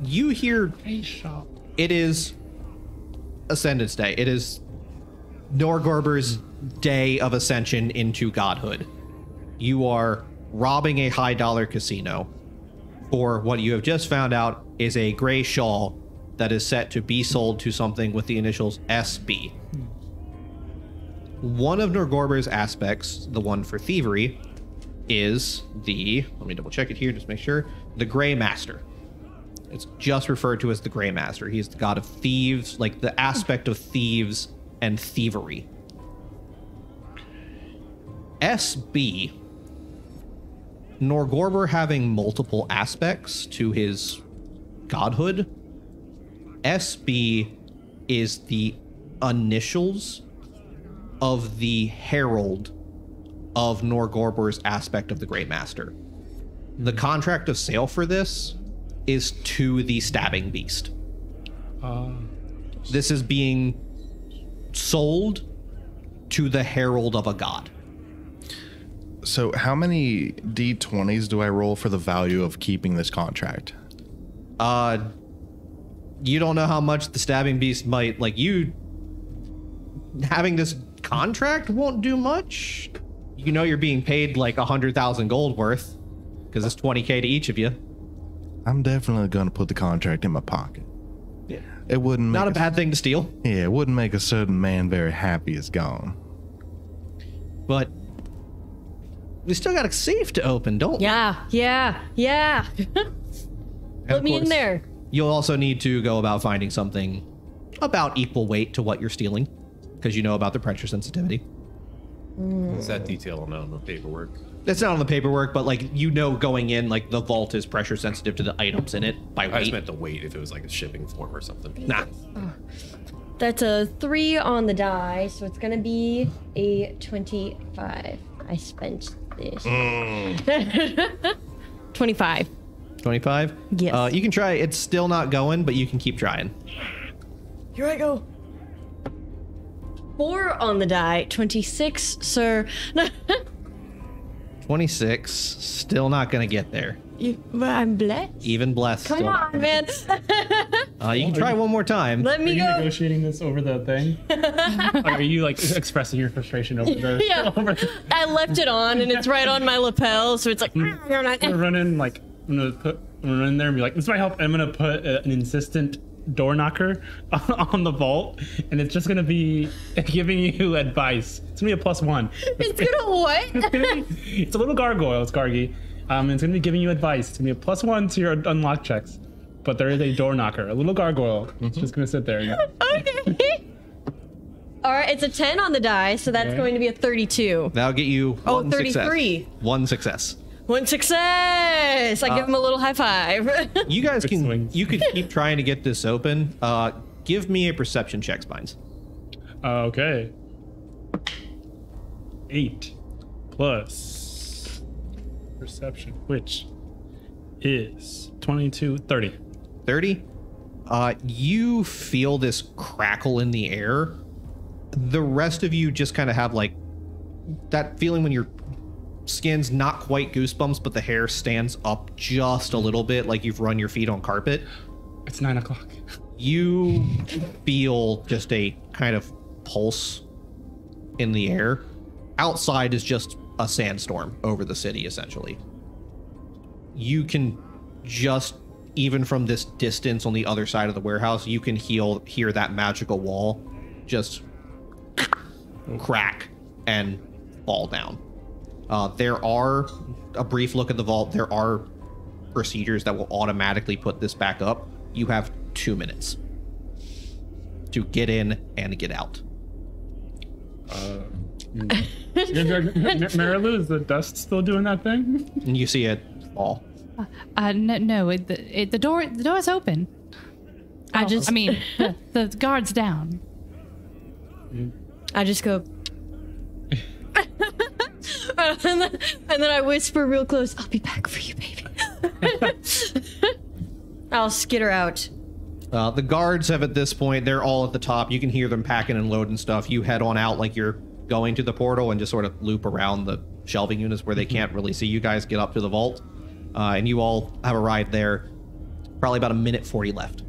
You hear Racial. it is Ascendance Day. It is Norgorber's day of ascension into godhood. You are robbing a high dollar casino for what you have just found out is a gray shawl that is set to be sold to something with the initials SB. One of Norgorber's aspects, the one for thievery, is the, let me double check it here, just make sure, the Gray Master. It's just referred to as the Gray Master. He's the god of thieves, like the aspect of thieves and thievery. SB, Norgorber having multiple aspects to his godhood, SB is the initials of the herald of Norgorber's aspect of the Great Master. The contract of sale for this is to the stabbing beast. This is being sold to the herald of a god. So how many D20s do I roll for the value of keeping this contract? You don't know how much the stabbing beast might, like, you having this contract won't do much. You know you're being paid like 100,000 gold worth because it's 20k to each of you. I'm definitely going to put the contract in my pocket. Yeah. It wouldn't make Not a bad thing to steal. Yeah, it wouldn't make a certain man very happy it's gone. But We still got a safe to open, don't we? Yeah. And Let of me in course, there. You'll also need to go about finding something about equal weight to what you're stealing, because you know about the pressure sensitivity. Is that detail not on the paperwork? It's not on the paperwork, but like you know, going in, like the vault is pressure sensitive to the items in it by I just weight. meant the weight if it was like a shipping form or something. Nah. That's a 3 on the die, so it's gonna be a 25. I spent this. 25. 25? Yes. You can try. It's still not going, but you can keep trying. Here I go. 4 on the die. 26, sir. 26. Still not going to get there. I'm blessed. Even blessed. Come still on, man. You can try one more time. Let Are me you go. negotiating this over the thing? Like, are you like expressing your frustration over the? Yeah. Over the I left it on, and it's right on my lapel, so it's like. I'm gonna run in like I'm gonna run in there and be like, "This might help." I'm gonna put an insistent door knocker on the vault, and it's just gonna be giving you advice. It's gonna be a +1. It's gonna what? It's a little gargoyle. It's Gargy. It's gonna be giving you advice. It's gonna be a +1 to your unlock checks. But there is a door knocker, a little gargoyle. It's just gonna sit there. Okay. All right, it's a 10 on the die, so that's Okay. going to be a 32. That'll get you one 33. success. One success. One success. I give him a little high five. You guys Good swings. you could keep trying to get this open. Give me a perception check, Spines. Okay. 8 plus perception, which is 22, 30. 30. You feel this crackle in the air. The rest of you just kind of have like that feeling when your skin's not quite goosebumps, but the hair stands up just a little bit, like you've run your feet on carpet. It's 9 o'clock. You feel just a kind of pulse in the air. Outside is just a sandstorm over the city, essentially. You can just, even from this distance on the other side of the warehouse, you can hear that magical wall just crack and fall down. There are, a brief look at the vault, there are procedures that will automatically put this back up. You have 2 to get in and get out. Marilu, is the dust still doing that thing? And you see it fall. No, the door's open. I mean, the guard's down. I just go. and then I whisper real close, I'll be back for you, baby. I'll skitter out. The guards have at this point, they're all at the top. You can hear them packing and loading stuff. You head on out like you're going to the portal and just sort of loop around the shelving units where they can't really see you guys get up to the vault. And you all have arrived there. Probably about 1:40 left.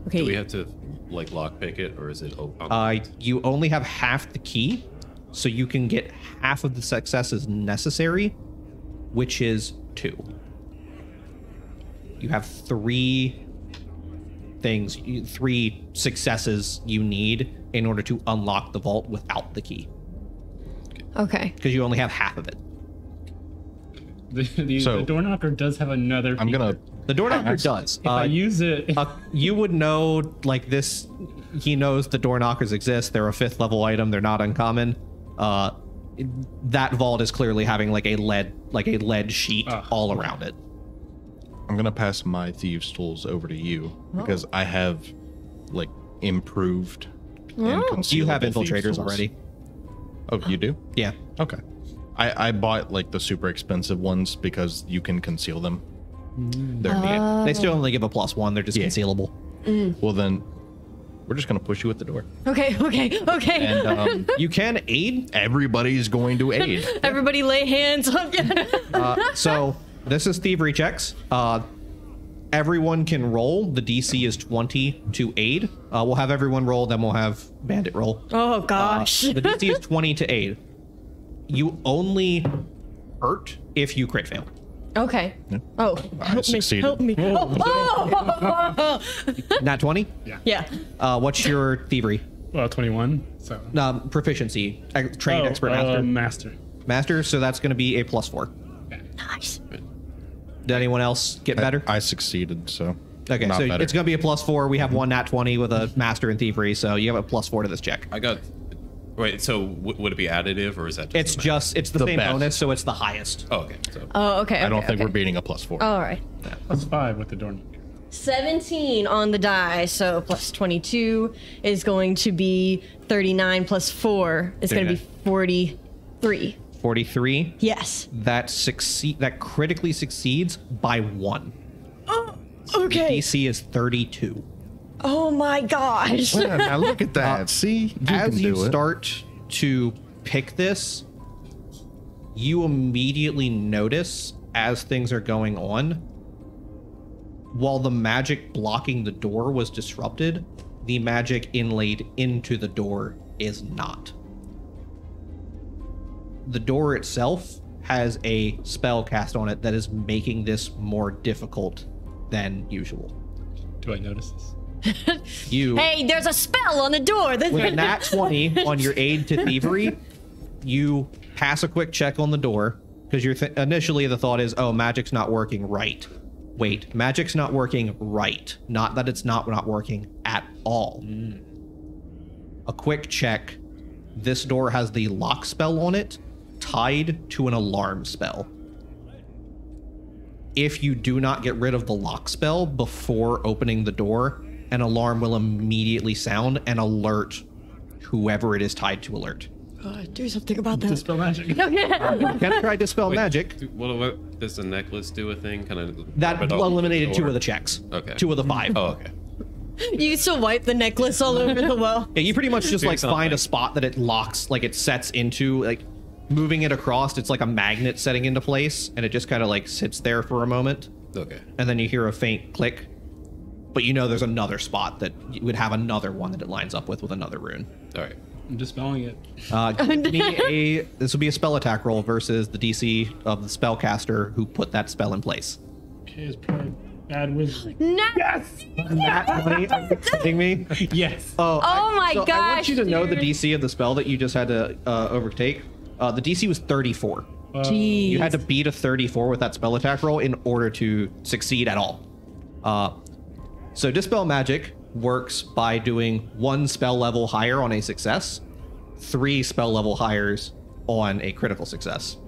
Okay. Do we have to like lockpick it, or is it open? You only have half the key, so you can get half of the successes necessary, which is 2. You have 3 successes you need in order to unlock the vault without the key, Okay. because you only have half of it. The door knocker does have another I'm gonna. The door knocker does. If I use it, You would know, like this, he knows the door knockers exist. They're a 5th level item. They're not uncommon. That vault is clearly having like a lead sheet all around it. I'm gonna pass my thieves' tools over to you because I have like improved and concealable You have thieves' infiltrators tools. already. Oh, you do? Yeah. Okay. I bought like the super expensive ones because you can conceal them. They're neat. They still only give a +1. They're just concealable. Well then, we're just gonna push you at the door, Okay. and You can aid. everybody's going to aid. Everybody lay hands on you. So this is thievery checks. Everyone can roll. The DC is 20 to aid. We'll have everyone roll, then we'll have bandit roll. Oh, gosh. The DC is 20 to aid. You only hurt if you crit fail. Okay. Oh, help me. succeeded. Help me. Oh. Not 20? Yeah. What's your thievery? well, 21. So Proficiency. Trained expert master. master. Master, so that's going to be a +4. Nice. Did anyone else get better? I succeeded, so. Okay, not so better. it's going to be a +4. We have one nat 20 with a Master in Thievery, so you have a +4 to this check. I got. Wait, so would it be additive or is that just It's the same best. bonus, so it's the highest. Oh, okay. So Oh, okay. I don't okay, think okay. we're beating a +4. All right. +5 with the door. 17 on the die, so plus 22 is going to be 39 plus 4 is going to be 43. 43. Yes. That critically succeeds by 1. Oh, okay. DC is 32. Oh my gosh. Yeah, now look at that. See? You As can you do it. start to pick this, you immediately notice as things are going on, while the magic blocking the door was disrupted, the magic inlaid into the door is not. The door itself has a spell cast on it that is making this more difficult than usual. Do I notice this? You, Hey, there's a spell on the door. with a nat 20 on your aid to thievery, you pass a quick check on the door because you're initially the thought is, oh, magic's not working right. Wait, magic's not working right. Not that it's not working at all. A quick check. This door has the lock spell on it tied to an alarm spell. If you do not get rid of the lock spell before opening the door, an alarm will immediately sound and alert whoever it is tied to alert. Do something about that. Dispel magic. You can try Dispel Magic. what does the necklace do? A thing kind of That eliminated 2 of the checks. Okay. 2 of the 5. Oh, okay. You still wipe the necklace all over the wall. Yeah, you pretty much just like something. find a spot that it locks, like it sets into, like moving it across. It's like a magnet setting into place, and it just kind of like sits there for a moment, Okay. and then you hear a faint click. But you know there's another spot that you would have another one that it lines up with another rune. All right. I'm dispelling it. Give me this will be a spell attack roll versus the DC of the spellcaster who put that spell in place. Okay, it's probably bad wizard. No. Nat 20, are you kidding me? Yes. Oh my I want gosh, you to know the dude. DC of the spell that you just had to overtake. The DC was 34. Jeez. You had to beat a 34 with that spell attack roll in order to succeed at all. So Dispel Magic works by doing 1 spell level higher on a success, 3 spell level higher on a critical success.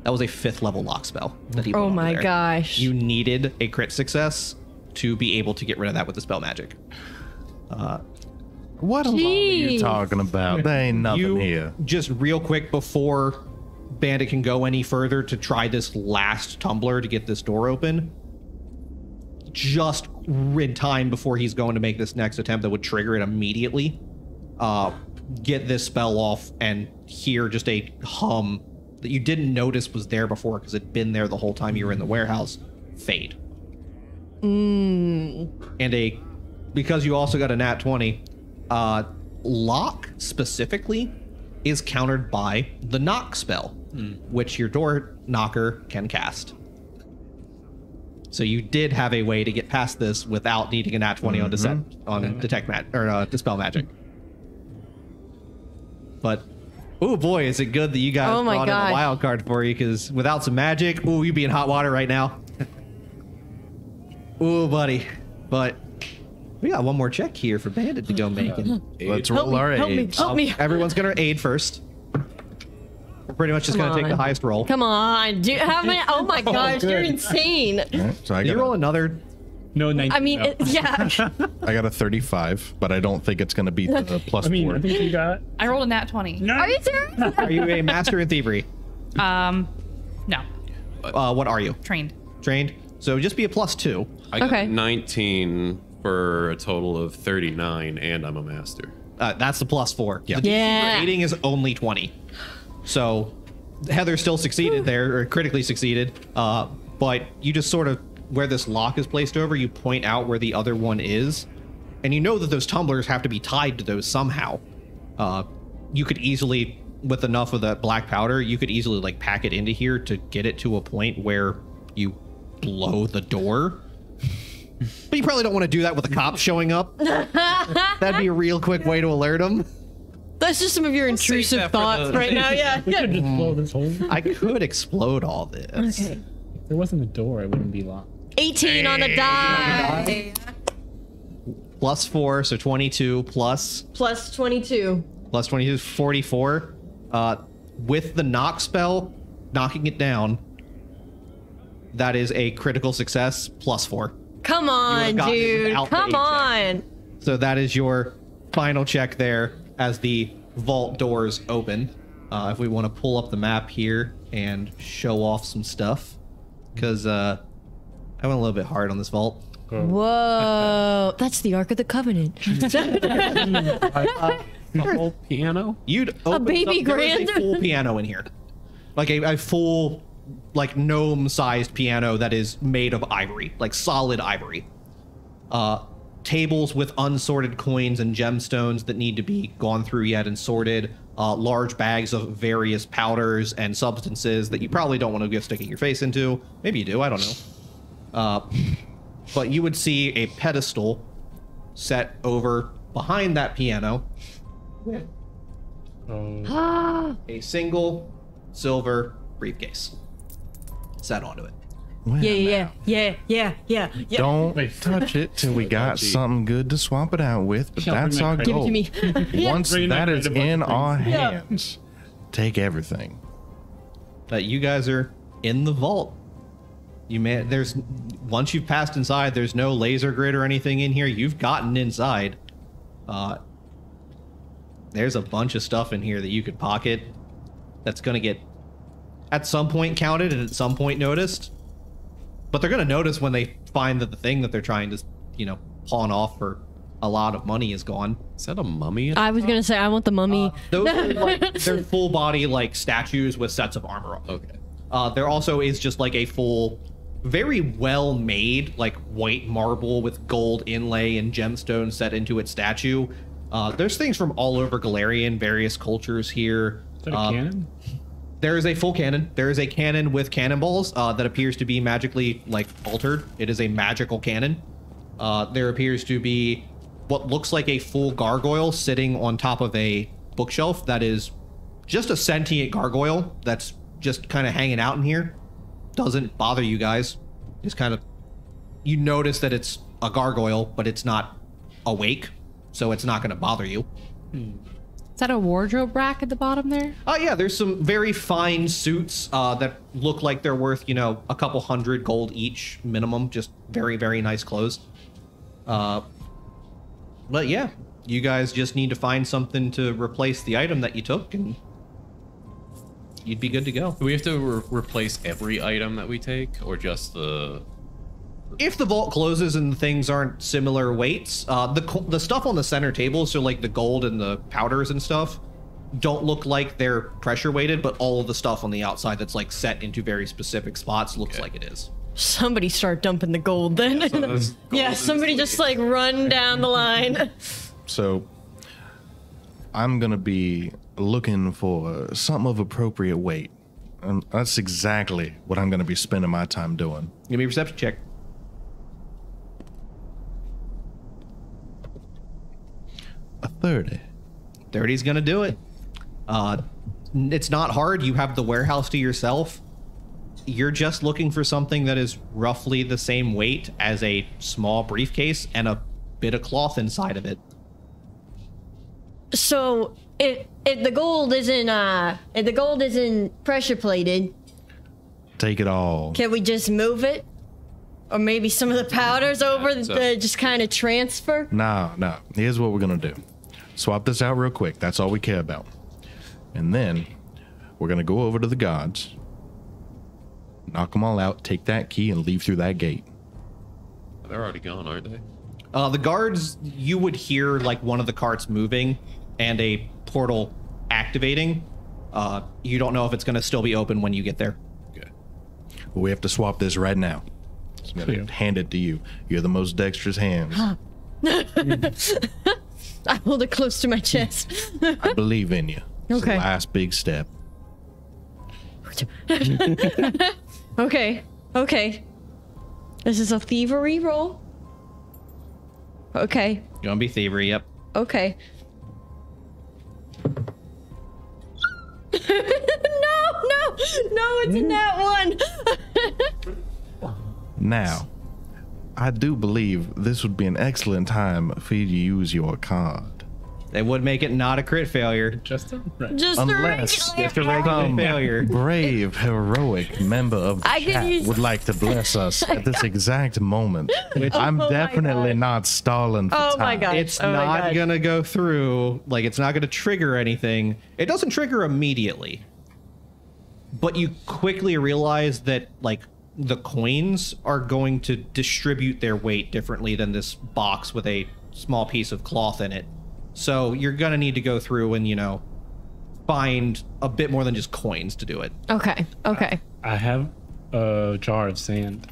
That was a 5th level lock spell that he put Oh onto my there. gosh. You needed a crit success to be able to get rid of that with the Spell Magic. What alarm are you Jeez. talking about? There ain't nothing You here. just real quick before Bandit can go any further to try this last tumbler to get this door open, just in time before he's going to make this next attempt that would trigger it immediately, get this spell off and hear just a hum that you didn't notice was there before because it'd been there the whole time you were in the warehouse fade. And because you also got a nat 20, lock specifically is countered by the knock spell, which your door knocker can cast. So you did have a way to get past this without needing a nat 20 on Dispel Magic. But, oh boy, is it good that you guys Oh my brought in gosh. a wild card for you, because without some magic, ooh, you'd be in hot water right now. Ooh, buddy. But we got one more check here for Bandit to go make. And Let's roll our age. Help me. everyone's going to aid first. We're pretty much just Come going to take the on. highest roll. Come on, dude. How many? Oh my gosh, you're insane. So I Did you got, roll another? No, 19. I mean, no. yeah. I got a 35, but I don't think it's going to beat the plus I mean, 4. I think you got. I rolled a nat 20. No. Are you serious? Are you a master in thievery? No. What are you? Trained. Trained? So just be a +2. I got Okay. 19 for a total of 39, and I'm a master. That's the +4. Yeah. The DC Yeah. for aiding is only 20. So Heather still succeeded there, or critically succeeded. But you just sort of, where this lock is placed over, you point out where the other one is. And you know that those tumblers have to be tied to those somehow. You could easily, with enough of that black powder, you could easily like pack it into here to get it to a point where you blow the door. But you probably don't want to do that with the cops showing up. That'd be a real quick way to alert them. That's just some of your intrusive that for thoughts the- right now. Yeah. We could just blow this hole. I could explode all this. Okay. If there wasn't a door, it wouldn't be locked. 18 on the die. Plus 4, so 22 plus Plus 22. plus 22 is 44. With the knock spell, knocking it down, that is a critical success plus 4. Come on, gotten it dude. without the Come check. on. So that is your final check there as the vault doors open. If we want to pull up the map here and show off some stuff, because I went a little bit hard on this vault. Whoa. That's the Ark of the Covenant. The whole piano. You'd open baby there is grand? a full piano in here, like a full, like gnome-sized piano that is made of ivory, like solid ivory. Tables with unsorted coins and gemstones that need to be gone through yet and sorted. Large bags of various powders and substances that you probably don't want to go sticking your face into. Maybe you do, I don't know. But you would see a pedestal set over behind that piano with a single silver briefcase set onto it. Well, Yeah. Don't Wait. touch it till we got something good to swap it out with, but Yeah, that's bring our that goal. Give it to me. Once Bring that that is crate of in other our things. Yeah. hands, take everything. That you guys are in the vault. Once you've passed inside, there's no laser grid or anything in here. You've gotten inside. There's a bunch of stuff in here that you could pocket that's going to get at some point counted and at some point noticed. But they're going to notice when they find that the thing that they're trying to, pawn off for a lot of money is gone. Is that a mummy? I was gonna say I want the mummy. Those are they're full body statues with sets of armor on. Okay. There also is just a full, very well made white marble with gold inlay and gemstones set into its statue. There's things from all over Galarian, various cultures here. Is that a cannon? There is a full cannon. There is a cannon with cannonballs that appears to be magically altered. It is a magical cannon. There appears to be what looks like a full gargoyle sitting on top of a bookshelf that is just a sentient gargoyle that's just kind of hanging out in here. Doesn't bother you guys. Just kind of, you notice that it's a gargoyle, but it's not awake, so it's not going to bother you. Is that a wardrobe rack at the bottom there? Oh yeah, there's some very fine suits that look like they're worth, a couple hundred gold each minimum. Just very, very nice clothes. But yeah, you guys just need to find something to replace the item that you took, and you'd be good to go. Do we have to replace every item that we take, or just the? If the vault closes and the things aren't similar weights, the stuff on the center table, so the gold and the powders and stuff, don't look like they're pressure weighted, but all of the stuff on the outside that's set into very specific spots looks like it is. Somebody start dumping the gold then. So that's gold Yeah, and somebody just slate. run down the line. So I'm gonna be looking for something of appropriate weight. And that's exactly what I'm gonna be spending my time doing. Give me a perception check. A 30. 30's gonna do it. It's not hard. You have the warehouse to yourself. You're just looking for something that is roughly the same weight as a small briefcase and a bit of cloth inside of it. So if the gold isn't pressure plated, Take it all. can we just move it? Or maybe some of the powders over just kind of transfer? No. Here's what we're gonna do. Swap this out real quick. That's all we care about. And then we're gonna go over to the gods, knock them all out, take that key, and leave through that gate. They're already gone, aren't they? The guards, you would hear one of the carts moving and a portal activating. You don't know if it's going to still be open when you get there. Okay. Well, we have to swap this right now. So I'm gonna hand it to you. You're the most dexterous hands. I hold it close to my chest. I believe in you. It's Okay. the last big step. Okay. This is a thievery roll? Okay. You want to be thievery? Yep. Okay. it's a nat one. Now, I do believe this would be an excellent time for you to use your card. They would make it not a crit failure. Just a right. Just Unless a regular. Just a regular some failure. brave, heroic member of the I can chat use- would like to bless us at this exact moment. I'm Oh my definitely God. not stalling for Oh time. my god. It's Oh my not God. gonna go through. Like, it's not gonna trigger anything. It doesn't trigger immediately. But you quickly realize that, like, the coins are going to distribute their weight differently than this box with a small piece of cloth in it. So you're gonna need to go through and, you know, find a bit more than just coins to do it. Okay. Okay. I have a jar of sand.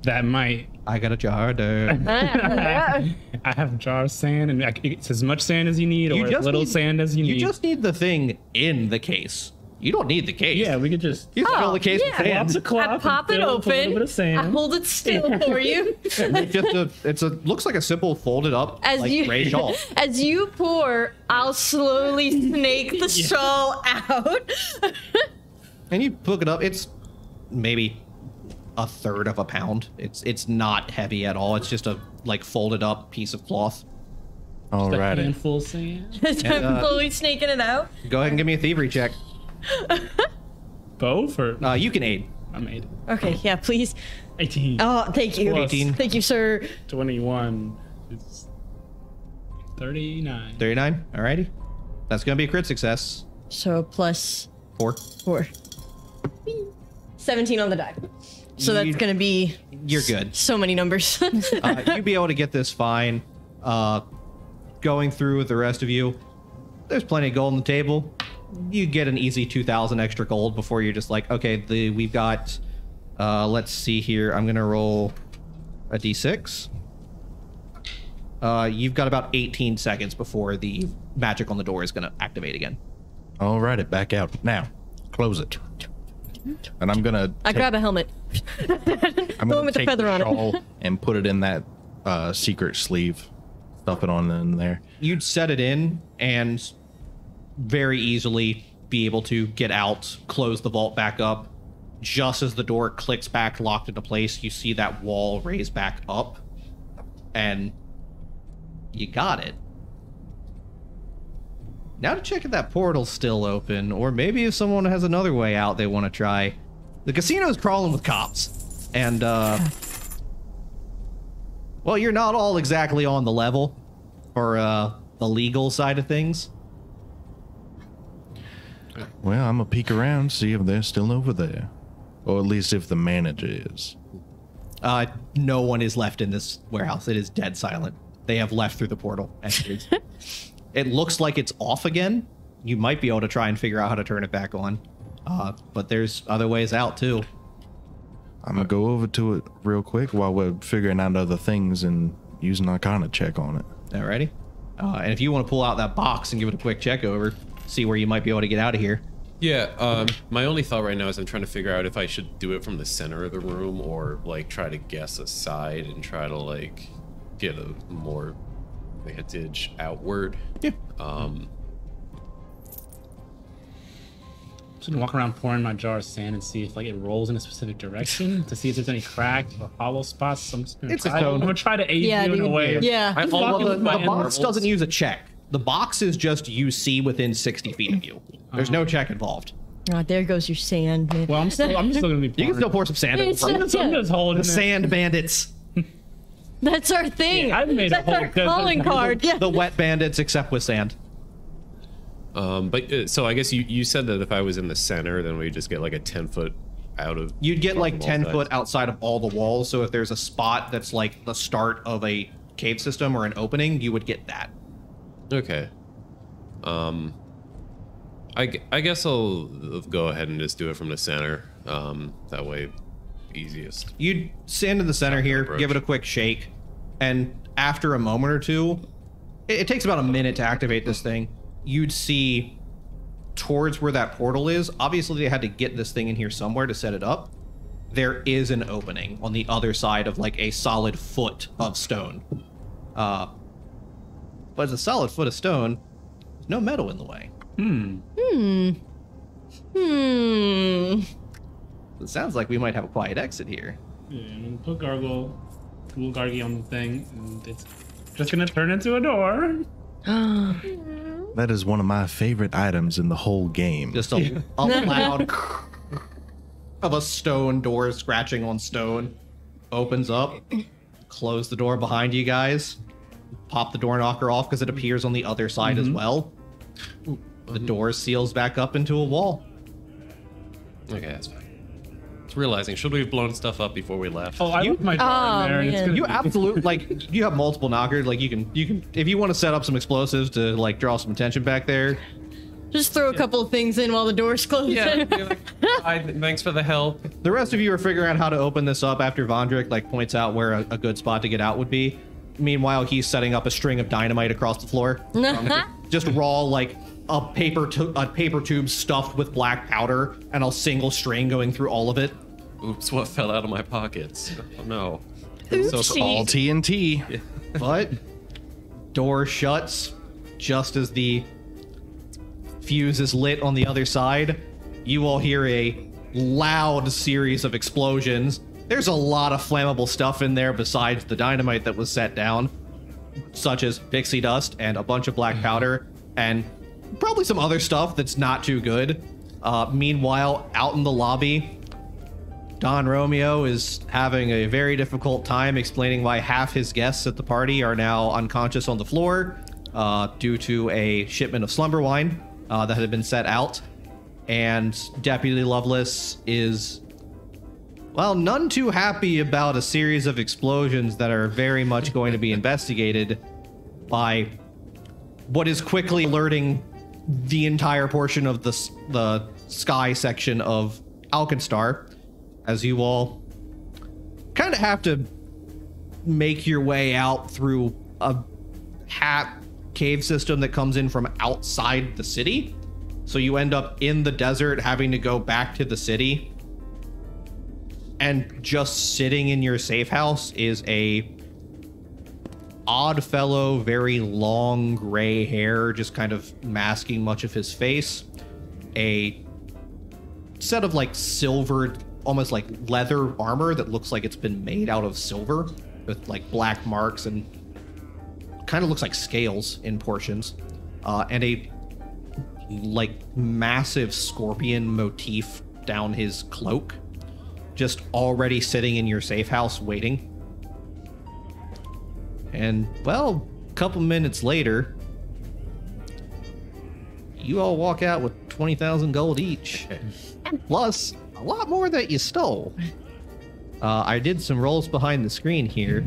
That might. I got a jar there. I have a jar of sand, and it's as much sand as you need, You or just as little need- sand as you You need. just need the thing in the case. You don't need the case. Yeah, we could just. You just fill the case yeah. with sand. Lots of cloth. I pop and it fill with a little open. bit of sand. I hold it still for you. It's a looks like a simple folded up like gray shawl. As you pour, I'll slowly snake the shawl out. And you pick it up. It's maybe a third of a pound. It's not heavy at all. It's just a like folded up piece of cloth. A Alrighty. handful of sand. As I'm slowly snaking it out. Go ahead and give me a thievery check. Both or You can aid. I made Okay, yeah, please. 18. Oh, thank you. Plus 18. Thank you, sir. 21. It's 39. 39. Alrighty. That's gonna be a crit success. So plus 4. 4. 17 on the die. So that's You- gonna be You're good. so many numbers. You'd be able to get this fine. Going through with the rest of you, there's plenty of gold on the table. You get an easy 2,000 extra gold before you're just like, okay, we've got, let's see here. I'm gonna roll a d6. You've got about 18 seconds before the magic on the door is gonna activate again. Alrighty, back out. Now, close it. And I'm gonna I grab a helmet. I'm the one gonna with the take feather on it. shawl and put it in that secret sleeve. Stuff it on in there. You'd set it in and very easily be able to get out, close the vault back up. Just as the door clicks back, locked into place, you see that wall raise back up, and you got it. Now to check if that portal's still open, or maybe if someone has another way out they want to try. The casino's crawling with cops, and, well, you're not all exactly on the level for, the legal side of things. Well, I'm gonna peek around, see if they're still over there. Or at least if the manager is. No one is left in this warehouse. It is dead silent. They have left through the portal. And it looks like it's off again. You might be able to try and figure out how to turn it back on. But there's other ways out too. I'm gonna go over to it real quick while we're figuring out other things and use an Arcana check on it. Alrighty. And if you want to pull out that box and give it a quick check over, see where you might be able to get out of here. Yeah, my only thought right now is I'm trying to figure out if I should do it from the center of the room or like try to guess a side and try to like get a more vantage outward. Yeah. Just gonna walk around pouring my jar of sand and see if like it rolls in a specific direction to see if there's any cracks or hollow spots. So I'm just gonna It's a try, stone. I'm gonna try to aid Yeah, you in a dude. way. Yeah. I'm Well, walking the with my box intervals. doesn't use a check. The box is just you see within 60 feet of you. There's no check involved. Oh, there goes your sand, man. Well, I'm still gonna be. You can still pour some sand in It's front. just- I'm just holding The it. sand bandits. That's our thing. Yeah, I've made a That's whole our desert. calling card. Yeah. The wet bandits, except with sand. But so I guess you said that if I was in the center, then we just get like a 10-foot out of. You'd get like wall 10 size. foot outside of all the walls. So if there's a spot that's like the start of a cave system or an opening, you would get that. Okay. I guess I'll go ahead and just do it from the center. That way, easiest. You'd stand in the center here, approach. give it a quick shake, and after a moment or two, it takes about a minute to activate this thing. You'd see towards where that portal is. Obviously, they had to get this thing in here somewhere to set it up. There is an opening on the other side of like a solid foot of stone. But it's a solid foot of stone. There's no metal in the way. It sounds like we might have a quiet exit here. Yeah, I'm gonna put little Gargy on the thing, and it's just gonna turn into a door. That is one of my favorite items in the whole game. Just a loud of a stone door scratching on stone. Opens up. Close the door behind you guys. Pop the door knocker off because it appears on the other side as well. The door seals back up into a wall. Okay, that's fine. It's realizing, should we have blown stuff up before we left? Oh, I left my door in there. And it's man. gonna You be- absolutely like. You have multiple knockers. Like you can if you want to set up some explosives to like draw some attention back there. Just throw a couple of things in while the door's closed. Yeah, be like, "Hi, thanks for the help. The rest of you are figuring out how to open this up after Vondrick like points out where a good spot to get out would be. Meanwhile, he's setting up a string of dynamite across the floor. Just raw like a paper tube stuffed with black powder and a single string going through all of it. Oops, what fell out of my pockets? Oh no. Oopsie. All TNT. But door shuts just as the fuse is lit on the other side. You all hear a loud series of explosions. There's a lot of flammable stuff in there besides the dynamite that was set down, such as pixie dust and a bunch of black powder and probably some other stuff that's not too good. Meanwhile, out in the lobby, Don Romeo is having a very difficult time explaining why half his guests at the party are now unconscious on the floor due to a shipment of slumber wine that had been set out. And Deputy Lovelace is, well, none too happy about a series of explosions that are very much going to be investigated by what is quickly alerting the entire portion of the sky section of Alkenstar, as you all kind of have to make your way out through a cave system that comes in from outside the city. So you end up in the desert having to go back to the city. And just sitting in your safe house is a odd fellow, very long gray hair, just kind of masking much of his face. A set of like silvered, almost like leather armor that looks like it's been made out of silver with like black marks and kind of looks like scales in portions. And a like massive scorpion motif down his cloak, just already sitting in your safe house waiting. And, well, a couple minutes later, you all walk out with 20,000 gold each. Plus, a lot more that you stole. I did some rolls behind the screen here.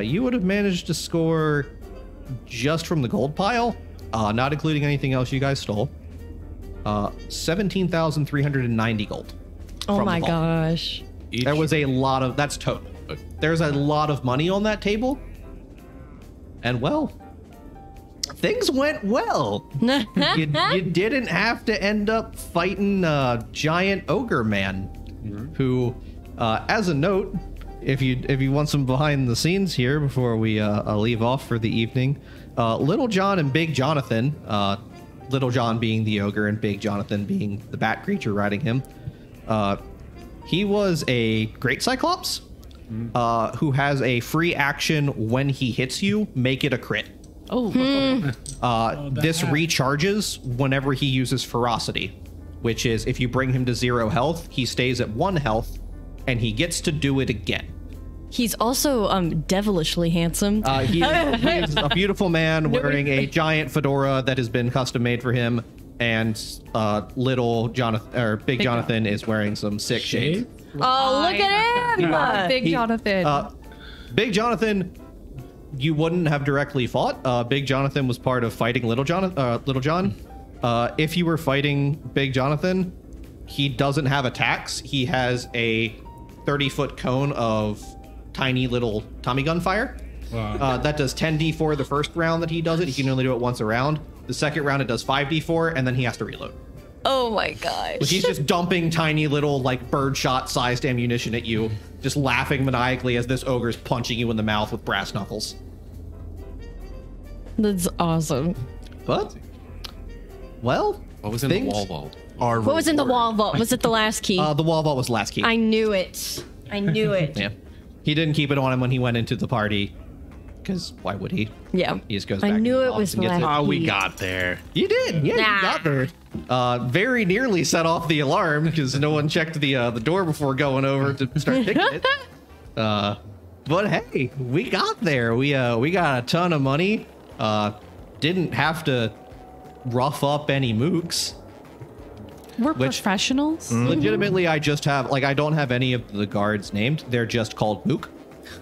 You would have managed to score, just from the gold pile, not including anything else you guys stole, 17,390 gold. Oh from my the vault. gosh. There was a lot of, that's total. There's a lot of money on that table. And well, things went well. you didn't have to end up fighting a giant ogre man who, as a note, if you want some behind the scenes here before we leave off for the evening, Little John and Big Jonathan, Little John being the ogre and Big Jonathan being the bat creature riding him, he was a great cyclops who has a free action when he hits you, make it a crit. This recharges whenever he uses ferocity, which is if you bring him to 0 health, he stays at 1 health, and he gets to do it again. He's also devilishly handsome. He is a beautiful man wearing a giant fedora that has been custom made for him, and little Jonathan or Big Jonathan is wearing some sick shades. Oh, look at him! Big Jonathan. Big Jonathan, you wouldn't have directly fought. Big Jonathan was part of fighting Little John. If you were fighting Big Jonathan, he doesn't have attacks. He has a 30-foot cone of tiny little Tommy gun fire. Wow. That does 10d4 the first round that he does it. He can only do it once a round. The second round it does 5d4, and then he has to reload. Oh my gosh. But he's just dumping tiny little like birdshot sized ammunition at you, just laughing maniacally as this ogre's punching you in the mouth with brass knuckles. That's awesome. But, well, What was in the wall vault? Our What was in the reward. wall vault? Was it the last key? The wall vault was the last key. I knew it. I knew it. Yeah. He didn't keep it on him when he went into the party. Because why would he? Yeah. He just goes I back to knew the it office was and gets the it. last Oh, we key. got there. You did. Yeah, Nah. you got there. Very nearly set off the alarm because no one checked the door before going over to start picking it. But hey, we got there. We got a ton of money. Didn't have to rough up any mooks. We're Which- professionals. Legitimately, I just have I don't have any of the guards named. They're just called mook.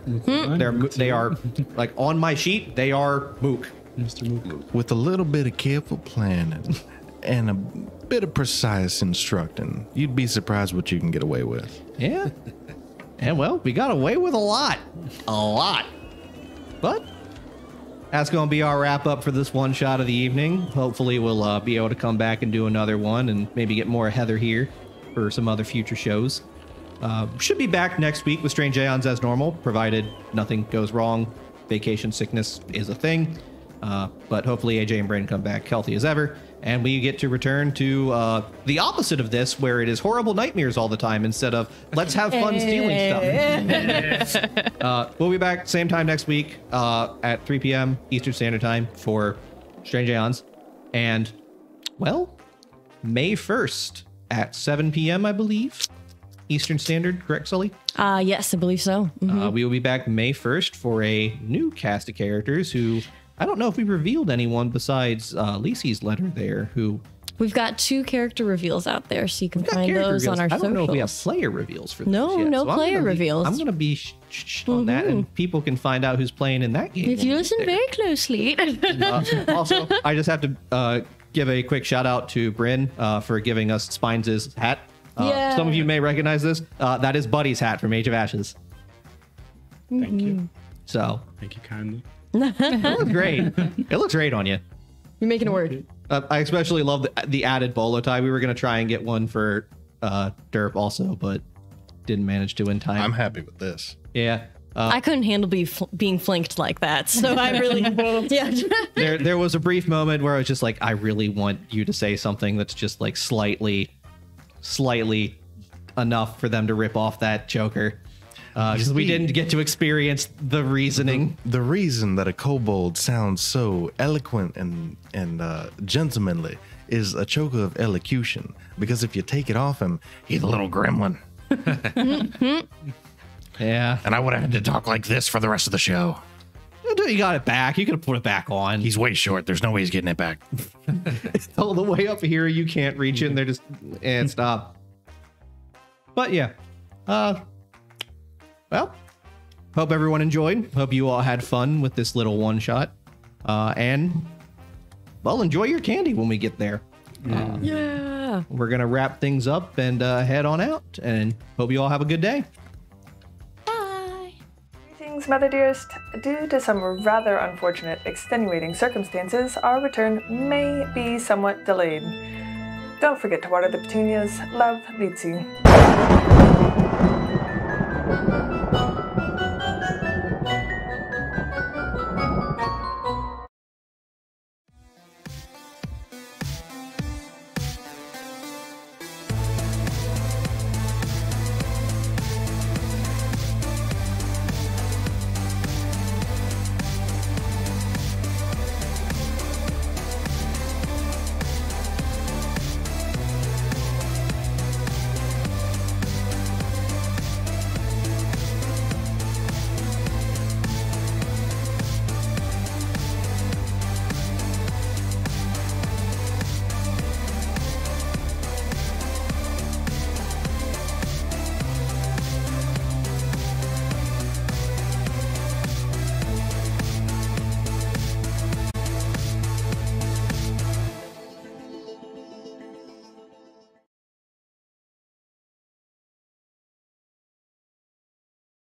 They are like on my sheet. They are mook. Mr. Mook. With a little bit of careful planning and a bit of precise instructing, you'd be surprised what you can get away with. Yeah. And well, we got away with a lot. A lot. But that's going to be our wrap up for this one shot of the evening. Hopefully we'll be able to come back and do another one and maybe get more Heather here for some other future shows. Should be back next week with Strange Aeons as normal, provided nothing goes wrong. Vacation sickness is a thing. But hopefully AJ and Brandon come back healthy as ever. And we get to return to the opposite of this, where it is horrible nightmares all the time instead of let's have fun stealing stuff. We'll be back same time next week at 3 p.m. Eastern Standard Time for Strange Aeons. And, well, May 1st at 7 p.m., I believe. Eastern Standard, correct, Sully? Yes, I believe so. Mhm. We will be back May 1st for a new cast of characters who... I don't know if we revealed anyone besides Lisi's letter there who... We've got 2 character reveals out there, so you can got find character those on reveals. our I don't socials. know if we have player reveals for No, those yet. no I'm player gonna be- reveals. I'm going to be on that, and people can find out who's playing in that game. If when you we listen get there. very closely. Also, I just have to give a quick shout out to Bryn for giving us Spines' hat. Yeah. Some of you may recognize this. That is Buddy's hat from Age of Ashes. Thank you. So, Thank you kindly. it looks great. It looks great on you. You're making a word. I especially love the added bolo tie. We were going to try and get one for Derp also, but didn't manage to in time. I'm happy with this. Yeah. I couldn't handle being flanked like that, so I really... yeah. There was a brief moment where I was just like, I really want you to say something that's just like slightly enough for them to rip off that choker. Because we didn't get to experience the reasoning. The reason that a kobold sounds so eloquent and gentlemanly is a choker of elocution. Because if you take it off him, he's a little gremlin. Yeah. And I would have had to talk like this for the rest of the show. You got it back. You could have put it back on. He's way short. There's no way he's getting it back. all the way up here. You can't reach it. And they're just and stop. But yeah. Well, hope everyone enjoyed. Hope you all had fun with this little one shot. And well, enjoy your candy when we get there. Yeah. We're gonna wrap things up and head on out. And hope you all have a good day. Bye. Greetings, Mother Dearest. Due to some rather unfortunate extenuating circumstances, our return may be somewhat delayed. Don't forget to water the petunias. Love, Litzy.